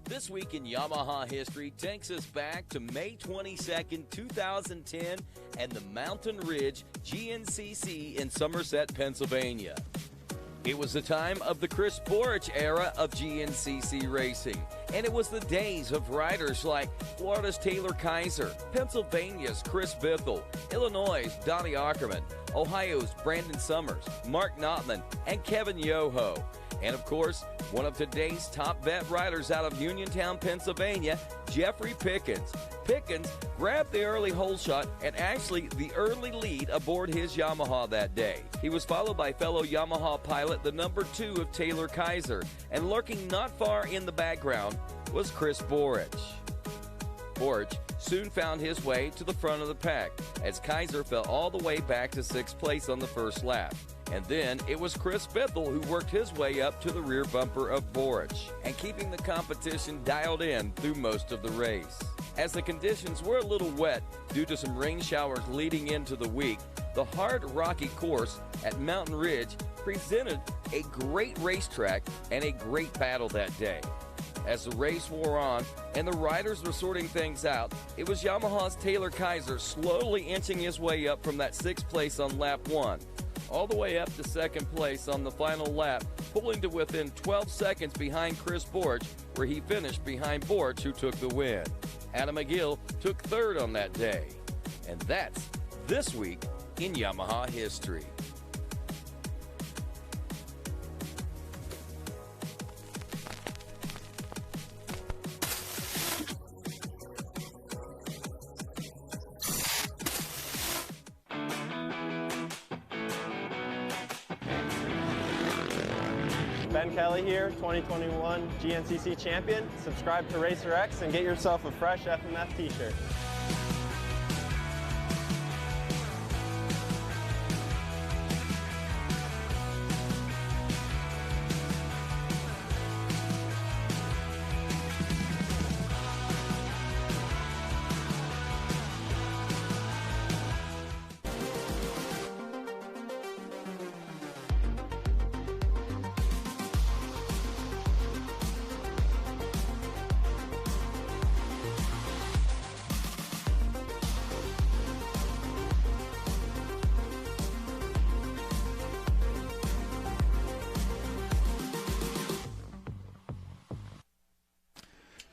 This week in Yamaha history takes us back to May 22nd, 2010, and the Mountain Ridge GNCC in Somerset, Pennsylvania. It was the time of the Chris Borich era of GNCC racing, and it was the days of riders like Florida's Taylor Kaiser, Pennsylvania's Chris Bithell, Illinois' Donnie Ackerman, Ohio's Brandon Summers, Mark Notman, and Kevin Yoho. And of course, one of today's top vet riders out of Uniontown, Pennsylvania, Jeffrey Pickens. Pickens grabbed the early hole shot and actually the early lead aboard his Yamaha that day. He was followed by fellow Yamaha pilot, the number 2 of Taylor Kaiser, and lurking not far in the background was Chris Borich. Borich soon found his way to the front of the pack as Kaiser fell all the way back to 6th place on the first lap. And then it was Chris Bithell who worked his way up to the rear bumper of Borich and keeping the competition dialed in through most of the race. As the conditions were a little wet due to some rain showers leading into the week, the hard, rocky course at Mountain Ridge presented a great racetrack and a great battle that day. As the race wore on and the riders were sorting things out, it was Yamaha's Taylor Kaiser slowly inching his way up from that 6th place on lap 1. All the way up to 2nd place on the final lap, pulling to within 12 seconds behind Chris Borich, where he finished behind Borich, who took the win. Adam McGill took 3rd on that day. And that's this week in Yamaha history. Ben Kelly here, 2021 GNCC champion. Subscribe to Racer X and get yourself a fresh FMF t-shirt.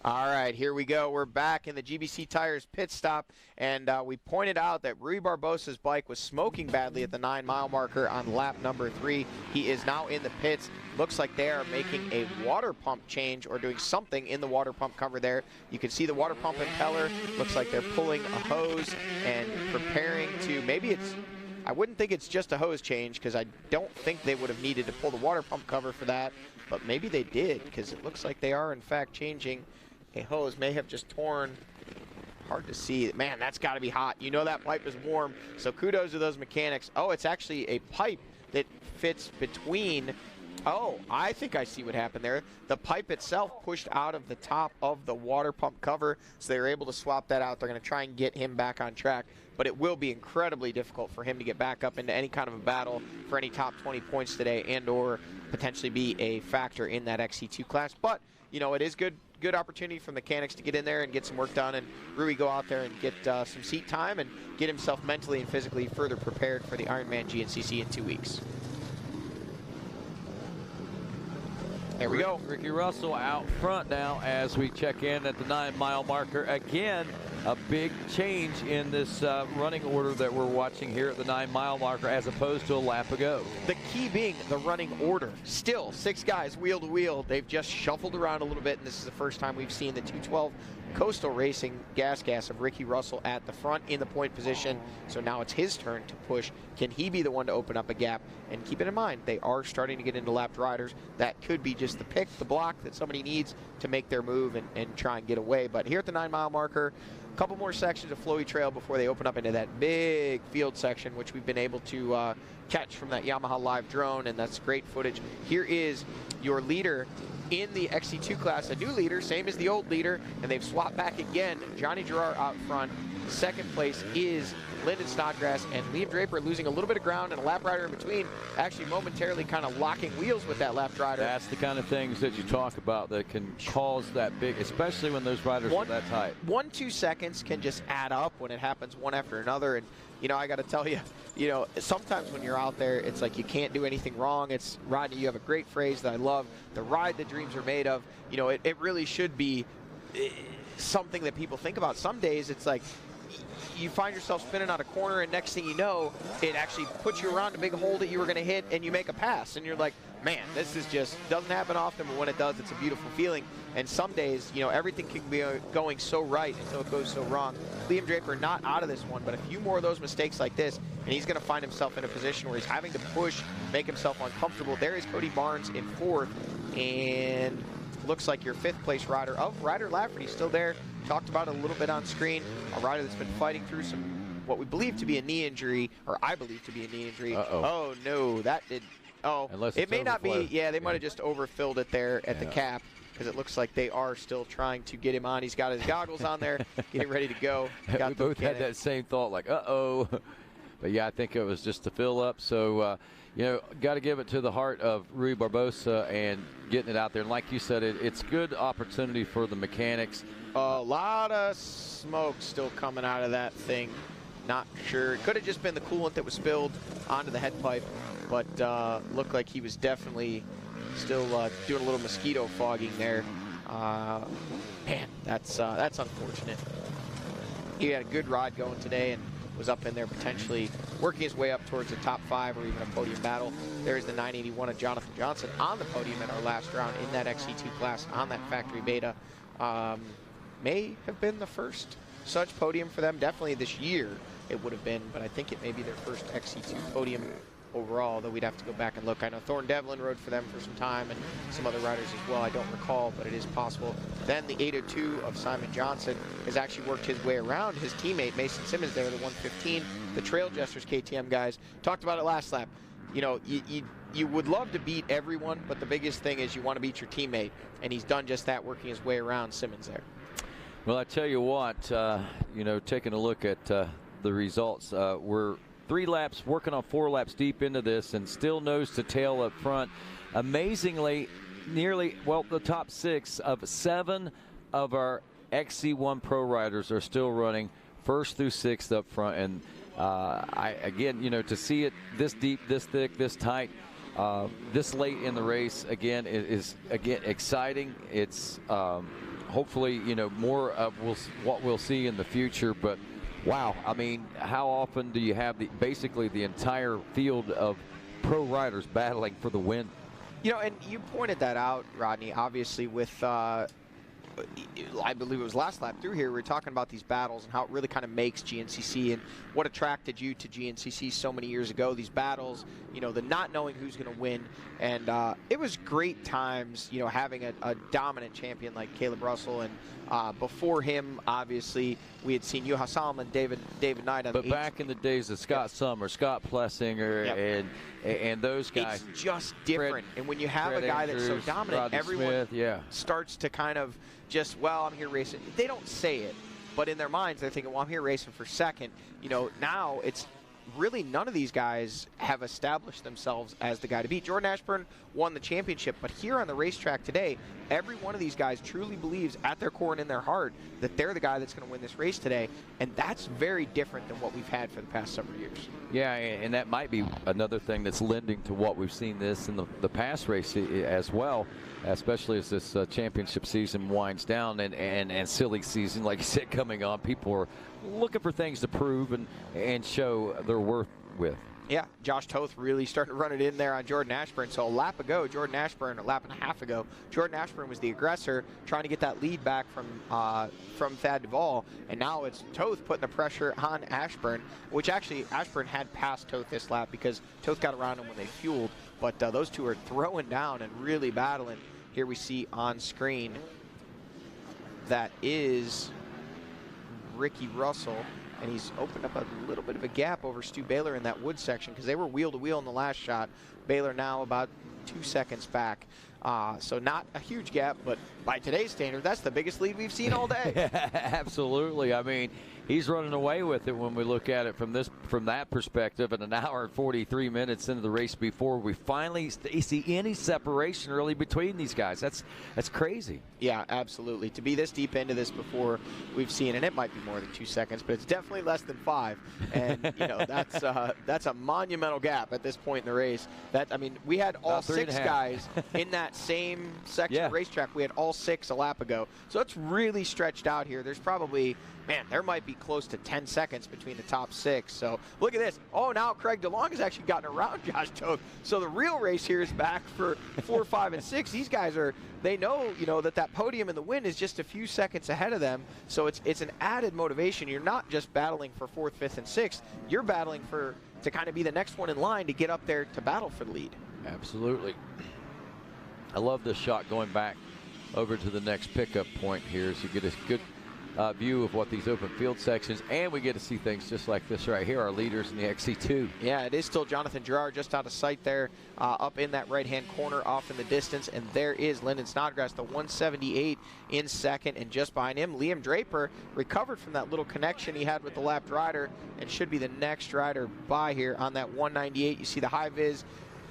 All right, here we go. We're back in the GBC Tires pit stop, and we pointed out that Rui Barbosa's bike was smoking badly at the 9-mile marker on lap number 3. He is now in the pits. Looks like they are making a water pump change or doing something in the water pump cover there. You can see the water pump impeller. Looks like they're pulling a hose and preparing to, maybe it's, I wouldn't think it's just a hose change because I don't think they would have needed to pull the water pump cover for that, but maybe they did because it looks like they are in fact changing a hose may have just torn. Hard to see. Man, that's got to be hot. You know that pipe is warm, so kudos to those mechanics. Oh, it's actually a pipe that fits between. Oh, I think I see what happened there. The pipe itself pushed out of the top of the water pump cover, so they were able to swap that out. They're going to try and get him back on track, but it will be incredibly difficult for him to get back up into any kind of a battle for any top 20 points today and or potentially be a factor in that XC2 class. But, you know, it is good opportunity for mechanics to get in there and get some work done, and Rui go out there and get some seat time and get himself mentally and physically further prepared for the Ironman GNCC in 2 weeks. There we go. Ricky Russell out front now as we check in at the 9-mile marker. Again, a big change in this running order that we're watching here at the 9-mile marker as opposed to a lap ago. The key being the running order. Still 6 guys wheel to wheel. They've just shuffled around a little bit, and this is the first time we've seen the 212 Coastal Racing gas of Ricky Russell at the front in the point position. So now it's his turn to push. Can he be the one to open up a gap? And keep it in mind, they are starting to get into lapped riders. That could be just the pick, the block that somebody needs to make their move and try and get away. But here at the 9-mile marker, a couple more sections of flowy trail before they open up into that big field section, which we've been able to catch from that Yamaha live drone, and that's great footage. Here is your leader in the XC2 class, a new leader, same as the old leader, and they've swapped back again. Johnny Gerard out front. Second place is Lyndon Snodgrass, and Liam Draper losing a little bit of ground and a lap rider in between, actually momentarily kind of locking wheels with that lap rider. That's the kind of things that you talk about that can cause that big, especially when those riders are that tight. 1-2 seconds can just add up when it happens one after another. And, you know, I got to tell you, you know, sometimes when you're out there, it's like you can't do anything wrong. It's, Rodney, you have a great phrase that I love, the ride that dreams are made of. You know, it really should be something that people think about. Some days it's like, you find yourself spinning out a corner, and next thing you know, it actually puts you around a big hole that you were going to hit, and you make a pass. And you're like, man, this is just, doesn't happen often, but when it does, it's a beautiful feeling. And some days, you know, everything can be going so right until it goes so wrong. Liam Draper not out of this one, but a few more of those mistakes like this, and he's going to find himself in a position where he's having to push, make himself uncomfortable. There is Cody Barnes in 4th, and looks like your 5th place rider of Ryder Lafferty still there. Talked about it a little bit on screen. A rider that's been fighting through some, what we believe to be a knee injury, or I believe to be a knee injury. Oh no, that did, it may not be, yeah, they might have just overfilled it there at the cap, because it looks like they are still trying to get him on. He's got his goggles on there, getting ready to go. We both had that same thought, like, but yeah, I think it was just to fill up. So, you know, got to give it to the heart of Rui Barbosa and getting it out there. And like you said, it's good opportunity for the mechanics. A lot of smoke still coming out of that thing. Not sure. It could have just been the coolant that was spilled onto the head pipe, but looked like he was definitely still doing a little mosquito fogging there. Man, that's unfortunate. He had a good ride going today and was up in there potentially working his way up towards the top 5 or even a podium battle. There's the 981 of Jonathan Johnson on the podium at our last round in that XC2 class on that factory beta. May have been the first such podium for them. Definitely this year it would have been, but I think it may be their first XC2 podium overall, though we'd have to go back and look. I know Thorne Devlin rode for them for some time and some other riders as well. I don't recall, but it is possible. Then the 802 of Simon Johnson has actually worked his way around his teammate Mason Simmons there, the 115. The Trail Jesters KTM guys talked about it last lap. You know, you would love to beat everyone, but the biggest thing is you want to beat your teammate, and he's done just that, working his way around Simmons there. Well, I tell you what, you know, taking a look at the results, we're 3 laps, working on 4 laps deep into this, and still nose to tail up front. Amazingly, nearly, well, the top 6 of 7 of our XC1 Pro riders are still running 1st through 6th up front. And again, you know, to see it this deep, this thick, this tight, this late in the race, again, is again exciting. It's hopefully, you know, more of what we'll see in the future. But wow, I mean, how often do you have basically the entire field of pro riders battling for the win? You know, and you pointed that out, Rodney, obviously with, I believe it was last lap through here, we were talking about these battles and how it really kind of makes GNCC and what attracted you to GNCC so many years ago, these battles, you know, the not knowing who's going to win. And it was great times, you know, having a dominant champion like Caleb Russell and Before him, obviously, we had seen Juha Salmon, David Knight. But back in the days of Scott Summers, Scott Plessinger, and those guys. It's just different. And when you have Fred a guy that's so Andrews, dominant, Rodney everyone Smith, starts to kind of just, well, I'm here racing. They don't say it, but in their minds, they're thinking, well, I'm here racing for second. Now it's really none of these guys have established themselves as the guy to beat. Jordan Ashburn won the championship, but here on the racetrack today, every one of these guys truly believes at their core and in their heart that they're the guy that's going to win this race today, and that's very different than what we've had for the past several years. Yeah, and that might be another thing that's lending to what we've seen this in the past race as well, especially as this championship season winds down and silly season, like you said, coming on. People are looking for things to prove and show their worth with. Yeah, Josh Toth really starting to run it in there on Jordan Ashburn. So a lap and a half ago, Jordan Ashburn was the aggressor, trying to get that lead back from Thad Duvall, and now it's Toth putting the pressure on Ashburn, which actually Ashburn had passed Toth this lap because Toth got around him when they fueled, but those two are throwing down and really battling. Here we see on screen that is Ricky Russell, and he's opened up a little bit of a gap over Stu Baylor in that wood section because they were wheel to wheel in the last shot. Baylor now about 2 seconds back. So not a huge gap, but by today's standard, that's the biggest lead we've seen all day. Absolutely. I mean, he's running away with it when we look at it from that perspective. And an hour and 43 minutes into the race before we finally see any separation really between these guys. That's crazy. Yeah, absolutely. To be this deep into this before we've seen, and it might be more than 2 seconds, but it's definitely less than 5. And that's a monumental gap at this point in the race. We had all 6 guys in that same section of racetrack. We had all 6 a lap ago. So it's really stretched out here. There's probably, there might be close to 10 seconds between the top 6. So look at this. Oh, now Craig DeLong has actually gotten around Josh Toth. So the real race here is back for 4, 5, and 6. These guys they know, that podium in the win is just a few seconds ahead of them. So it's an added motivation. You're not just battling for 4th, 5th, and 6th. You're battling to kind of be the next one in line to get up there to battle for the lead. Absolutely. I love this shot going back over to the next pickup point here, so you get a good view of what these open field sections, and we get to see things just like this right here, our leaders in the XC2. Yeah, it is still Jonathan Gerard just out of sight there, up in that right-hand corner off in the distance, and there is Lyndon Snodgrass, the 178 in second, and just behind him, Liam Draper recovered from that little connection he had with the lapped rider and should be the next rider by here on that 198. You see the high-vis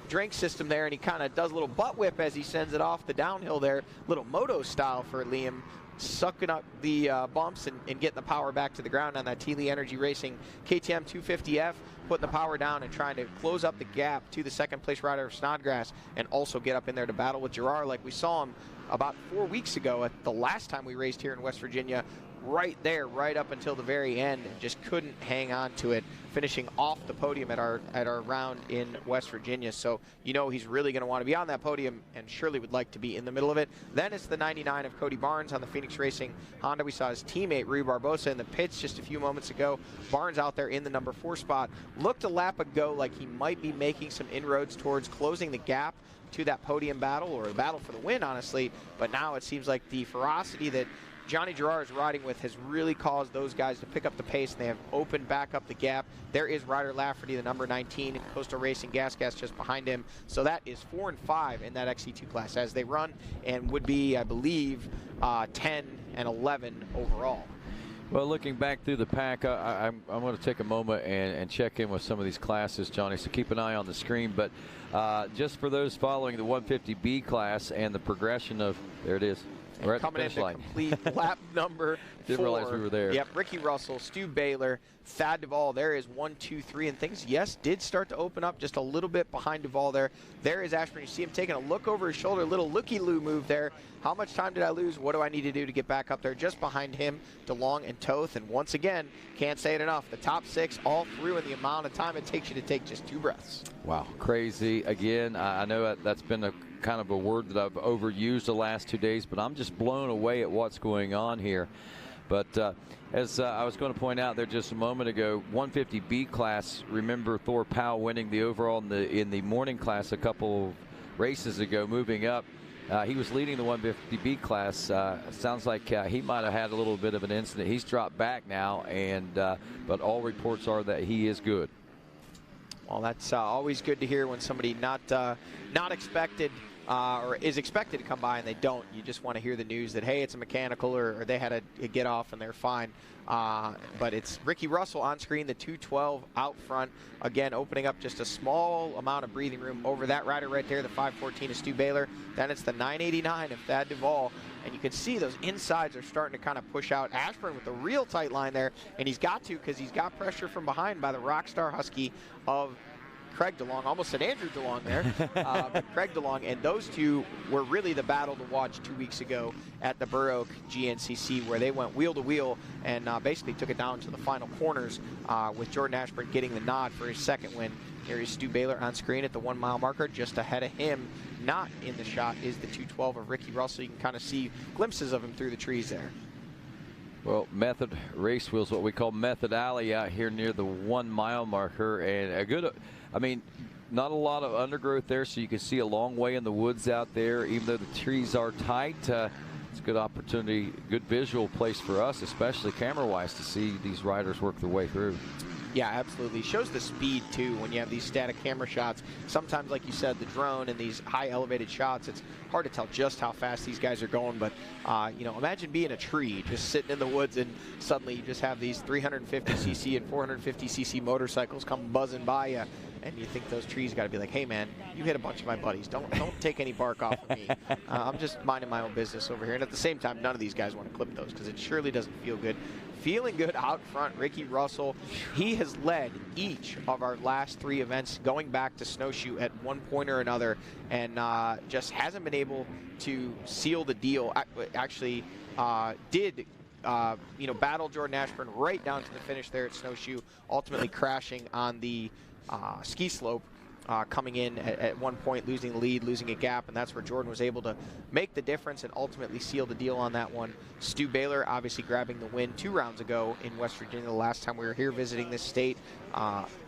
drink system there, and he kind of does a little butt whip as he sends it off the downhill there, little moto style for Liam, sucking up the bumps and getting the power back to the ground on that Teely Energy Racing KTM 250F, putting the power down and trying to close up the gap to the second place rider of Snodgrass and also get up in there to battle with Gerard like we saw him about 4 weeks ago at the last time we raced here in West Virginia. Right there, right up until the very end, and just couldn't hang on to it, finishing off the podium at our round in West Virginia. So he's really going to want to be on that podium and surely would like to be in the middle of it. Then it's the 99 of Cody Barnes on the Phoenix Racing Honda. We saw his teammate Rui Barbosa in the pits just a few moments ago. Barnes out there in the number 4 spot. Looked a lap ago like he might be making some inroads towards closing the gap to that podium battle, or a battle for the win, honestly. But now it seems like the ferocity that Johnny Gerard is riding with has really caused those guys to pick up the pace, and they have opened back up the gap. There is Ryder Lafferty, the number 19, in Coastal Racing Gas just behind him. So that is 4 and 5 in that XC2 class as they run, and would be, I believe, 10 and 11 overall. Well, looking back through the pack, I'm going to take a moment and check in with some of these classes, Johnny, so keep an eye on the screen. But just for those following the 150B class and the progression of, there it is. We're at coming the in finish line. Complete lap number 4. Didn't realize we were there. Yep, Ricky Russell, Stu Baylor, Thad Duvall. There is 1, 2, 3, and things, did start to open up just a little bit behind Duvall there. There is Ashburn. You see him taking a look over his shoulder, little looky-loo move there. How much time did I lose? What do I need to do to get back up there? Just behind him, DeLong and Toth. And once again, can't say it enough, the top 6 all through in the amount of time it takes you to take just 2 breaths. Wow, crazy. Again, I know that's been a kind of a word that I've overused the last 2 days, but I'm just blown away at what's going on here. But as I was going to point out there just a moment ago, 150B class, remember Thor Powell winning the overall in the morning class a couple races ago, moving up He was leading the 150B class. Sounds like he might have had a little bit of an incident. He's dropped back now, and but all reports are that he is good. Well, that's always good to hear when somebody not expected or is expected to come by and they don't. You just want to hear the news that, hey, it's a mechanical or they had a get off and they're fine. But it's Ricky Russell on screen, the 212 out front. Again, opening up just a small amount of breathing room over that rider right there, the 514 of Stu Baylor. Then it's the 989 of Thad Duvall. And you can see those insides are starting to kind of push out. Ashburn with a real tight line there, and he's got to because he's got pressure from behind by the Rockstar Husky of Craig DeLong. Almost said Andrew DeLong there, but Craig DeLong. And those two were really the battle to watch 2 weeks ago at the Burr Oak GNCC, where they went wheel to wheel and basically took it down to the final corners with Jordan Ashburn getting the nod for his second win. Here is Stu Baylor on screen at the 1 mile marker. Just ahead of him, not in the shot, is the 212 of Ricky Russell. You can kind of see glimpses of him through the trees there. Well, Method Race Wheels, what we call Method Alley out here near the 1 mile marker, and a good, I mean, not a lot of undergrowth there, so you can see a long way in the woods out there. Even though the trees are tight, it's a good opportunity, good visual place for us, especially camera-wise, to see these riders work their way through. Yeah, absolutely. Shows the speed, too, when you have these static camera shots. Sometimes, like you said, the drone and these high elevated shots, it's hard to tell just how fast these guys are going. But, you know, imagine being a tree, just sitting in the woods, and suddenly you just have these 350cc and 450cc motorcycles come buzzing by you. And you think those trees got to be like, hey, man, you hit a bunch of my buddies. Don't take any bark off of me. I'm just minding my own business over here. And at the same time, none of these guys want to clip those because it surely doesn't feel good. Feeling good out front, Ricky Russell. He has led each of our last 3 events going back to snowshoe at one point or another, and just hasn't been able to seal the deal. Actually, did you know, battle Jordan Ashburn right down to the finish there at snowshoe, ultimately crashing on the ski slope. Coming in at one point, losing the lead, losing a gap, and that's where Jordan was able to make the difference and ultimately seal the deal on that one. Stu Baylor obviously grabbing the win 2 rounds ago in West Virginia, the last time we were here visiting this state.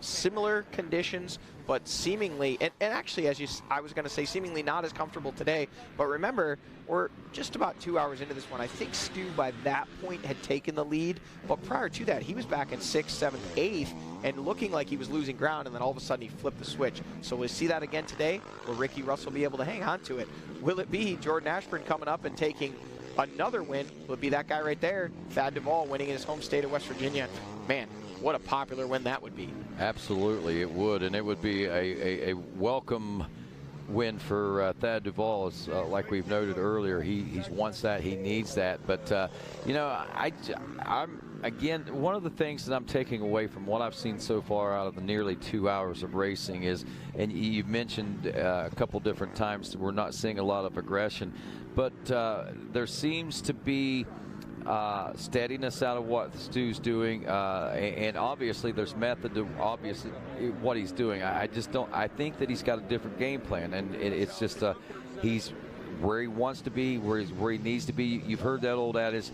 Similar conditions, but seemingly, and actually, I was going to say seemingly not as comfortable today, but remember, we're just about 2 hours into this one. I think Stu by that point had taken the lead, but prior to that, he was back in 6th, 7th, 8th, and looking like he was losing ground, and then all of a sudden he flipped the switch. So we'll see that again today. Will Ricky Russell be able to hang on to it? Will it be Jordan Ashburn coming up and taking another win? Will it be that guy right there, Thad Duvall, winning in his home state of West Virginia? Man, what a popular win that would be. Absolutely, it would, and it would be a welcome win for Thad Duvall. As, like we've noted earlier, he wants that, he needs that. But, you know, I'm again, one of the things that I'm taking away from what I've seen so far out of the nearly 2 hours of racing is, and you've mentioned a couple different times, we're not seeing a lot of aggression, but there seems to be steadiness out of what Stu's doing, and obviously there's method to obviously what he's doing. I just don't. I think that he's got a different game plan, and it's just he's where he wants to be, where he needs to be. You've heard that old adage,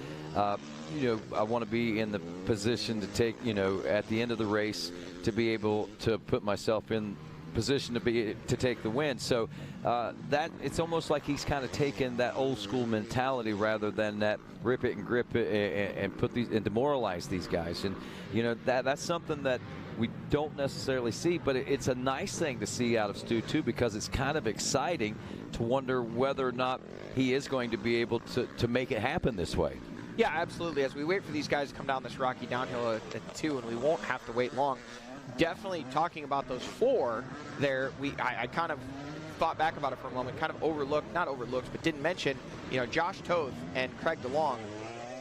you know, I want to be in the position to take, you know, at the end of the race to be able to put myself in position to take the win. So that it's almost like he's kind of taken that old school mentality rather than that rip it and grip it and put these and demoralize these guys. And you know, that's something that we don't necessarily see, but it's a nice thing to see out of Stu too, because it's kind of exciting to wonder whether or not he is going to be able to make it happen this way. Yeah, absolutely. As we wait for these guys to come down this rocky downhill at 2, and we won't have to wait long. Definitely talking about those 4 there, I kind of thought back about it for a moment, kind of not overlooked, but didn't mention, you know, Josh Toth and Craig DeLong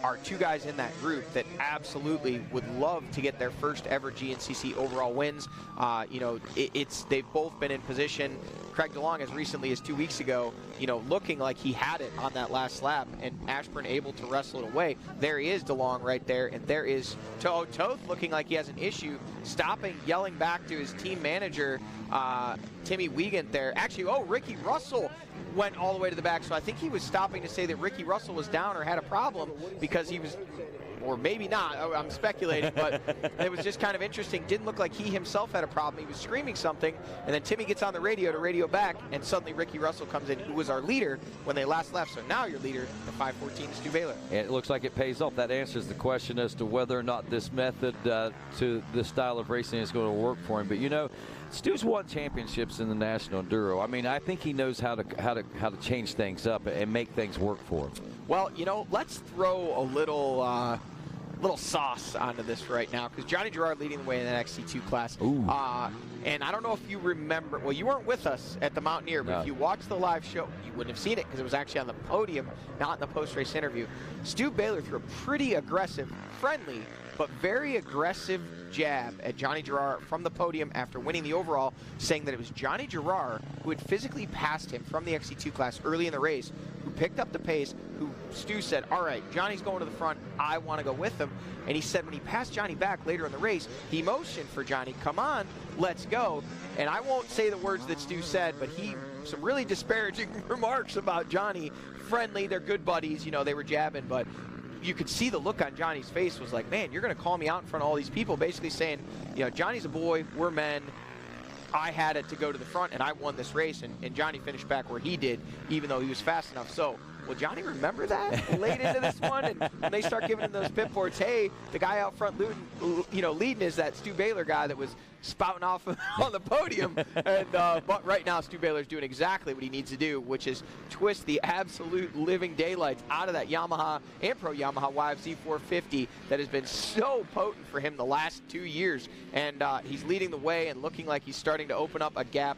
are 2 guys in that group that absolutely would love to get their first ever GNCC overall wins. You know, they've both been in position. Craig DeLong, as recently as 2 weeks ago, you know, looking like he had it on that last lap, and Ashburn able to wrestle it away. There he is, DeLong right there, and there is Toth looking like he has an issue, stopping, yelling back to his team manager, Timmy Wiegand there. Actually, Ricky Russell went all the way to the back, so I think he was stopping to say that Ricky Russell was down or had a problem because he was or maybe not. I'm speculating, but it was just kind of interesting. Didn't look like he himself had a problem. He was screaming something, and then Timmy gets on the radio to radio back, and suddenly Ricky Russell comes in, who was our leader when they last left. So now your leader, the 514, is Stu Baylor. And it looks like it pays off. That answers the question as to whether or not this method to this style of racing is going to work for him. But you know, Stu's won championships in the National Enduro. I mean, I think he knows how to change things up and make things work for him. Well, you know, let's throw a little sauce onto this right now, because Johnny Girard leading the way in that XC2 class. And I don't know if you remember, well, you weren't with us at the Mountaineer, but if you watched the live show, you wouldn't have seen it because it was actually on the podium, not in the post-race interview. Stu Baylor threw a pretty aggressive, friendly, but very aggressive jab at Johnny Girard from the podium after winning the overall, saying that it was Johnny Girard who had physically passed him from the XC2 class early in the race, who picked up the pace, who Stu said, all right, Johnny's going to the front, I want to go with him. And he said when he passed Johnny back later in the race, he motioned for Johnny, come on, let's go. And I won't say the words that Stu said, but some really disparaging remarks about Johnny. Friendly, they're good buddies, you know, they were jabbing, but you could see the look on Johnny's face was like, man, you're going to call me out in front of all these people, basically saying, you know, Johnny's a boy, we're men. I had it to go to the front, and I won this race, and Johnny finished back where he did, even though he was fast enough. So, will Johnny remember that late into this one? And when they start giving him those pit boards, hey, the guy out front leading is that Stu Baylor guy that was spouting off on the podium. And but right now, Stu Baylor's doing exactly what he needs to do, which is twist the absolute living daylights out of that Yamaha and Pro Yamaha YFZ 450 that has been so potent for him the last 2 years. And he's leading the way and looking like he's starting to open up a gap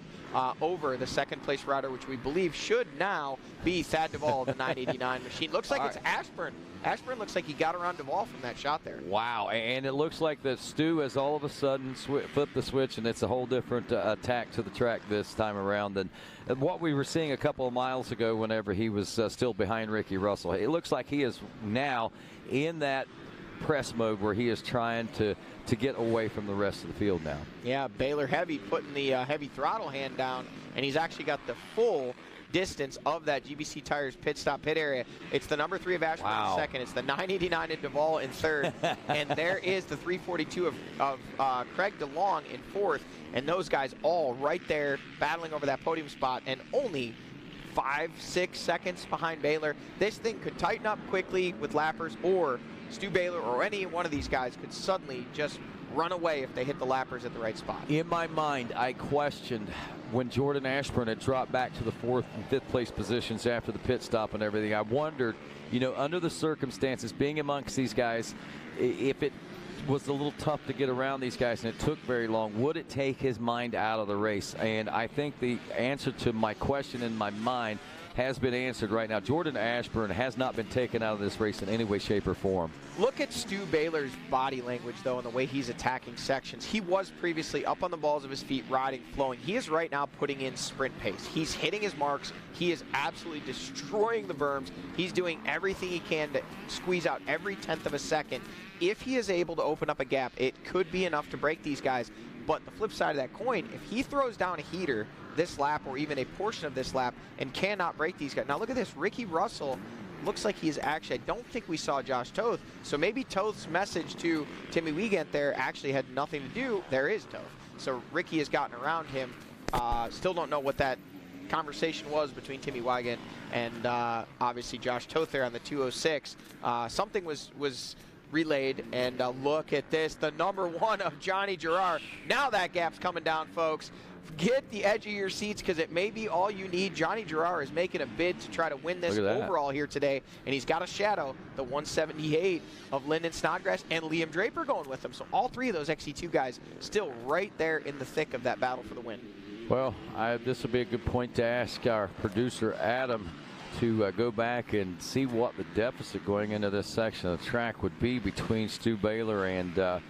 over the second place rider, which we believe should now be Thad Duvall of the 989 machine. Looks like it's Ashburn. Ashburn looks like he got around Duvall from that shot there. Wow, and it looks like that Stu has all of a sudden flipped the switch, and it's a whole different attack to the track this time around than what we were seeing a couple of miles ago whenever he was still behind Ricky Russell. It looks like he is now in that press mode where he is trying to get away from the rest of the field now. Yeah, Baylor heavy putting the heavy throttle hand down, and he's actually got the full distance of that GBC Tires pit area. It's the number 3 of Ashburn in second. It's the 989 of Duvall in third. And there is the 342 of Craig DeLong in fourth. And those guys all right there battling over that podium spot, and only 5-6 seconds behind Baylor. This thing could tighten up quickly with lappers, or Stu Baylor or any one of these guys could suddenly just run away if they hit the lappers at the right spot. In my mind, I questioned when Jordan Ashburn had dropped back to the 4th and 5th place positions after the pit stop and everything. I wondered, you know, under the circumstances, being amongst these guys, if it was a little tough to get around these guys and it took very long, would it take his mind out of the race? And I think the answer to my question in my mind has been answered right now. Jordan Ashburn has not been taken out of this race in any way, shape, or form. Look at Stu Baylor's body language, though, and the way he's attacking sections. He was previously up on the balls of his feet, riding, flowing. He is right now putting in sprint pace. He's hitting his marks. He is absolutely destroying the berms. He's doing everything he can to squeeze out every 10th of a second. If he is able to open up a gap, it could be enough to break these guys. But the flip side of that coin, if he throws down a heater this lap or even a portion of this lap and cannot break these guys. Now look at this. Ricky Russell looks like he's actually, I don't think we saw Josh Toth. So maybe Toth's message to Timmy Wiegand there actually had nothing to do. There is Toth. So Ricky has gotten around him. Still don't know what that conversation was between Timmy Wiegand and obviously Josh Toth there on the 206. Something was relayed, and look at this, the number 1 of Johnny Girard. Now that gap's coming down, folks. Get the edge of your seats, because it may be all you need. Johnny Girard is making a bid to try to win this overall here today, and he's got a shadow, the 178 of Lyndon Snodgrass and Liam Draper going with him. So all 3 of those XC2 guys still right there in the thick of that battle for the win. Well, this will be a good point to ask our producer, Adam, to go back and see what the deficit going into this section of the track would be between Stu Baylor and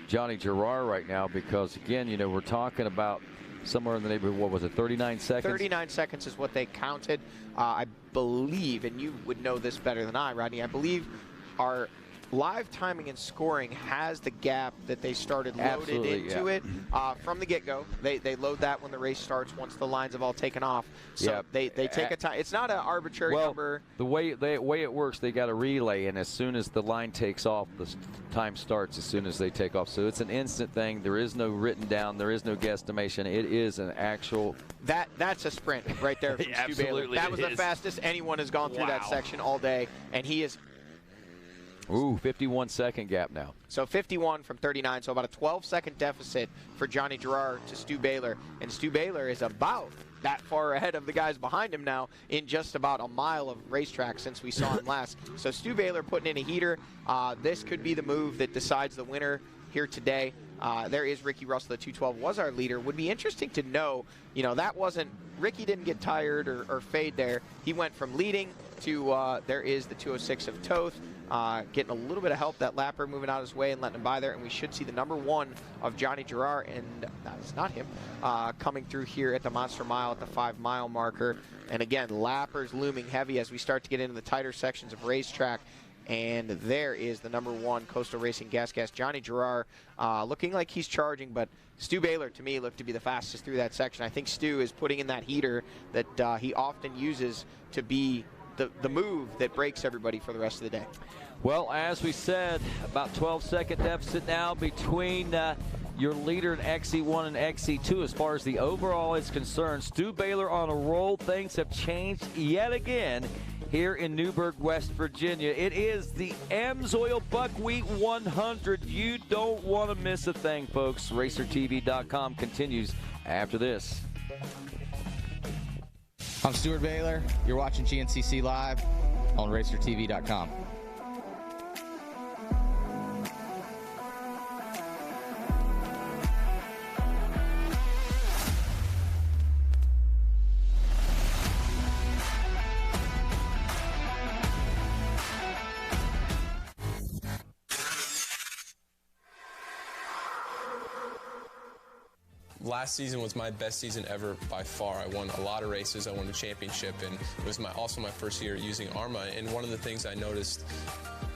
Johnny Girard right now, because, again, you know, we're talking about somewhere in the neighborhood, what was it, 39 seconds? 39 seconds is what they counted. I believe, and you would know this better than I, Rodney, I believe our live timing and scoring has the gap that they started loaded into it from the get-go. They load that when the race starts once the lines have all taken off. So they take a time. It's not an arbitrary number. The way it works, they got a relay, and as soon as the line takes off, the time starts as soon as they take off. So it's an instant thing. There is no written down. There is no guesstimation. It is an actual. That's a sprint right there from Stu Baylor. That was the fastest anyone has gone through that section all day, and he is. Ooh, 51-second gap now. So 51 from 39, so about a 12-second deficit for Johnny Gerard to Stu Baylor. And Stu Baylor is about that far ahead of the guys behind him now in just about a mile of racetrack since we saw him last. So Stu Baylor putting in a heater. This could be the move that decides the winner here today. There is Ricky Russell, the 212 was our leader. Would be interesting to know, that wasn't, Ricky didn't get tired or fade there. He went from leading to, there is the 206 of Toth. Getting a little bit of help, that lapper moving out his way and letting him by there, and we should see the number 1 of Johnny Gerard, and that is not him, coming through here at the Monster Mile at the 5-mile marker. And again, lappers looming heavy as we start to get into the tighter sections of racetrack. And there is the number 1 Coastal Racing Gas Johnny Gerard, looking like he's charging, but Stu Baylor to me looked to be the fastest through that section. I think Stu is putting in that heater that he often uses to be the move that breaks everybody for the rest of the day. Well, as we said, about 12-second deficit now between your leader in XC1 and XC2 as far as the overall is concerned. Stu Baylor on a roll. Things have changed yet again here in Newburgh, West Virginia. It is the AMSOIL Buckwheat 100. You don't want to miss a thing, folks. RacerTV.com continues after this. I'm Stuart Baylor. You're watching GNCC Live on RacerTV.com. Last season was my best season ever by far. I won a lot of races. I won a championship, and it was also my first year using ARMA. And one of the things I noticed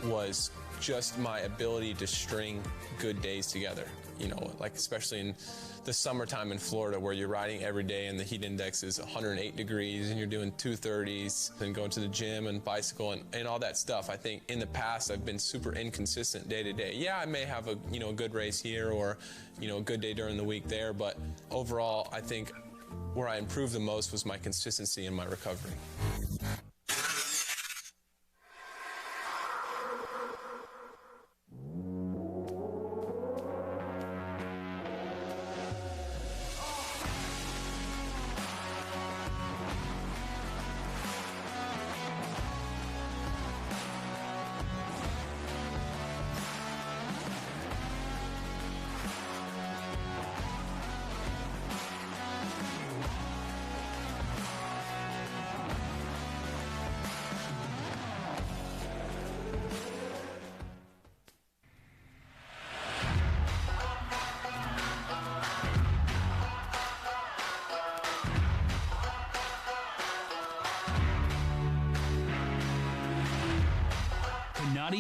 was just my ability to string good days together. Like especially in the summertime in Florida where you're riding every day and the heat index is 108 degrees and you're doing 230s and going to the gym and bicycle and all that stuff. I think in the past I've been super inconsistent day to day. Yeah, I may have a good race here or a good day during the week there, but overall I think where I improved the most was my consistency and my recovery.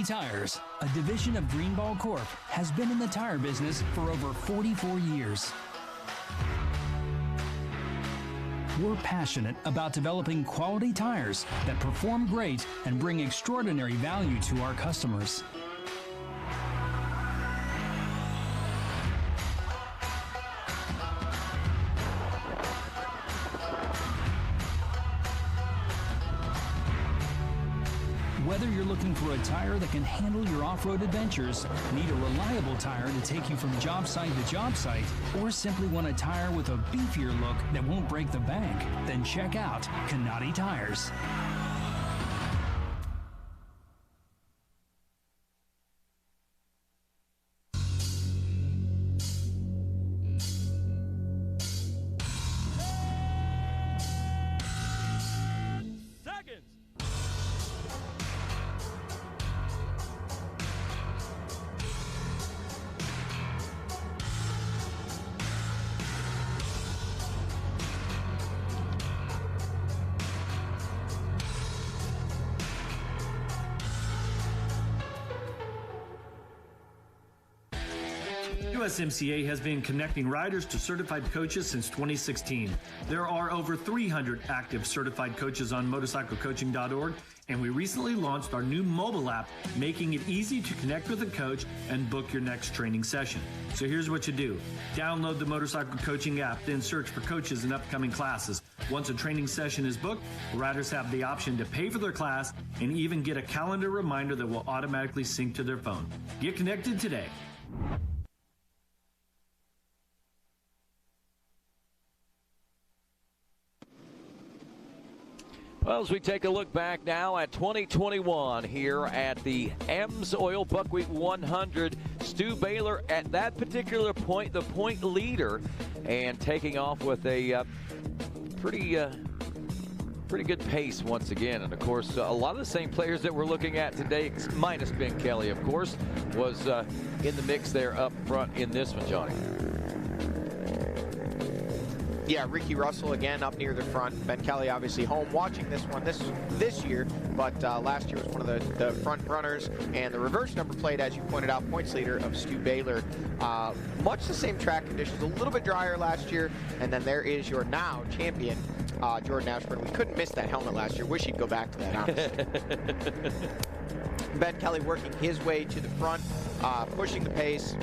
Tires, a division of Greenball Corp, has been in the tire business for over 44 years. We're passionate about developing quality tires that perform great and bring extraordinary value to our customers. Whether you're looking for a tire that can handle your off-road adventures, need a reliable tire to take you from job site to job site, or simply want a tire with a beefier look that won't break the bank, then check out Canati Tires. USMCA has been connecting riders to certified coaches since 2016. There are over 300 active certified coaches on motorcyclecoaching.org, and we recently launched our new mobile app, making it easy to connect with a coach and book your next training session. So here's what you do. Download the Motorcycle Coaching app, then search for coaches and upcoming classes. Once a training session is booked, riders have the option to pay for their class and even get a calendar reminder that will automatically sync to their phone. Get connected today. Well, as we take a look back now at 2021 here at the AMSOIL Buckwheat 100, Stu Baylor at that particular point, the point leader, and taking off with a pretty good pace once again. And of course, a lot of the same players that we're looking at today, minus Ben Kelly, of course, was in the mix there up front in this one, Johnny. Yeah, Ricky Russell again up near the front. Ben Kelly obviously home watching this one this year, but last year was one of the front runners. And the reverse number plate, as you pointed out, points leader of Stu Baylor. Much the same track conditions, a little bit drier last year. And then there is your now champion, Jordan Ashburn. We couldn't miss that helmet last year. Wish he'd go back to that, honestly. Ben Kelly working his way to the front, pushing the pace.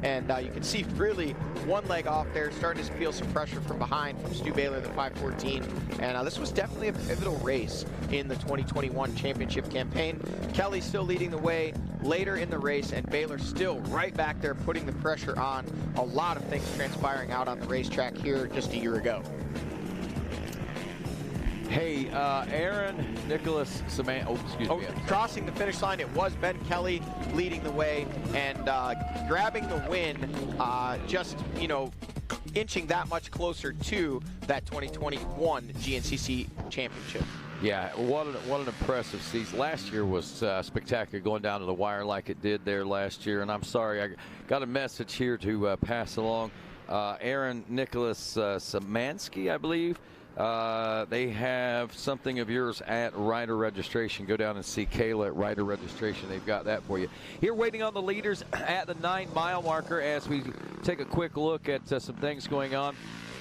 And you can see really one leg off there, starting to feel some pressure from behind from Stu Baylor, the 514. And this was definitely a pivotal race in the 2021 championship campaign. Kelly still leading the way later in the race, and Baylor still right back there putting the pressure on. A lot of things transpiring out on the racetrack here just a year ago. Hey, Aaron, Nicholas, Samantha, crossing the finish line, it was Ben Kelly leading the way and grabbing the win, just, inching that much closer to that 2021 GNCC championship. Yeah, what an impressive season. Last year was spectacular, going down to the wire like it did there last year. And I'm sorry, I got a message here to pass along. Aaron, Nicholas Samansky, I believe. They have something of yours at Rider Registration. Go down and see Kayla at Rider Registration. They've got that for you. Here waiting on the leaders at the 9-mile marker as we take a quick look at some things going on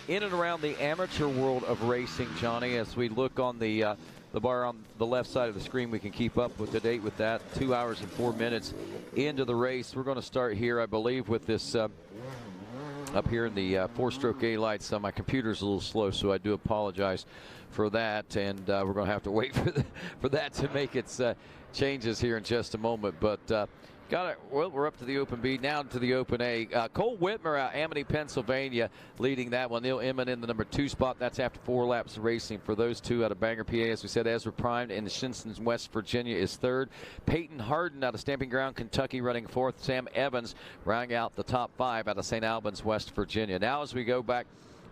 in and around the amateur world of racing, Johnny. As we look on the bar on the left side of the screen, we can keep up with the date with that. 2 hours and 4 minutes into the race. We're going to start here, I believe, with this up here in the four-stroke A lights. My computer's a little slow, so I do apologize for that. And we're going to have to wait for that to make its changes here in just a moment. But got it. Well, we're up to the Open B, now to the Open A. Cole Whitmer out Amity, Pennsylvania, leading that one. Neil Inman in the number 2 spot. That's after 4 laps of racing for those two out of Bangor, PA. As we said, Ezra Prime in Shinston, West Virginia is 3rd. Peyton Harden out of Stamping Ground, Kentucky, running 4th. Sam Evans rounding out the top 5 out of St. Albans, West Virginia. Now as we go back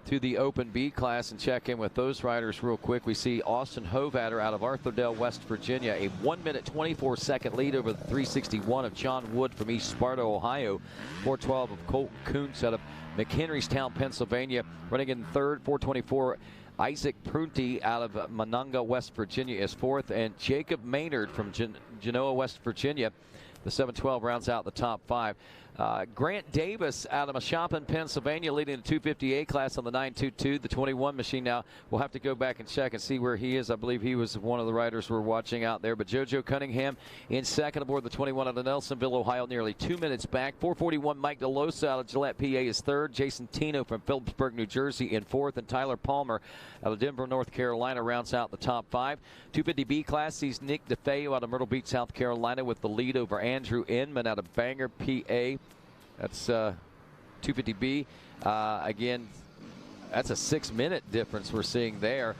to the Open B class and check in with those riders real quick, we see Austin Hovatter out of Arthurdale, West Virginia, a 1-minute 24-second lead over the 361 of John Wood from East Sparta, Ohio. 412 of Colt Kuntz out of McHenrystown, Pennsylvania, running in 3rd. 424 Isaac Prunty out of Monongah, West Virginia is 4th, and Jacob Maynard from Genoa, West Virginia, the 712, rounds out the top 5. Grant Davis out of Mashopin, Pennsylvania, leading the 250A class on the 922. The 21 machine now. We'll have to go back and check and see where he is. I believe he was one of the riders we're watching out there. But JoJo Cunningham in 2nd aboard the 21 out of Nelsonville, Ohio, nearly 2 minutes back. 441 Mike DeLosa out of Gillette, PA is 3rd. Jason Tino from Phillipsburg, New Jersey in 4th. And Tyler Palmer out of Denver, North Carolina, rounds out the top 5. 250B class sees Nick DeFeo out of Myrtle Beach, South Carolina, with the lead over Andrew Inman out of Bangor, PA. That's 250B. Again, that's a 6-minute difference we're seeing there.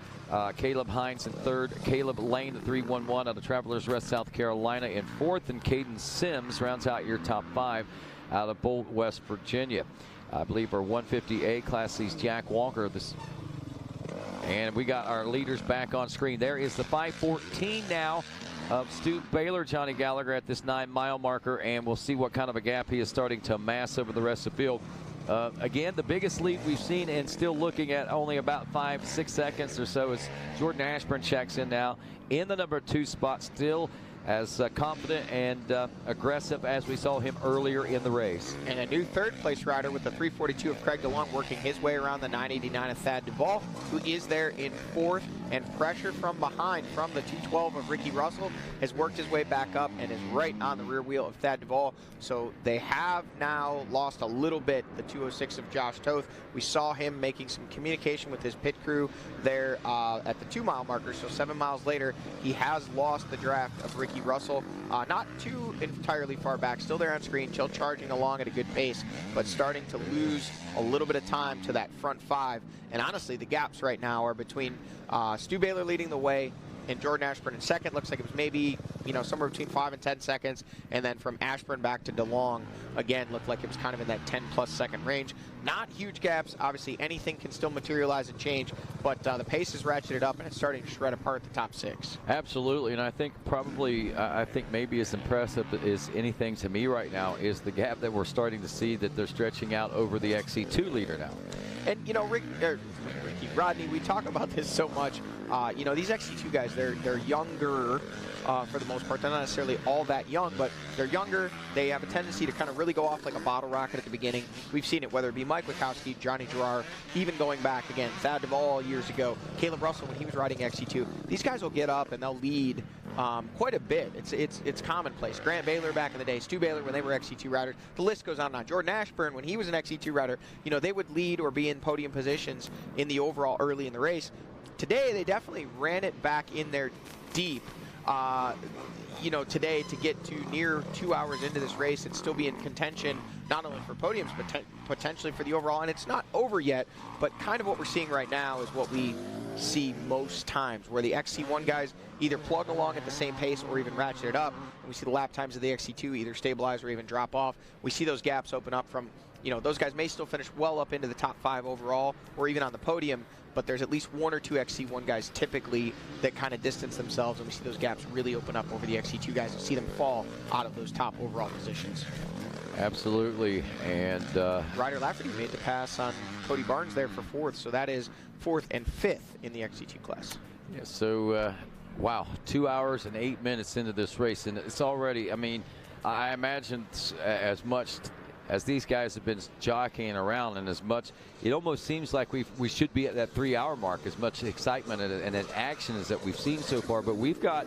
Caleb Hines in 3rd. Caleb Lane, the 311 out of Travelers Rest, South Carolina, in 4th. And Caden Sims rounds out your top 5 out of Bolt, West Virginia. I believe our 150A class sees Jack Walker. And we got our leaders back on screen. There is the 514 now of Stu Baylor, Johnny Gallagher, at this 9-mile marker, and we'll see what kind of a gap he is starting to amass over the rest of the field. Again, the biggest lead we've seen, and still looking at only about 5-6 seconds or so, is Jordan Ashburn checks in now in the number 2 spot, still as confident and aggressive as we saw him earlier in the race. And a new third-place rider with the 342 of Craig DeLong working his way around the 989 of Thad Duvall, who is there in fourth, and pressure from behind from the 212 of Ricky Russell has worked his way back up and is right on the rear wheel of Thad Duvall. So they have now lost a little bit, the 206 of Josh Toth. We saw him making some communication with his pit crew there at the 2-mile marker, so 7 miles later, he has lost the draft of Ricky Russell. Not too entirely far back, still there on screen, still charging along at a good pace, but starting to lose a little bit of time to that front 5. And honestly, the gaps right now are between Stu Baylor leading the way and Jordan Ashburn in second. Looks like it was maybe, somewhere between 5 and 10 seconds. And then from Ashburn back to DeLong, again, looked like it was kind of in that 10-plus second range. Not huge gaps. Obviously, anything can still materialize and change, but the pace is ratcheted up, and it's starting to shred apart the top 6. Absolutely, and I think maybe as impressive as anything to me right now is the gap that we're starting to see that they're stretching out over the XC2 leader now. And, Rodney, we talk about this so much. These XC2 guys, they're younger for the most part. They're not necessarily all that young, but they're younger. They have a tendency to kind of really go off like a bottle rocket at the beginning. We've seen it, whether it be Mike Wachowski, Johnny Gerard, even going back again, Thad Duvall years ago, Caleb Russell when he was riding XC2. These guys will get up and they'll lead quite a bit. It's commonplace. Grant Baylor back in the day, Stu Baylor when they were XC2 riders. The list goes on and on. Jordan Ashburn when he was an XC2 rider, they would lead or be in podium positions in the overall early in the race. Today, they definitely ran it back in there deep. Today to get to near 2 hours into this race and still be in contention, not only for podiums, but potentially for the overall. And it's not over yet, but kind of what we're seeing right now is what we see most times, where the XC1 guys either plug along at the same pace or even ratchet it up. And we see the lap times of the XC2 either stabilize or even drop off. We see those gaps open up from, those guys may still finish well up into the top 5 overall or even on the podium, but there's at least 1 or 2 XC1 guys typically that kind of distance themselves, and we see those gaps really open up over the XC2 guys and see them fall out of those top overall positions. Absolutely. And Ryder Lafferty made the pass on Cody Barnes there for 4th, so that is 4th and 5th in the XC2 class. Yeah, so wow, 2 hours and 8 minutes into this race, and it's already, I imagine as much as these guys have been jockeying around, and as much, it almost seems like we should be at that 3-hour mark, as much excitement and action as that we've seen so far. But we've got,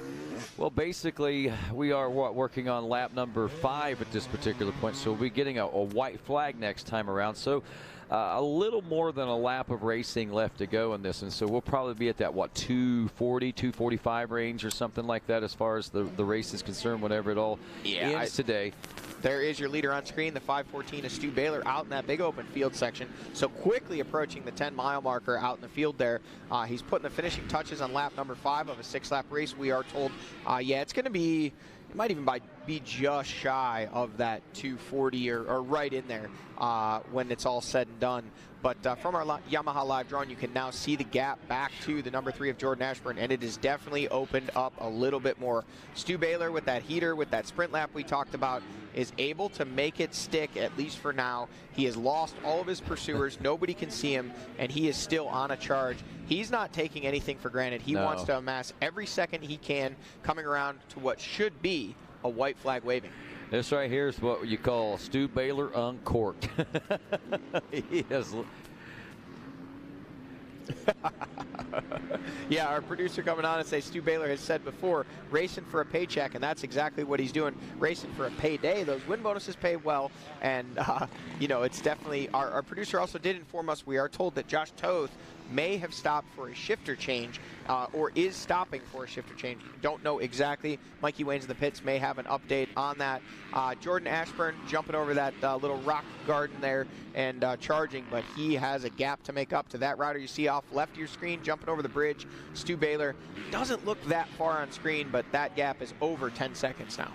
well, basically, we are working on lap number 5 at this particular point, so we'll be getting a white flag next time around. So a little more than a lap of racing left to go in this, and so we'll probably be at that 240, 245 range or something like that as far as the race is concerned, whenever it all ends today. There is your leader on screen. The 514 is Stu Baylor out in that big open field section. So quickly approaching the 10-mile marker out in the field there. He's putting the finishing touches on lap number 5 of a 6-lap race. We are told, it's going to be, it might even be just shy of that 240 or right in there when it's all said and done. But from our Yamaha Live drone, you can now see the gap back to the number 3 of Jordan Ashburn, and it has definitely opened up a little bit more. Stu Baylor with that heater, with that sprint lap we talked about, is able to make it stick, at least for now. He has lost all of his pursuers. Nobody can see him, and he is still on a charge. He's not taking anything for granted. He wants to amass every second he can, coming around to what should be a white flag waving. This right here is what you call Stu Baylor uncorked. He has. Yeah, our producer coming on and say Stu Baylor has said before, racing for a paycheck, and that's exactly what he's doing, racing for a payday. Those win bonuses pay well, and it's definitely, our producer also did inform us, we are told that Josh Toth may have stopped for a shifter change or is stopping for a shifter change. Don't know exactly. Mikey Wayne's in the pits may have an update on that. Jordan Ashburn jumping over that little rock garden there and charging, but he has a gap to make up to that rider you see off left of your screen jumping over the bridge. Stu Baylor doesn't look that far on screen, but that gap is over 10 seconds now.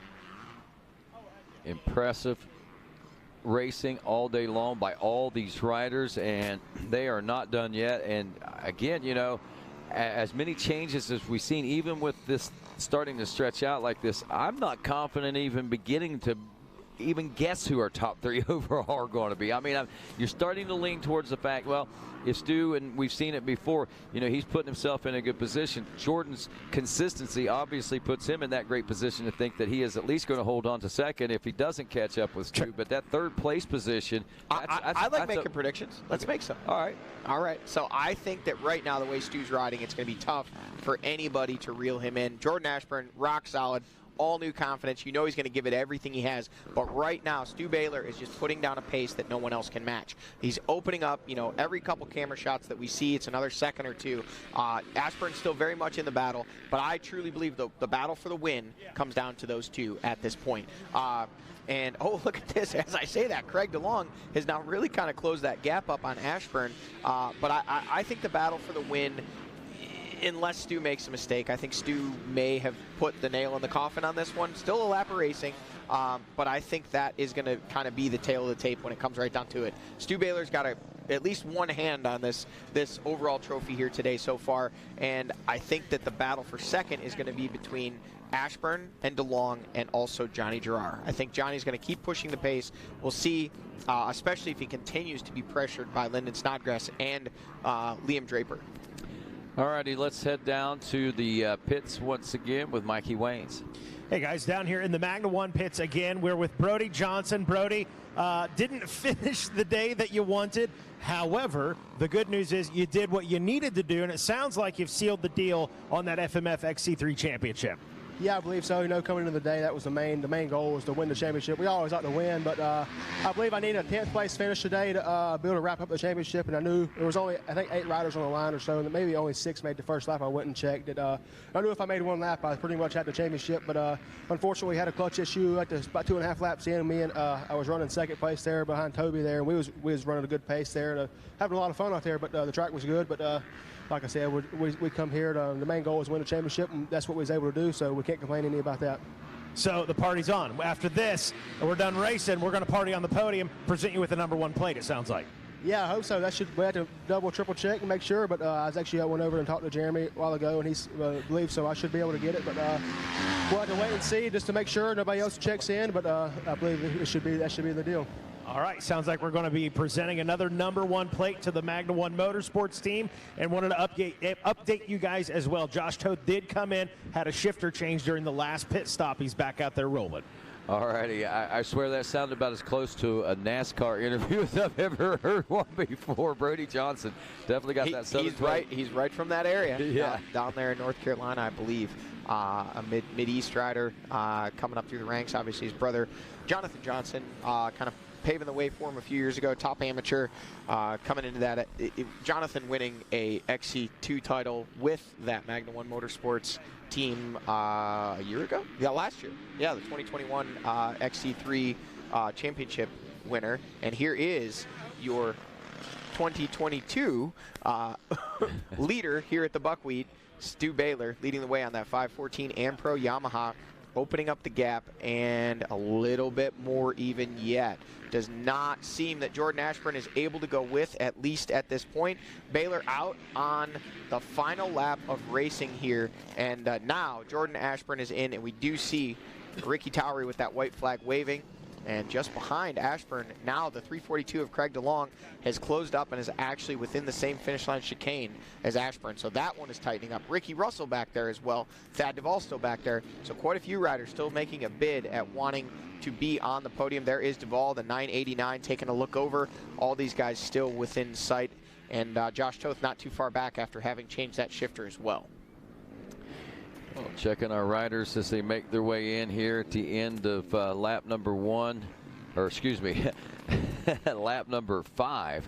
Impressive racing all day long by all these riders, and they are not done yet. And again, as many changes as we've seen, even with this starting to stretch out like this, I'm not confident even beginning to even guess who our top 3 overall are going to be. I mean, you're starting to lean towards the fact, well, if Stu, and we've seen it before, he's putting himself in a good position. Jordan's consistency obviously puts him in that great position to think that he is at least going to hold on to second if he doesn't catch up with Stu. But that third place position, I like making predictions. Let's make some. All right. So I think that right now, the way Stu's riding, it's going to be tough for anybody to reel him in. Jordan Ashburn, rock solid. All new confidence. He's going to give it everything he has. But right now, Stu Baylor is just putting down a pace that no one else can match. He's opening up, every couple camera shots that we see, it's another second or two. Ashburn's still very much in the battle, but I truly believe the battle for the win comes down to those two at this point. And, look at this. As I say that, Craig DeLong has now really kind of closed that gap up on Ashburn. But I think the battle for the win, unless Stu makes a mistake, I think Stu may have put the nail in the coffin on this one. Still a lap of racing, but I think that is going to kind of be the tail of the tape when it comes right down to it. Stu Baylor's got at least one hand on this overall trophy here today so far, and I think that the battle for second is going to be between Ashburn and DeLong and also Johnny Gerard. I think Johnny's going to keep pushing the pace. We'll see, especially if he continues to be pressured by Lyndon Snodgrass and Liam Draper. All righty, let's head down to the pits once again with Mikey Waynes. Hey guys, down here in the Magna 1 pits again, we're with Brody Johnson. Brody, didn't finish the day that you wanted. However, the good news is you did what you needed to do, and it sounds like you've sealed the deal on that FMF XC3 championship. Yeah, I believe so. Coming into the day, that was the main goal was to win the championship. We always like to win, but I believe I needed a 10th place finish today to be able to wrap up the championship. And I knew there was only, I think, 8 riders on the line or so, and maybe only 6 made the first lap. I went and checked. I knew if I made one lap, I pretty much had the championship. But unfortunately, we had a clutch issue at about 2.5 laps in. I was running second place there behind Toby there, and we was running a good pace there and having a lot of fun out there. But the track was good, but. Like I said, we come here the main goal is win a championship, and that's what we was able to do, so we can't complain any about that. So the party's on. After this, we're done racing. We're going to party on the podium, present you with the #1 plate, it sounds like. Yeah, I hope so. We had to double, triple check and make sure, but I went over and talked to Jeremy a while ago, and he believes so I should be able to get it, but we'll have to wait and see just to make sure nobody else checks in, but I believe that should be the deal. All right, sounds like we're going to be presenting another #1 plate to the Magna 1 Motorsports team, and wanted to update you guys as well. Josh Toth did come in, had a shifter change during the last pit stop. He's back out there rolling. All righty, I swear that sounded about as close to a NASCAR interview as I've ever heard one before. Brody Johnson definitely got that southern plate. He's right from that area. Yeah, down there in North Carolina, I believe. A mid-east rider coming up through the ranks. Obviously, his brother Jonathan Johnson kind of paving the way for him a few years ago, top amateur, coming into that. Jonathan winning a XC2 title with that Magna 1 Motorsports team a year ago? Yeah, last year. Yeah, the 2021 XC3 championship winner. And here is your 2022 leader here at the Buckwheat, Stu Baylor, leading the way on that 514 AmPro Yamaha, opening up the gap and a little bit more even yet. Does not seem that Jordan Ashburn is able to go with, at least at this point. Baylor out on the final lap of racing here, and now Jordan Ashburn is in, and we do see Ricky Towery with that white flag waving. And just behind Ashburn, now the 342 of Craig DeLong has closed up and is actually within the same finish line chicane as Ashburn. So that one is tightening up. Ricky Russell back there as well. Thad Duvall still back there. So quite a few riders still making a bid at wanting to be on the podium. There is Duvall, the 989, taking a look over. All these guys still within sight. And Josh Toth not too far back after having changed that shifter as well. Well, checking our riders as they make their way in here at the end of lap #1, or excuse me, lap #5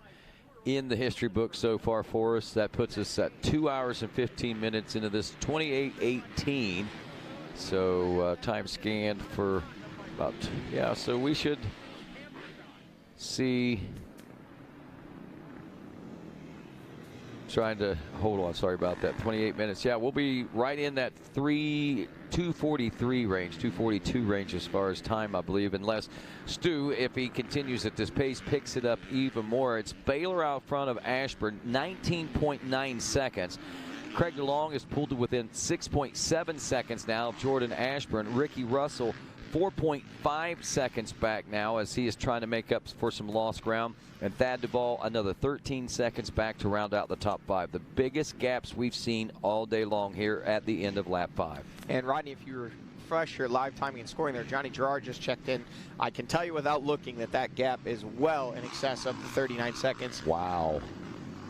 in the history book so far for us. That puts us at 2 hours and 15 minutes into this 28:18. So time scanned for about, yeah, so we should see. Trying to hold on, sorry about that. 28 minutes. Yeah, we'll be right in that 243 range, 242 range as far as time, I believe, unless Stu, if he continues at this pace, picks it up even more. It's Baylor out front of Ashburn, 19.9 seconds. Craig DeLong is pulled to within 6.7 seconds now of Jordan Ashburn. Ricky Russell 4.5 seconds back now as he is trying to make up for some lost ground. And Thad Duvall, another 13 seconds back to round out the top 5. The biggest gaps we've seen all day long here at the end of lap 5. And Rodney, if you refresh your live timing and scoring there, Johnny Gerard just checked in. I can tell you without looking that gap is well in excess of the 39 seconds. Wow.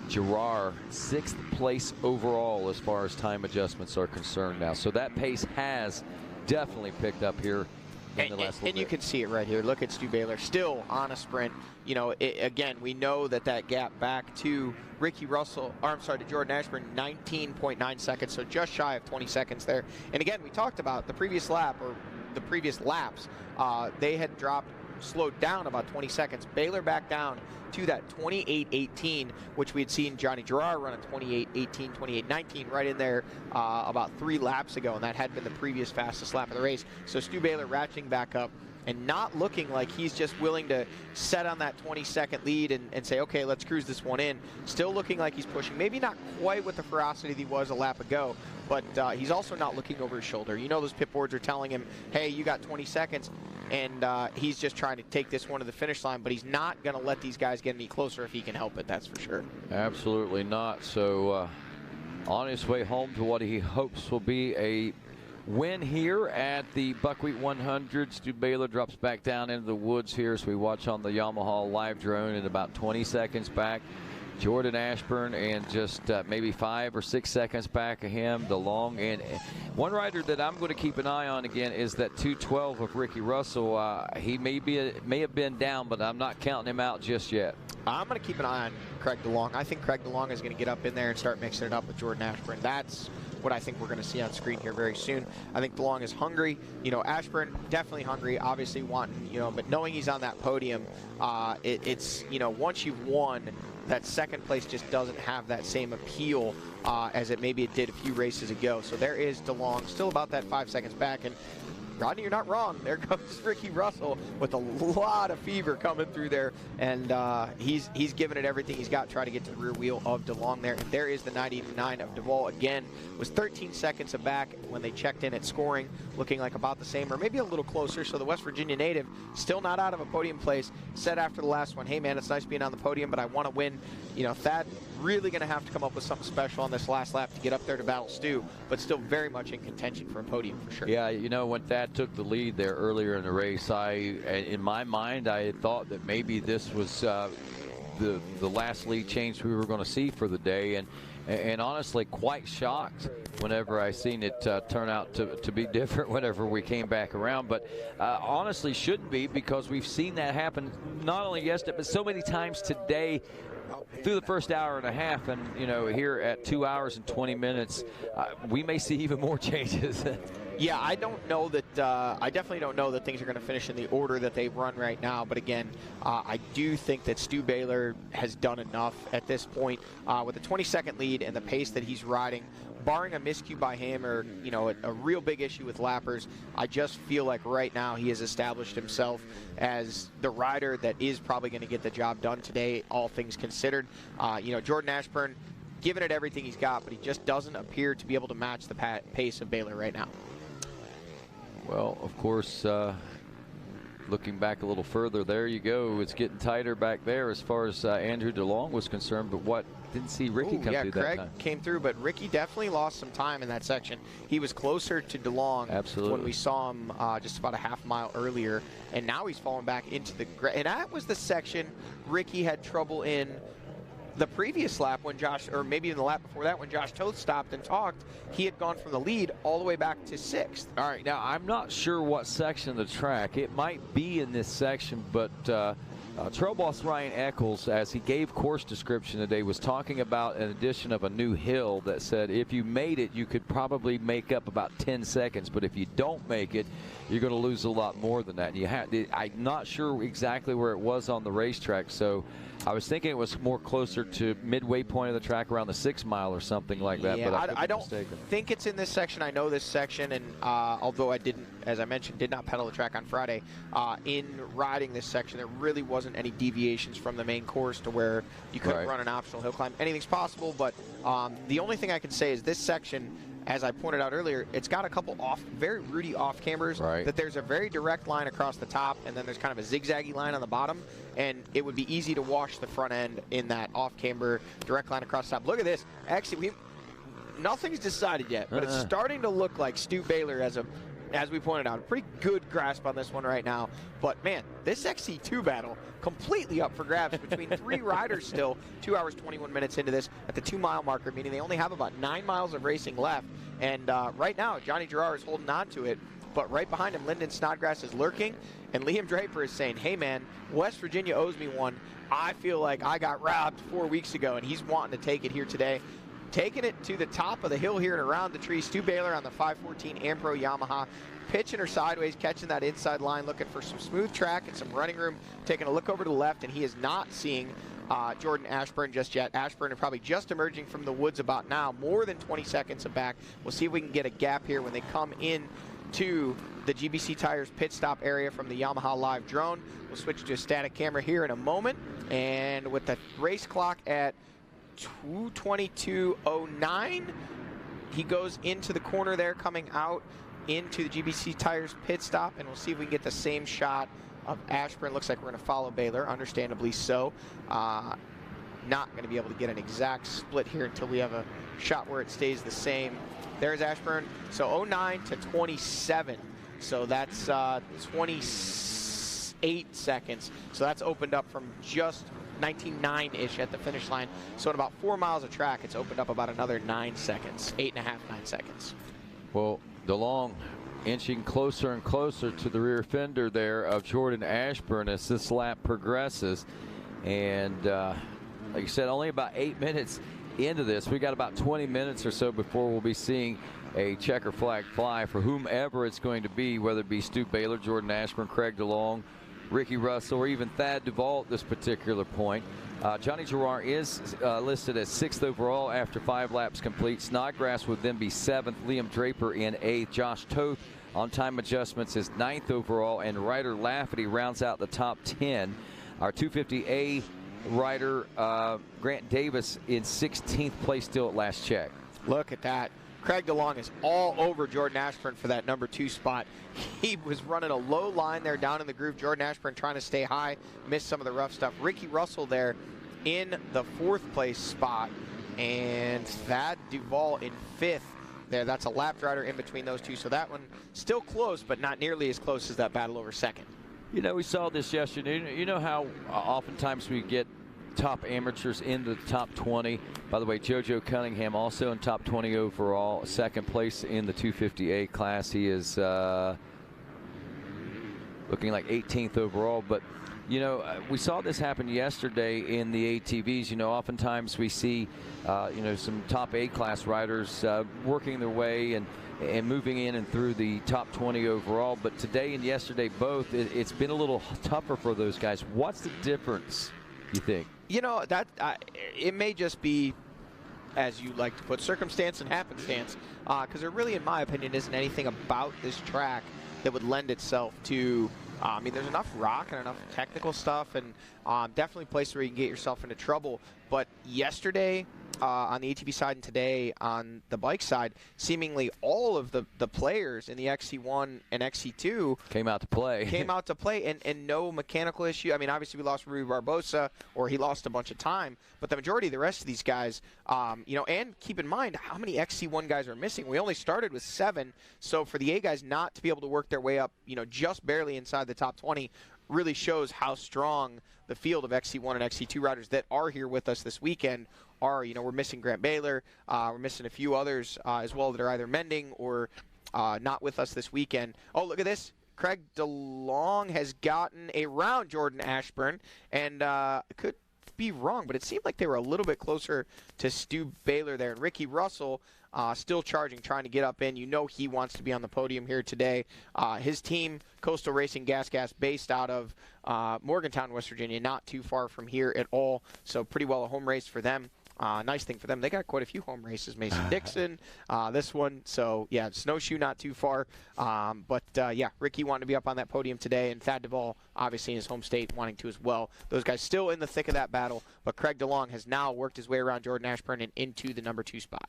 Gerard, 6th place overall as far as time adjustments are concerned now. So that pace has definitely picked up here in the last little bit. And you can see it right here. Look at Stu Baylor still on a sprint. You know, again, we know that gap back to Ricky Russell, or I'm sorry, to Jordan Ashburn, 19.9 seconds, so just shy of 20 seconds there. And again, we talked about the previous lap, or the previous laps, they had slowed down about 20 seconds. Baylor back down to that 28.18, which we had seen Johnny Gerard run a 28.18, 28.19 right in there about 3 laps ago, and that had been the previous fastest lap of the race. So Stu Baylor ratcheting back up and not looking like he's just willing to set on that 20-second lead and say, okay, let's cruise this one in. Still looking like he's pushing, maybe not quite with the ferocity that he was a lap ago, but he's also not looking over his shoulder. You know, those pit boards are telling him, hey, you got 20 seconds, and he's just trying to take this one to the finish line, but he's not going to let these guys get any closer if he can help it, that's for sure. Absolutely not. So on his way home to what he hopes will be a win here at the Buckwheat 100. Stu Baylor drops back down into the woods here as we watch on the Yamaha live drone, and about 20 seconds back, Jordan Ashburn, and just maybe 5 or 6 seconds back of him, DeLong. And one rider that I'm going to keep an eye on again is that 212 of Ricky Russell. He may have been down, but I'm not counting him out just yet. I'm going to keep an eye on Craig DeLong. I think Craig DeLong is going to get up in there and start mixing it up with Jordan Ashburn. That's what I think we're going to see on screen here very soon. I think DeLong is hungry. You know, Ashburn definitely hungry, obviously wanting, you know, but knowing he's on that podium, it's, you know, once you've won, that second place just doesn't have that same appeal as it did a few races ago. So there is DeLong still about that 5 seconds back, and Rodney, you're not wrong. There comes Ricky Russell with a lot of fever coming through there, and he's giving it everything he's got, trying to get to the rear wheel of DeLong there. And there is the 99 of Duvall again. Was 13 seconds back when they checked in at scoring, looking like about the same or maybe a little closer. So the West Virginia native still not out of a podium place. Said after the last one, hey man, it's nice being on the podium, but I want to win. You know, Thad really going to have to come up with something special on this last lap to get up there to battle Stu, but still very much in contention for a podium for sure. Yeah, you know, when Thad took the lead there earlier in the race, in my mind, I thought that maybe this was the last lead change we were going to see for the day, and honestly quite shocked whenever I seen it turn out to be different whenever we came back around. But honestly shouldn't be, because we've seen that happen not only yesterday but so many times today through the first hour and a half, and you know, here at 2 hours and 20 minutes we may see even more changes. Yeah, I don't know that, I definitely don't know that things are going to finish in the order that they run right now. But again, I do think that Stu Baylor has done enough at this point with a 20-second lead and the pace that he's riding. Barring a miscue by him or, you know, a real big issue with lappers, I just feel like right now he has established himself as the rider that is probably going to get the job done today, all things considered. You know, Jordan Ashburn giving it everything he's got, but he just doesn't appear to be able to match the pace of Baylor right now. Well, of course, looking back a little further, there you go. It's getting tighter back there as far as Andrew DeLong was concerned, but didn't see Ricky come through that time. Craig came through, but Ricky definitely lost some time in that section. He was closer to DeLong when we saw him just about a half mile earlier, and now he's falling back into the and that was the section Ricky had trouble in the previous lap when Josh, or maybe in the lap before that when Josh Toth stopped and talked. He had gone from the lead all the way back to 6th. All right, now I'm not sure what section of the track. It might be in this section, but Trail Boss Ryan Eccles, as he gave course description today, was talking about an addition of a new hill that said if you made it, you could probably make up about 10 seconds, but if you don't make it, you're going to lose a lot more than that. And I'm not sure exactly where it was on the racetrack, so I was thinking it was more closer to midway point of the track around the 6 mile or something like that. Yeah, but I don't think it's in this section. I know this section, and although I didn't, as I mentioned, did not pedal the track on Friday, in riding this section, there really wasn't any deviations from the main course to where you couldn't run an optional hill climb. Anything's possible, but the only thing I can say is this section, as I pointed out earlier, it's got a couple very rooty off-cambers. Right. That there's a very direct line across the top, and then there's kind of a zigzaggy line on the bottom, and it would be easy to wash the front end in that off-camber direct line across the top. Look at this. Actually, nothing's decided yet, but it's starting to look like Stu Baylor as we pointed out, a pretty good grasp on this one right now. But, man, this XC2 battle completely up for grabs between 3 riders still, 2 hours, 21 minutes into this at the 2-mile marker, meaning they only have about 9 miles of racing left. And right now, Johnny Gerard is holding on to it. But right behind him, Lyndon Snodgrass is lurking. And Liam Draper is saying, hey, man, West Virginia owes me one. I feel like I got robbed 4 weeks ago, and he's wanting to take it here today. Taking it to the top of the hill here and around the tree, Stu Baylor on the 514 Ampro Yamaha, pitching her sideways, catching that inside line, looking for some smooth track and some running room, taking a look over to the left, and he is not seeing Jordan Ashburn just yet. Ashburn is probably just emerging from the woods about now, more than 20 seconds back. We'll see if we can get a gap here when they come in to the GBC Tires pit stop area from the Yamaha Live drone. We'll switch to a static camera here in a moment, and with the race clock at 2:22:09, he goes into the corner there, coming out into the GBC Tires pit stop, and we'll see if we can get the same shot of Ashburn. Looks like we're going to follow Baylor, understandably so. Not going to be able to get an exact split here until we have a shot where it stays the same. There's Ashburn. So 09 to 27. So that's 28 seconds. So that's opened up from just 19.9-ish at the finish line. So in about 4 miles of track, it's opened up about another 9 seconds, 8.5, 9 seconds. Well, DeLong inching closer and closer to the rear fender there of Jordan Ashburn as this lap progresses. And like you said, only about 8 minutes into this. We got about 20 minutes or so before we'll be seeing a checker flag fly for whomever it's going to be, whether it be Stu Baylor, Jordan Ashburn, Craig DeLong, Ricky Russell, or even Thad Duvall at this particular point. Johnny Gerard is listed as 6th overall after 5 laps complete. Snodgrass would then be 7th. Liam Draper in 8th. Josh Toth on time adjustments is 9th overall. And Ryder Lafferty rounds out the top 10. Our 250A rider Grant Davis in 16th place still at last check. Look at that. Craig DeLong is all over Jordan Ashburn for that number 2 spot. He was running a low line there down in the groove. Jordan Ashburn trying to stay high, missed some of the rough stuff. Ricky Russell there in the 4th place spot, and Thad Duvall in 5th there. That's a lap rider in between those two. So that one still close, but not nearly as close as that battle over 2nd. You know, we saw this yesterday. You know how oftentimes we get top amateurs into the top 20. By the way, JoJo Cunningham also in top 20 overall, 2nd place in the 250A class. He is looking like 18th overall. But, you know, we saw this happen yesterday in the ATVs. You know, oftentimes we see, you know, some top A class riders working their way and moving in and through the top 20 overall. But today and yesterday both, it's been a little tougher for those guys. What's the difference, you think? You know, that it may just be, as you like to put, circumstance and happenstance, because there really, in my opinion, isn't anything about this track that would lend itself to, I mean, there's enough rock and enough technical stuff, and definitely a place where you can get yourself into trouble. But yesterday, on the ATV side and today on the bike side, seemingly all of the players in the XC1 and XC2 came out to play. And no mechanical issue. I mean, obviously we lost Rui Barbosa, or he lost a bunch of time, but the majority of the rest of these guys, you know, and keep in mind how many XC1 guys are missing. We only started with 7, so for the A guys not to be able to work their way up, you know, just barely inside the top 20 really shows how strong the field of XC1 and XC2 riders that are here with us this weekend are. You know, we're missing Grant Baylor, we're missing a few others as well that are either mending or not with us this weekend. Oh, look at this. Craig DeLong has gotten around Jordan Ashburn, and could be wrong, but it seemed like they were a little bit closer to Stu Baylor there. And Ricky Russell still charging, trying to get up in. You know he wants to be on the podium here today. His team, Coastal Racing Gas, based out of Morgantown, West Virginia, not too far from here at all. So pretty well a home race for them. Nice thing for them, they got quite a few home races. Mason-Dixon, this one. So, yeah, Snowshoe not too far. But, yeah, Ricky wanted to be up on that podium today, and Thad Duvall, obviously in his home state, wanting to as well. Those guys still in the thick of that battle, but Craig DeLong has now worked his way around Jordan Ashburn and into the number 2 spot.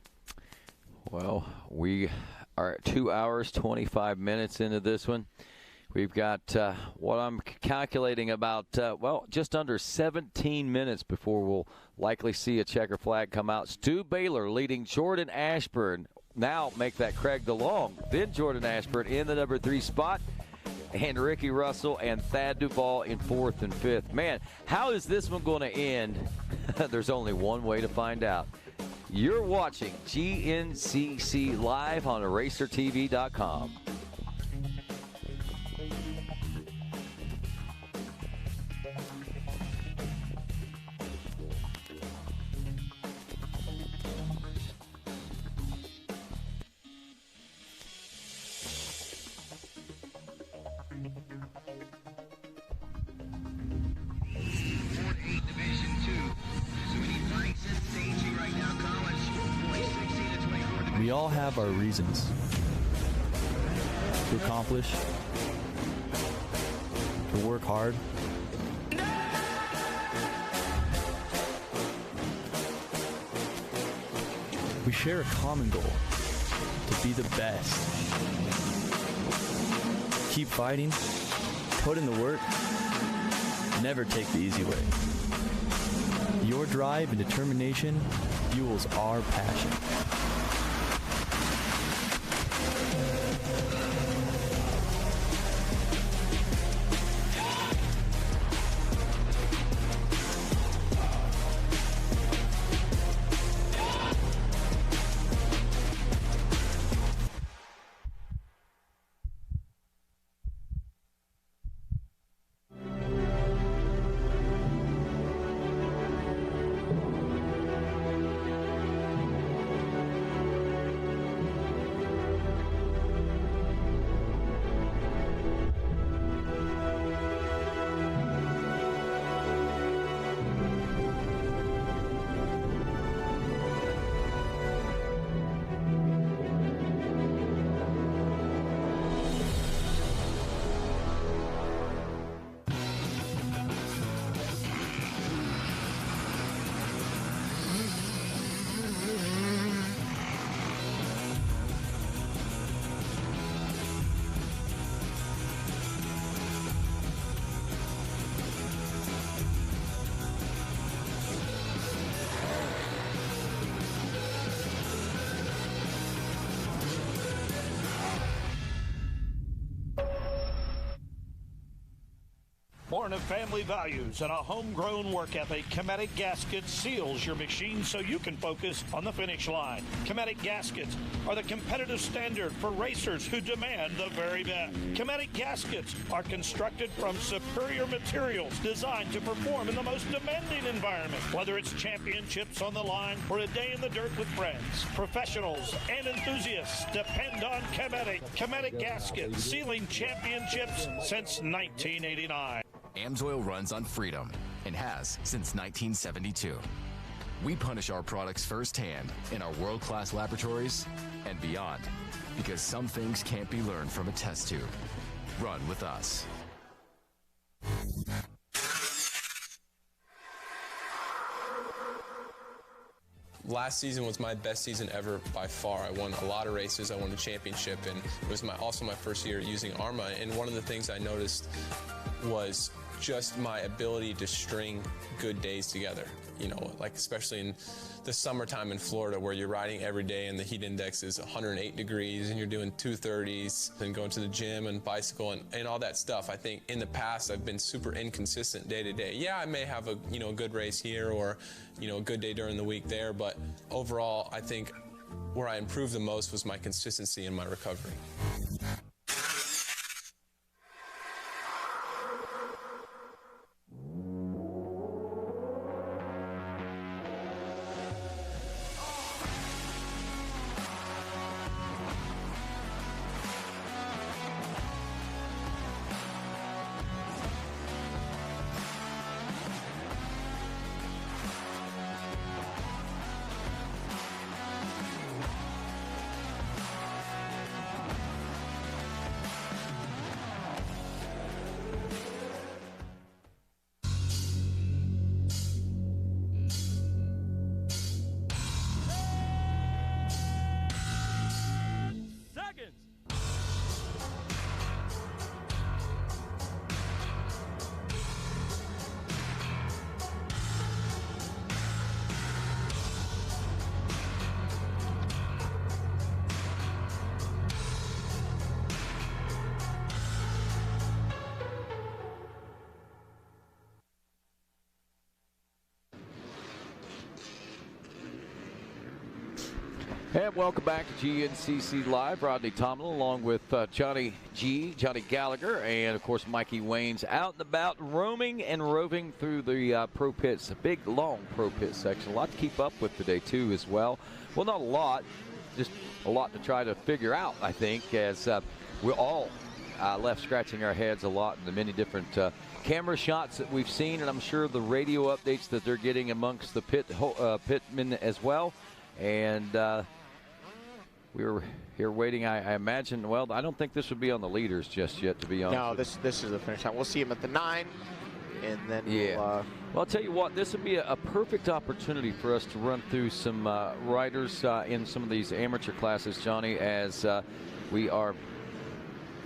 Well, we are 2 hours, 25 minutes into this one. We've got what I'm calculating about, just under 17 minutes before we'll likely see a checker flag come out. Stu Baylor leading Jordan Ashburn. Now make that Craig DeLong. Then Jordan Ashburn in the number 3 spot. And Ricky Russell and Thad Duvall in 4th and 5th. Man, how is this one going to end? There's only one way to find out. You're watching GNCC live on EraserTV.com. We all have our reasons to accomplish, to work hard. We share a common goal, to be the best. Keep fighting, put in the work, never take the easy way. Your drive and determination fuels our passion. Born of family values and a homegrown work ethic, Cometic Gaskets seals your machine so you can focus on the finish line. Cometic Gaskets are the competitive standard for racers who demand the very best. Cometic Gaskets are constructed from superior materials designed to perform in the most demanding environment, whether it's championships on the line or a day in the dirt with friends. Professionals and enthusiasts depend on Cometic. Cometic Gaskets, sealing championships since 1989. AMSOIL runs on freedom and has since 1972. We punish our products firsthand in our world-class laboratories and beyond, because some things can't be learned from a test tube. Run with us. Last season was my best season ever by far. I won a lot of races. I won a championship, and it was also my first year using ARMA. And one of the things I noticed was just my ability to string good days together. You know, like especially in the summertime in Florida where you're riding every day and the heat index is 108 degrees and you're doing 230s and going to the gym and bicycle and all that stuff. I think in the past I've been super inconsistent day to day. Yeah, I may have a good race here or a good day during the week there, but overall I think where I improved the most was my consistency in my recovery. And welcome back to GNCC Live. Rodney Tomlin along with Johnny Gallagher, and of course Mikey Wayne's out and about, roaming and roving through the pro pits, a big long pro pit section. A lot to keep up with today too as well. Well, not a lot, just a lot to try to figure out, I think, as we're all left scratching our heads a lot in the many different camera shots that we've seen, and I'm sure the radio updates that they're getting amongst the pitmen as well. And we were here waiting. I imagine, well, I don't think this would be on the leaders just yet, to be honest. No, this is the finish line. We'll see him at the 9, and then well, I'll tell you what, this would be a perfect opportunity for us to run through some riders in some of these amateur classes, Johnny, as we are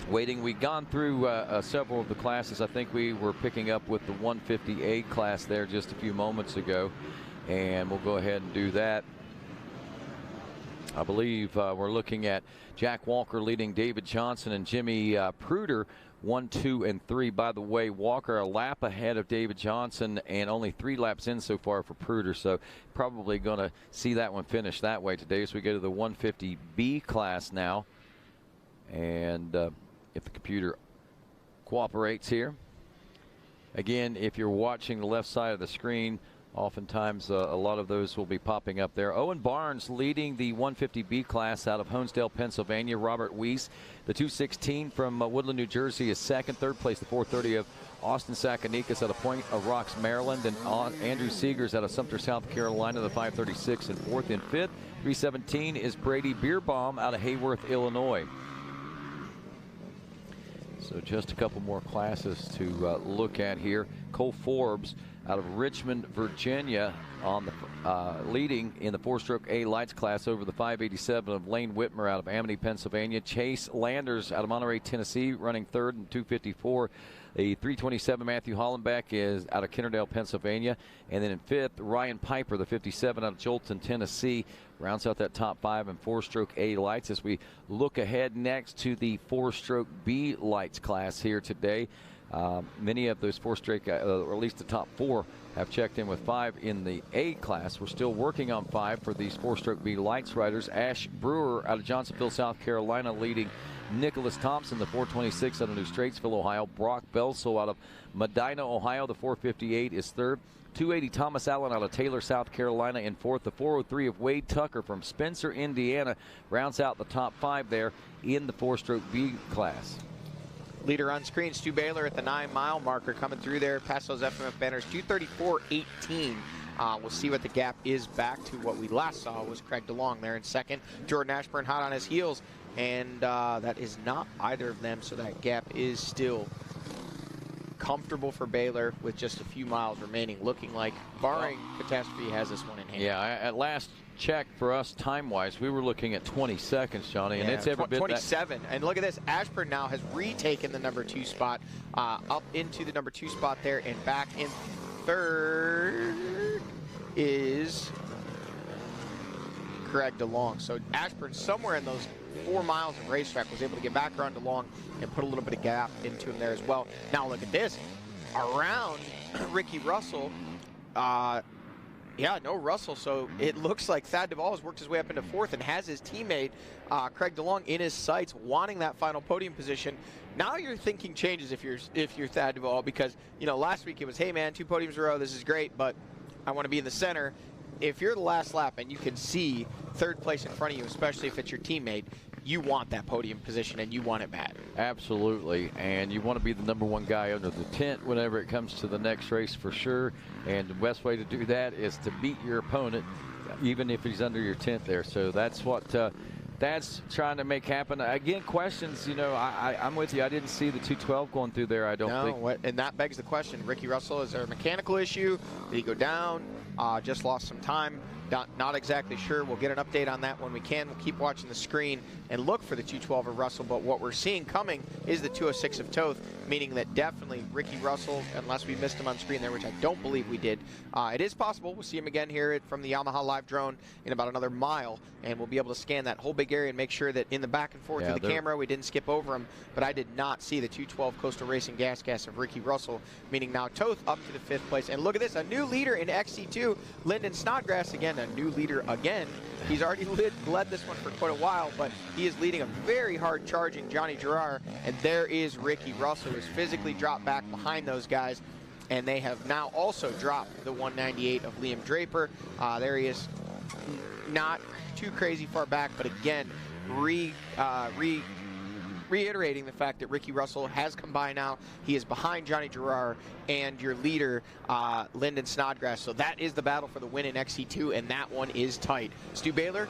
waiting. We've gone through several of the classes. I think we were picking up with the 150A class there just a few moments ago, and we'll go ahead and do that. I believe we're looking at Jack Walker leading David Johnson and Jimmy Pruder 1, 2, and 3. By the way, Walker a lap ahead of David Johnson and only 3 laps in so far for Pruder, so probably going to see that one finish that way today as we go to the 150B class now. And if the computer cooperates here. Again, if you're watching the left side of the screen, oftentimes a lot of those will be popping up there. Owen Barnes leading the 150B class out of Honesdale, Pennsylvania. Robert Weiss, the 216 from Woodland, New Jersey, is second. Third place, the 430 of Austin Sakanikas out of Point of Rocks, Maryland. And Andrew Seegers out of Sumter, South Carolina, the 536 and fourth. In fifth, 317 is Brady Beerbaum out of Hayworth, Illinois. So just a couple more classes to look at here. Cole Forbes out of Richmond, Virginia, on the leading in the 4-stroke A lights class over the 587 of Lane Whitmer out of Amity, Pennsylvania. Chase Landers out of Monterey, Tennessee, running third in 254. The 327 Matthew Hollenbeck is out of Kennerdale, Pennsylvania. And then in fifth, Ryan Piper, the 57 out of Jolton, Tennessee, rounds out that top 5 in 4-stroke A lights as we look ahead next to the 4-stroke B lights class here today. Many of those 4-stroke, or at least the top 4, have checked in with 5 in the A class. We're still working on 5 for these 4-stroke B lights riders. Ash Brewer out of Johnsonville, South Carolina, leading Nicholas Thompson, the 426 out of New Straitsville, Ohio. Brock Belso out of Medina, Ohio, the 458 is third. 280 Thomas Allen out of Taylor, South Carolina in fourth. The 403 of Wade Tucker from Spencer, Indiana, rounds out the top 5 there in the 4-stroke B class. Leader on screen, Stu Baylor at the 9-mile marker, coming through there past those FMF banners, 2:34.18. We'll see what the gap is back to what we last saw was Craig DeLong there in second. Jordan Ashburn hot on his heels, and that is not either of them, so that gap is still comfortable for Baylor with just a few miles remaining, looking like, barring catastrophe, has this one in hand. Yeah, at last check for us time-wise, we were looking at 20 seconds, Johnny, and it's every bit 27. And look at this, Ashburn now has retaken the number 2 spot, up into the number 2 spot there, and back in third is Craig DeLong. So Ashburn, somewhere in those 4 miles of racetrack, was able to get back around DeLong and put a little bit of gap into him there as well. Now look at this, around Ricky Russell. Yeah, no Russell, so it looks like Thad Duvall has worked his way up into fourth and has his teammate Craig DeLong in his sights, wanting that final podium position. Now your thinking changes if you're Thad Duvall, because last week it was, hey man, 2 podiums in a row, this is great, but I want to be in the center. If you're the last lap and you can see third place in front of you, especially if it's your teammate, you want that podium position and you want it bad. Absolutely, and you want to be the number 1 guy under the tent whenever it comes to the next race for sure. And the best way to do that is to beat your opponent, even if he's under your tent there. So that's what Thad's trying to make happen. Again, questions, I'm with you. I didn't see the 212 going through there, I don't think. And that begs the question, Ricky Russell, is there a mechanical issue? Did he go down? Just lost some time? Not exactly sure. We'll get an update on that when we can. We'll keep watching the screen and look for the 212 of Russell, but what we're seeing coming is the 206 of Toth, meaning that definitely Ricky Russell, unless we missed him on screen there, which I don't believe we did. It is possible. We'll see him again here from the Yamaha Live drone in about another mile, and we'll be able to scan that whole big area and make sure that in the back and forth of the camera, we didn't skip over him, but I did not see the 212 Coastal Racing gas of Ricky Russell, meaning now Toth up to the 5th place. And look at this, a new leader in XC2, Lyndon Snodgrass again. a new leader again. He's already led this one for quite a while, but he is leading a very hard charging Johnny Gerard, and there is Ricky Russell, who's physically dropped back behind those guys, and they have now also dropped the 198 of Liam Draper. There he is, not too crazy far back, but again, reiterating the fact that Ricky Russell has come by now. He is behind Johnny Gerard and your leader, Lyndon Snodgrass. So that is the battle for the win in XC2, and that one is tight. Stu Baylor,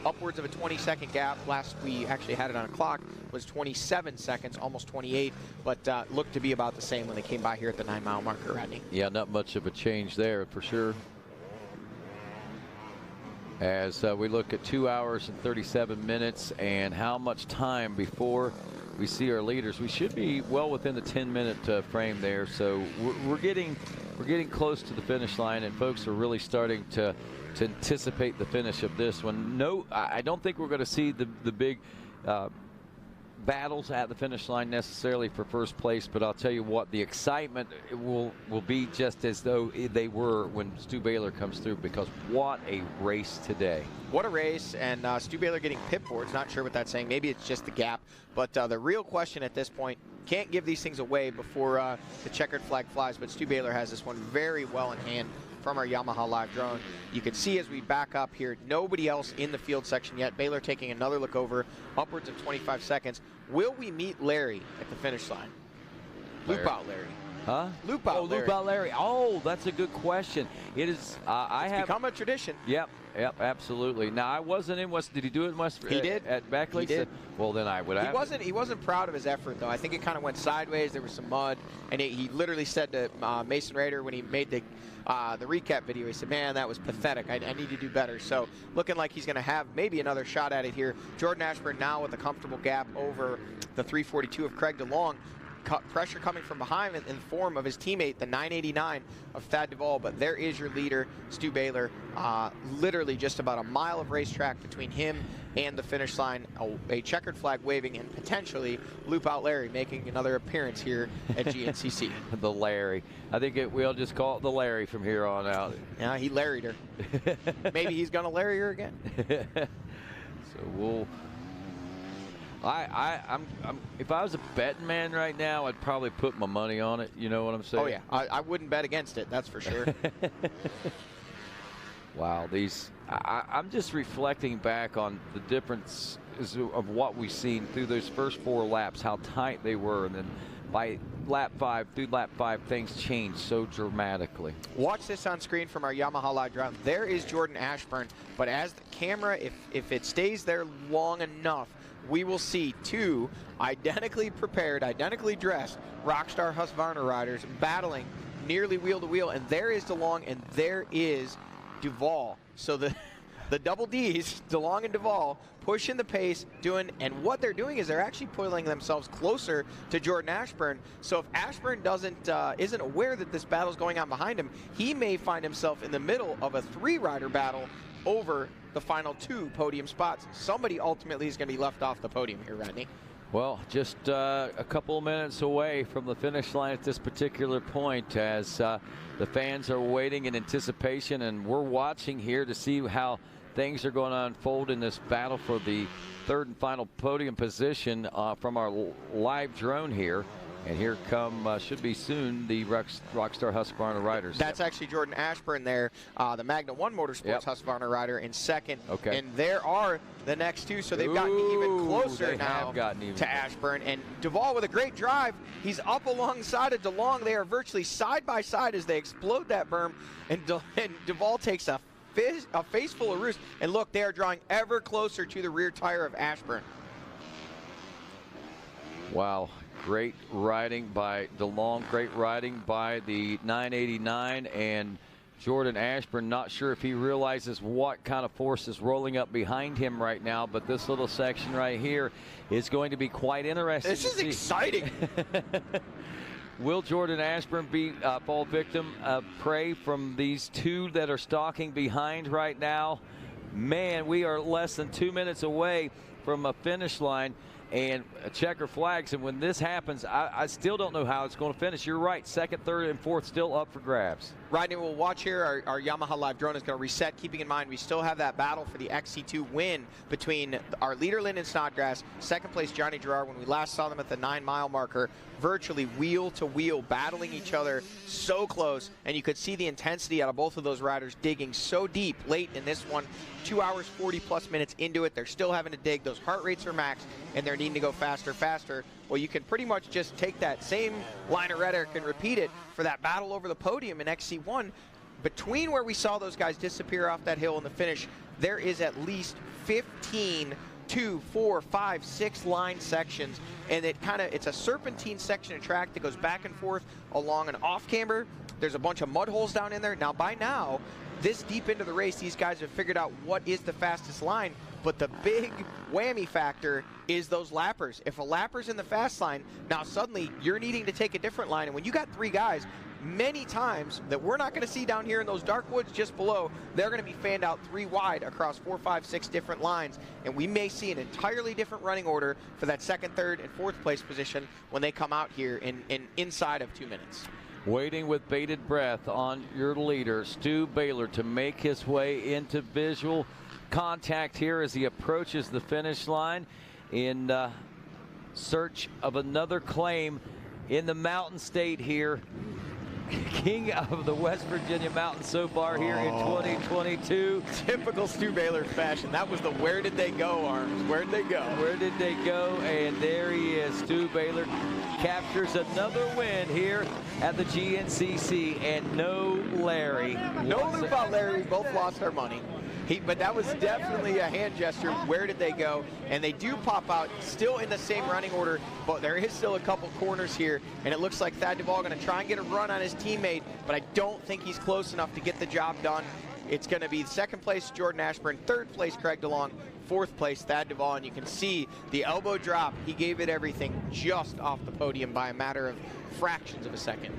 upwards of a 20-second gap. Last we actually had it on a clock was 27 seconds, almost 28, but looked to be about the same when they came by here at the 9-mile marker, Rodney. Yeah, not much of a change there for sure. As we look at 2 hours and 37 minutes and how much time before we see our leaders. We should be well within the 10-minute frame there, so we're getting close to the finish line, and folks are really starting to anticipate the finish of this one. No, I don't think we're going to see the big battles at the finish line necessarily for first place, but I'll tell you what, the excitement will be just as though they were when Stu Baylor comes through, because what a race today. What a race, and Stu Baylor getting pit boards. Not sure what that's saying. Maybe it's just the gap, but the real question at this point, can't give these things away before the checkered flag flies, but Stu Baylor has this one very well in hand from our Yamaha Live drone. You can see as we back up here, nobody else in the field section yet. Baylor taking another look over, upwards of 25 seconds. Will we meet Larry at the finish line? Loop out Larry. Huh? Loop out Larry. Loop out Larry. Oh, that's a good question. It is. It's become a tradition. Yep, absolutely. Now, I wasn't in West. Did he do it in West? He did. At Beckley? He did. Well, then I would have. He wasn't proud of his effort, though. I think it kind of went sideways. There was some mud, and he literally said to Mason Rader when he made the recap video, he said, man, that was pathetic. I need to do better. So looking like he's going to have maybe another shot at it here. Jordan Ashburn now with a comfortable gap over the 342 of Craig DeLong. Pressure coming from behind in the form of his teammate, the 989 of Thad Duvall, but there is your leader, Stu Baylor. Literally just about a mile of racetrack between him and the finish line, a checkered flag waving, and potentially Loop Out Larry making another appearance here at GNCC. The Larry. I think we'll just call it the Larry from here on out. Yeah, he Larried her. Maybe he's going to Larry her again. So we'll... if I was a betting man right now, I'd probably put my money on it. You know what I'm saying? Oh, yeah. I wouldn't bet against it, that's for sure. Wow. I'm just reflecting back on the difference of what we've seen through those first 4 laps, how tight they were. And then by through lap 5, things changed so dramatically. Watch this on screen from our Yamaha Live drone. There is Jordan Ashburn. But as the camera, if it stays there long enough, we will see 2 identically prepared, identically dressed Rockstar Husqvarna riders battling nearly wheel to wheel. And there is DeLong and there is Duvall. So the double Ds, DeLong and Duvall, pushing the pace, and what they're doing is they're actually pulling themselves closer to Jordan Ashburn. So if Ashburn isn't aware that this battle is going on behind him, he may find himself in the middle of a 3-rider battle over the final 2 podium spots. Somebody ultimately is going to be left off the podium here, Rodney. Well, just a couple of minutes away from the finish line at this particular point, as the fans are waiting in anticipation, and we're watching here to see how things are going to unfold in this battle for the 3rd and final podium position from our live drone here. And here come, should be soon, the Rockstar Husqvarna riders. That's actually Jordan Ashburn there, the Magna 1 Motorsports Husqvarna rider in 2nd. Okay. And there are the next 2, so they've gotten even closer now to Ashburn. And Duvall with a great drive. He's up alongside of DeLong. They are virtually side by side as they explode that berm. And Duvall takes a face full of roost. And look, they are drawing ever closer to the rear tire of Ashburn. Wow. Great riding by DeLong, great riding by the 989, and Jordan Ashburn, not sure if he realizes what kind of force is rolling up behind him right now, but this little section right here is going to be quite interesting. This is exciting. Will Jordan Ashburn be fall victim of prey from these 2 that are stalking behind right now? Man, we are less than 2 minutes away from a finish line. and checker flags. And when this happens, I still don't know how it's going to finish. You're right. Second, third, and fourth still up for grabs. Rodney, we'll watch here. Our Yamaha Live drone is going to reset, keeping in mind we still have that battle for the XC2 win between our leader, Lyndon Snodgrass, second place, Johnny Gerard. When we last saw them at the 9-mile marker, virtually wheel to wheel, battling each other so close. And you could see the intensity out of both of those riders digging so deep late in this one. 2 hours, 40-plus minutes into it. They're still having to dig. Those heart rates are maxed, and they're needing to go faster, faster. Well, you can pretty much just take that same line of rhetoric and repeat it for that battle over the podium in XC1. Between where we saw those guys disappear off that hill and the finish, there is at least 15 2, 4, 5, 6 line sections, and it's a serpentine section of track that goes back and forth along an off camber. There's a bunch of mud holes down in there. Now, by now, this deep into the race, these guys have figured out what is the fastest line, but the big whammy factor is those lappers. If a lapper's in the fast line, now suddenly you're needing to take a different line, and when you got 3 guys, many times that we're not going to see down here in those dark woods just below, they're going to be fanned out 3 wide across 4, 5, 6 different lines, and we may see an entirely different running order for that second, third, and fourth place position when they come out here in inside of 2 minutes. Waiting with bated breath on your leader, Stu Baylor, to make his way into visual contact here as he approaches the finish line in search of another claim in the Mountain State here. King of the West Virginia Mountains so far here in 2022. Typical Stu Baylor fashion. That was the where did they go arms. Where did they go? Where did they go? And there he is. Stu Baylor captures another win here at the GNCC. And no Larry. No loop out Larry. Both lost their money. But that was definitely a hand gesture. Where did they go? And they do pop out still in the same running order, but there is still a couple corners here, and it looks like Thad Duvall going to try and get a run on his teammate, but I don't think he's close enough to get the job done. It's going to be second place Jordan Ashburn, third place Craig DeLong, fourth place Thad Duvall, and you can see the elbow drop. He gave it everything just off the podium by a matter of fractions of a second.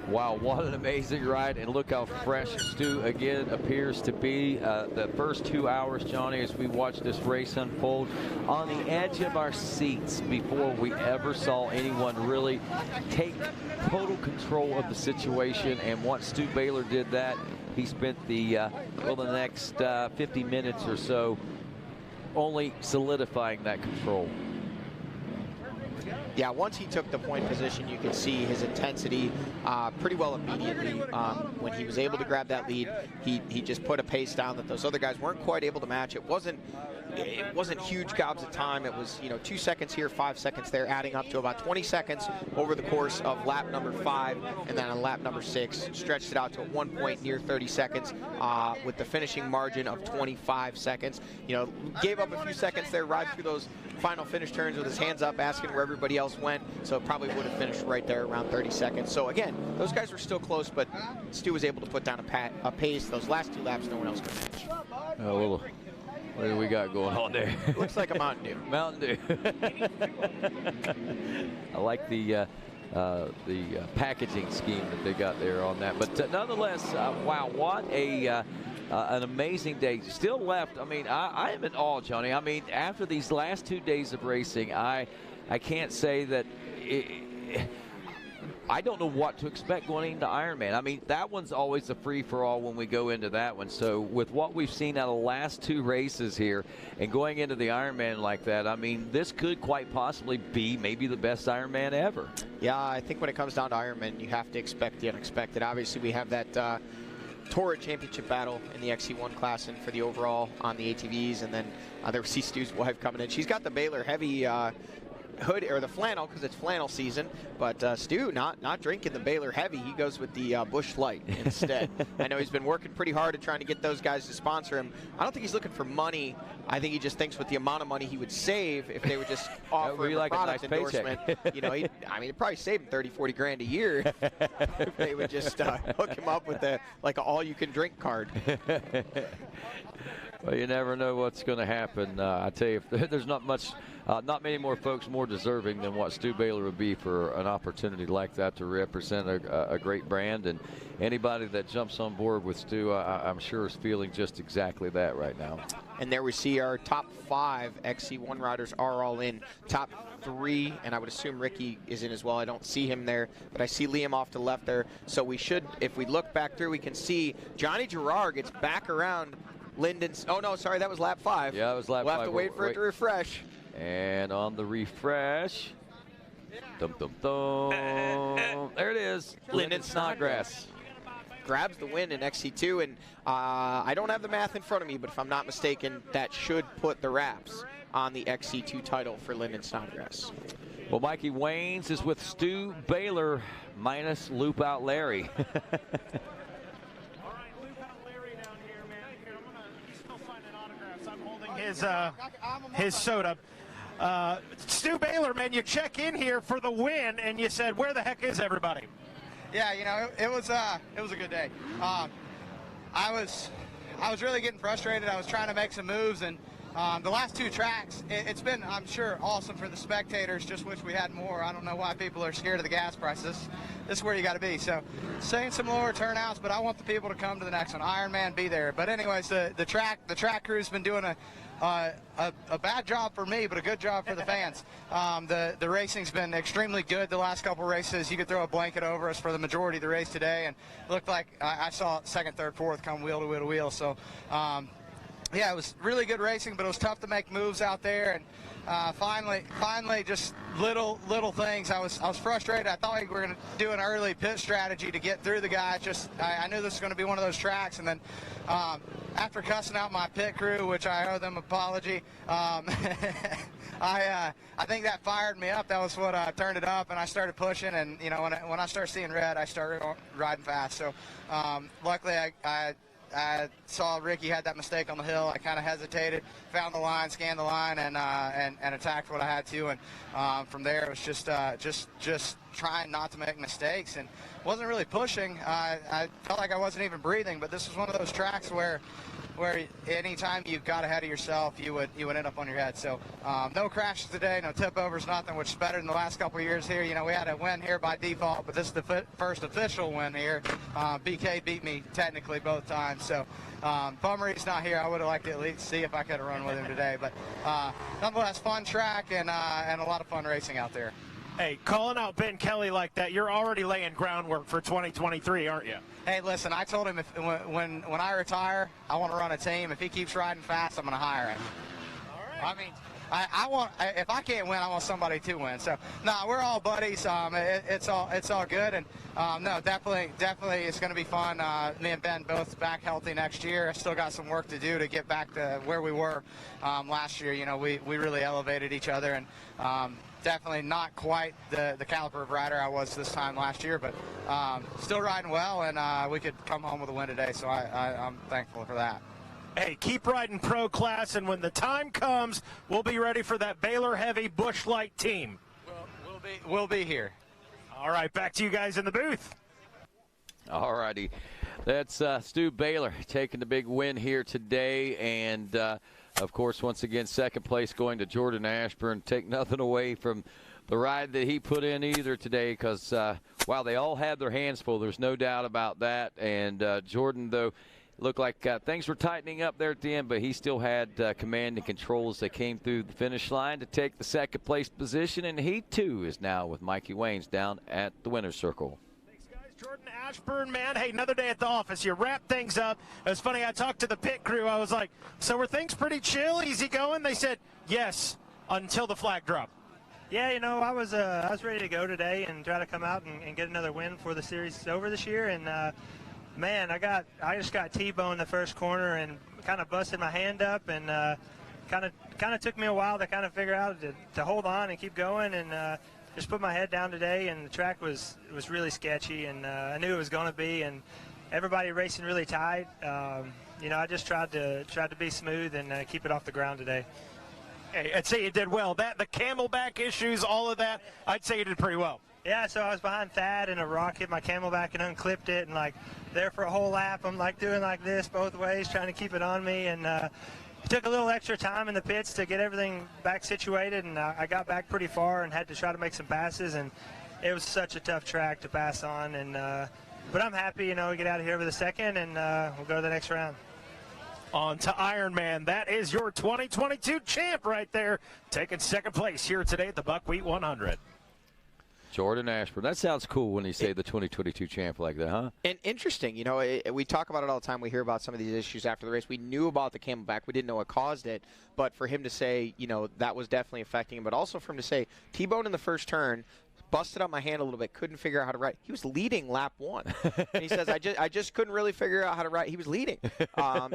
Wow, what an amazing ride, and look how fresh Stu again appears to be. The first 2 hours, Johnny, as we watched this race unfold, on the edge of our seats before we ever saw anyone really take total control of the situation. And once Stu Baylor did that, he spent the next 50 minutes or so only solidifying that control. Yeah, once he took the point position, you could see his intensity pretty well immediately. When he was able to grab that lead, he just put a pace down that those other guys weren't quite able to match. It wasn't huge gobs of time. It was 2 seconds here, 5 seconds there, adding up to about 20 seconds over the course of lap number 5, and then on lap number 6, stretched it out to at one point near 30 seconds with the finishing margin of 25 seconds. Gave up a few seconds there, ride through those final finish turns with his hands up, asking where everybody else went, so probably would have finished right there around 30 seconds. So again, those guys were still close, but Stu was able to put down a pace. Those last 2 laps, no one else could match. What do we got going on there? Looks like a Mountain Dew. Mountain Dew. I like the packaging scheme that they got there on that. But nonetheless, wow, what an amazing day. Still left. I mean, I am in awe, Johnny. I mean, after these last 2 days of racing, I can't say that I don't know what to expect going into Ironman. I mean, that one's always a free-for-all when we go into that one. So with what we've seen out of the last 2 races here and going into the Ironman like that, I mean, this could quite possibly be maybe the best Ironman ever. Yeah, I think when it comes down to Ironman, you have to expect the unexpected. Obviously, we have that Torrid Championship battle in the XC1 class and for the overall on the ATVs, and then there we see Stu's wife coming in. She's got the Baylor heavy hood, or the flannel, because it's flannel season, but Stu not drinking the Baylor heavy. He goes with the Busch Light instead. I know he's been working pretty hard at trying to get those guys to sponsor him. I don't think he's looking for money. I think he just thinks with the amount of money he would save if they would just offer him a product endorsement. It'd probably save him 30, 40 grand a year if they would just hook him up with like an all-you-can-drink card. Well, you never know what's going to happen. I tell you, there's not many more folks more deserving than what Stu Baylor would be for an opportunity like that to represent a great brand. And anybody that jumps on board with Stu, I'm sure is feeling just exactly that right now. And there we see our top 5 XC1 riders are all in. Top 3, and I would assume Ricky is in as well. I don't see him there, but I see Liam off to the left there. So we should, if we look back through, we can see Johnny Gerard gets back around Lyndon's. Oh, no, sorry, that was lap 5. Yeah, it was lap 5. We'll have to wait for it to refresh. And on the refresh, dum, dum, dum. There it is, Lyndon Snodgrass. Grabs the win in XC2, and I don't have the math in front of me, but if I'm not mistaken, that should put the wraps on the XC2 title for Lyndon Snodgrass. Well, Mikey Waynes is with Stu Baylor minus Loop Out Larry. His soda. Stu Baylor, man, you check in here for the win, and you said, where the heck is everybody? Yeah, you know, it was a good day. I was really getting frustrated. I was trying to make some moves, and the last 2 tracks, it's been, I'm sure, awesome for the spectators. Just wish we had more. I don't know why people are scared of the gas prices. This is where you got to be. So, seeing some lower turnouts, but I want the people to come to the next one. Ironman, be there. But anyways, the track crew's been doing a bad job for me, but a good job for the fans. The racing's been extremely good the last couple races. You could throw a blanket over us for the majority of the race today, and it looked like I saw 2nd, 3rd, 4th come wheel to wheel to wheel. So, yeah, it was really good racing, but it was tough to make moves out there. And finally, just little things. I was frustrated. I thought we were going to do an early pit strategy to get through the guys. I knew this was going to be one of those tracks, and then after cussing out my pit crew, which I owe them an apology, I think that fired me up. That was what turned it up, and I started pushing. And you know, when I started seeing red, I started riding fast. So luckily, I saw Ricky had that mistake on the hill. I kind of hesitated, found the line, scanned the line, and attacked what I had to. And from there, it was just trying not to make mistakes, and wasn't really pushing. I felt like I wasn't even breathing. But this was one of those tracks where anytime you got ahead of yourself, you would end up on your head. So no crashes today, no tip overs, nothing, which is better than the last couple of years here. You know, we had a win here by default, but this is the first official win here. BK beat me technically both times. So bummer he's not here. I would have liked to at least see if I could have run with him today. But nonetheless, fun track and a lot of fun racing out there. Hey, calling out Ben Kelly like that, you're already laying groundwork for 2023, aren't you? Hey, listen, I told him when I retire, I want to run a team. If he keeps riding fast, I'm going to hire him. All right. I mean, if I can't win, I want somebody to win. So, no, we're all buddies. It's all good, and no, definitely, it's going to be fun. Me and Ben both back healthy next year. I still got some work to do to get back to where we were last year. You know, we really elevated each other, and definitely not quite the caliber of rider I was this time last year, but still riding well, and we could come home with a win today. So I'm thankful for that. Hey, keep riding pro class, and when the time comes, we'll be ready for that Baylor Heavy Busch Light team. We'll be here. All right, back to you guys in the booth. All righty. That's Stu Baylor taking the big win here today, and of course, once again, second place going to Jordan Ashburn. Take nothing away from the ride that he put in either today, because while they all had their hands full, there's no doubt about that. And Jordan, though, looked like things were tightening up there at the end, but he still had command and control as they came through the finish line to take the second place position. And he, too, is now with Mikey Waynes down at the winner's circle. Jordan Ashburn, man, hey, another day at the office. You wrap things up. It was funny, I talked to the pit crew. I was like, so were things pretty chill, easy going? They said, yes, until the flag drop. Yeah, you know, I was ready to go today and try to come out and get another win for the series over this year. And, man, I just got T-boned the first corner and kind of busted my hand up, and kind of took me a while to kind of figure out to hold on and keep going, and just put my head down today. And the track was really sketchy, and I knew it was going to be, and everybody racing really tight. You know, I just tried to be smooth and keep it off the ground today. Hey, I'd say you did well. The camelback issues, all of that, I'd say you did pretty well. Yeah, so I was behind Thad, and a rock hit my camelback and unclipped it, and like there for a whole lap, I'm like doing like this both ways, trying to keep it on me, and it took a little extra time in the pits to get everything back situated, and I got back pretty far and had to try to make some passes, and it was such a tough track to pass on, and but I'm happy, we get out of here with a second, and we'll go to the next round. On to Ironman. That is your 2022 champ right there, taking second place here today at the Buckwheat 100. Jordan Ashburn. That sounds cool when you say the 2022 champ like that, huh? And interesting, we talk about it all the time. We hear about some of these issues after the race. We knew about the camelback. We didn't know what caused it. But for him to say, that was definitely affecting him. But also for him to say, T-bone in the first turn, busted up my hand a little bit, couldn't figure out how to ride. He was leading lap 1. And he says, I just couldn't really figure out how to ride. He was leading.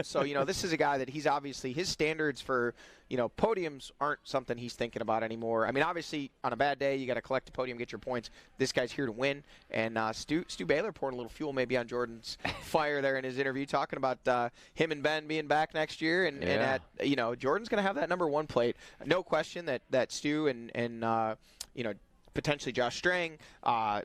So, this is a guy that he's obviously, his standards for, podiums aren't something he's thinking about anymore. I mean, obviously, on a bad day, you got to collect the podium, get your points. This guy's here to win. And Stu Baylor poured a little fuel maybe on Jordan's fire there in his interview, talking about him and Ben being back next year. And Jordan's going to have that number 1 plate. No question that Stu and potentially Josh Strang,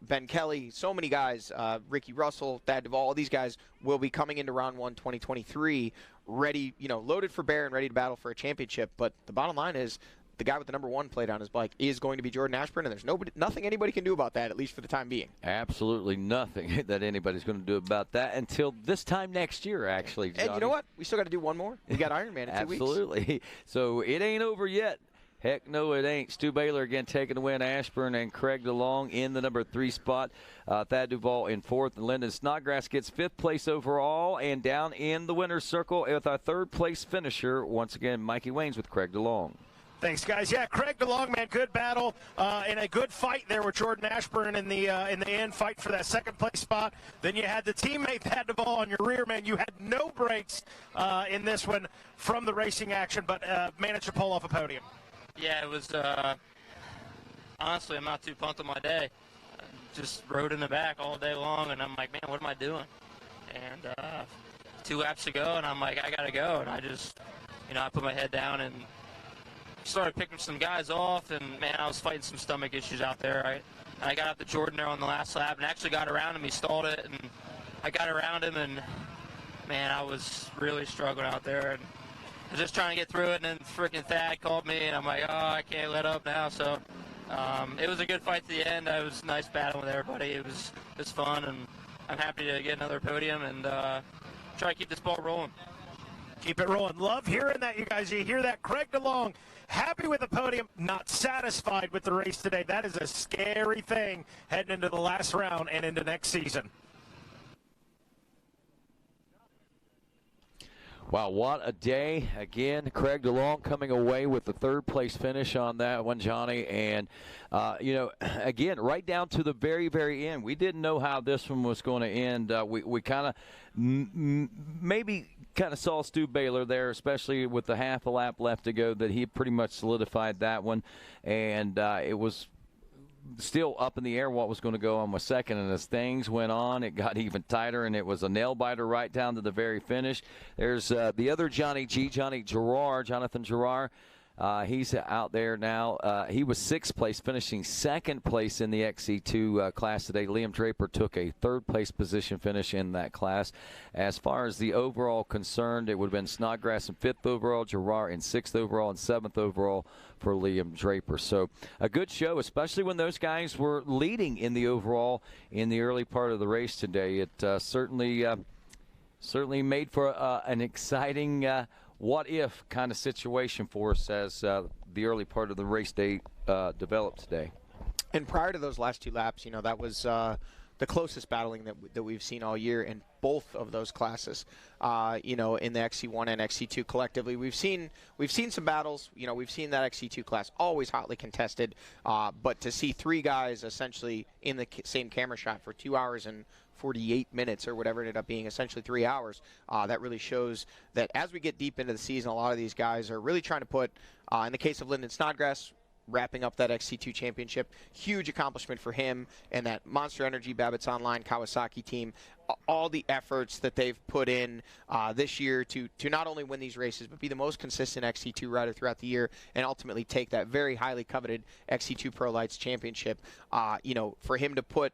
Ben Kelly, so many guys, Ricky Russell, Thad Duvall, all these guys will be coming into round 1 2023 ready, loaded for bear and ready to battle for a championship. But the bottom line is the guy with the number 1 plate on his bike is going to be Jordan Ashburn, and there's nothing anybody can do about that, at least for the time being. Absolutely nothing that anybody's going to do about that until this time next year, actually, Johnny. And you know what? We still got to do one more. We got Ironman in 2 weeks. Absolutely. So it ain't over yet. Heck no, it ain't. Stu Baylor again taking the win. Ashburn and Craig DeLong in the number 3 spot. Thad Duvall in 4th. And Lyndon Snodgrass gets 5th place overall. And down in the winner's circle with our 3rd place finisher, once again, Mikey Waynes with Craig DeLong. Thanks, guys. Yeah, Craig DeLong, man, good battle and a good fight there with Jordan Ashburn in the end, fight for that 2nd place spot. Then you had the teammate Thad Duvall on your rear, man. You had no breaks in this one from the racing action, but managed to pull off a podium. Yeah, it was, honestly, I'm not too pumped on my day. I just rode in the back all day long, and I'm like, man, what am I doing? And 2 laps to go, and I'm like, I got to go. And I just, I put my head down and started picking some guys off, and, man, I was fighting some stomach issues out there. I got up to Jordan there on the last lap and actually got around him. He stalled it, and I got around him, and, man, I was really struggling out there. And I was just trying to get through it, and then freaking Thad called me, and I'm like, oh, I can't let up now. So it was a good fight to the end. It was a nice battle with everybody. It was fun, and I'm happy to get another podium and try to keep this ball rolling. Keep it rolling. Love hearing that, you guys. You hear that? Craig DeLong, happy with the podium, not satisfied with the race today. That is a scary thing heading into the last round and into next season. Wow, what a day. Again, Craig DeLong coming away with the 3rd place finish on that one, Johnny. And, again, right down to the very, very end. We didn't know how this one was going to end. We kind of maybe kind of saw Stu Baylor there, especially with the half a lap left to go, that he pretty much solidified that one. And it was still up in the air what was going to go on with 2nd, and as things went on, it got even tighter, and it was a nail-biter right down to the very finish. There's the other Jonathan Gerard. He's out there now. He was 6th place, finishing 2nd place in the XC2 class today. Liam Draper took a 3rd place position finish in that class. As far as the overall concerned, it would have been Snodgrass in 5th overall, Gerard in 6th overall, and 7th overall for Liam Draper. So a good show, especially when those guys were leading in the overall in the early part of the race today. It certainly made for an exciting what-if kind of situation for us as the early part of the race day developed today. And prior to those last 2 laps, that was the closest battling that we've seen all year in both of those classes. In the XC1 and XC2 collectively, we've seen some battles. We've seen that XC2 class always hotly contested, but to see 3 guys essentially in the same camera shot for 2 hours and 48 minutes or whatever it ended up being, essentially 3 hours, that really shows that as we get deep into the season, a lot of these guys are really trying to put, in the case of Lyndon Snodgrass, wrapping up that XC2 championship, huge accomplishment for him and that Monster Energy Babbitt's Online Kawasaki team. all the efforts that they've put in this year to not only win these races, but be the most consistent XC2 rider throughout the year and ultimately take that very highly coveted XC2 Pro Lights Championship. For him to put,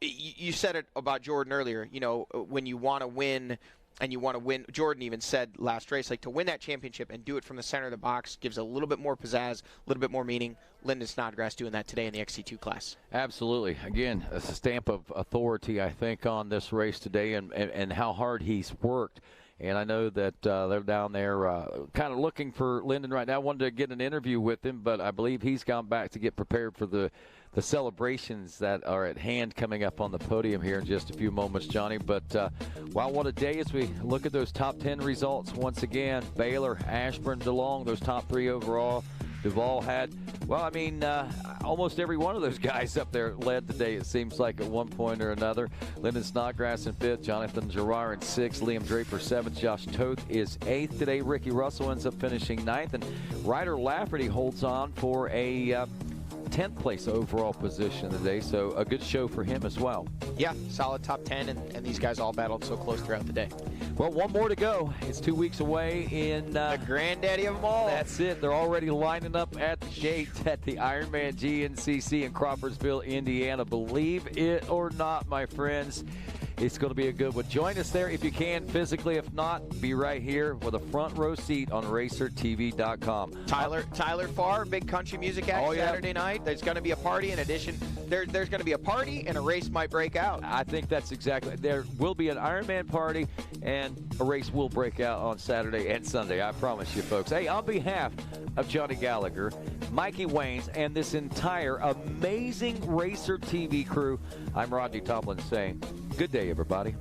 you said it about Jordan earlier, when you want to win, and you want to win, Jordan even said last race, like to win that championship and do it from the center of the box gives a little bit more pizzazz, a little bit more meaning. Lyndon Snodgrass doing that today in the XC2 class. Absolutely. Again, a stamp of authority, I think, on this race today and how hard he's worked. And I know that they're down there kind of looking for Lyndon right now. I wanted to get an interview with him, but I believe he's gone back to get prepared for the celebrations that are at hand coming up on the podium here in just a few moments, Johnny. But wow, what a day as we look at those top 10 results once again. Baylor, Ashburn, DeLong, those top 3 overall. Duval had, almost every one of those guys up there led today, it seems like, at one point or another. Lyndon Snodgrass in 5th, Jonathan Gerard in 6th, Liam Draper 7th, Josh Toth is 8th today. Ricky Russell ends up finishing 9th, and Ryder Lafferty holds on for a 10th place overall position today, so a good show for him as well. Yeah, solid top 10, and these guys all battled so close throughout the day. Well, one more to go. It's 2 weeks away in the granddaddy of them all. That's it. They're already lining up at the gate at the Ironman GNCC in Crawfordsville, Indiana. Believe it or not, my friends, it's going to be a good one. Join us there if you can physically. If not, be right here with a front row seat on RacerTV.com. Tyler Farr, big country music act Saturday night. There's going to be a party. In addition, there's going to be a party and a race might break out. I think that's exactly. There will be an Ironman party and a race will break out on Saturday and Sunday. I promise you, folks. Hey, on behalf of Johnny Gallagher, Mikey Waynes, and this entire amazing Racer TV crew, I'm Rodney Tomlin saying good day, everybody.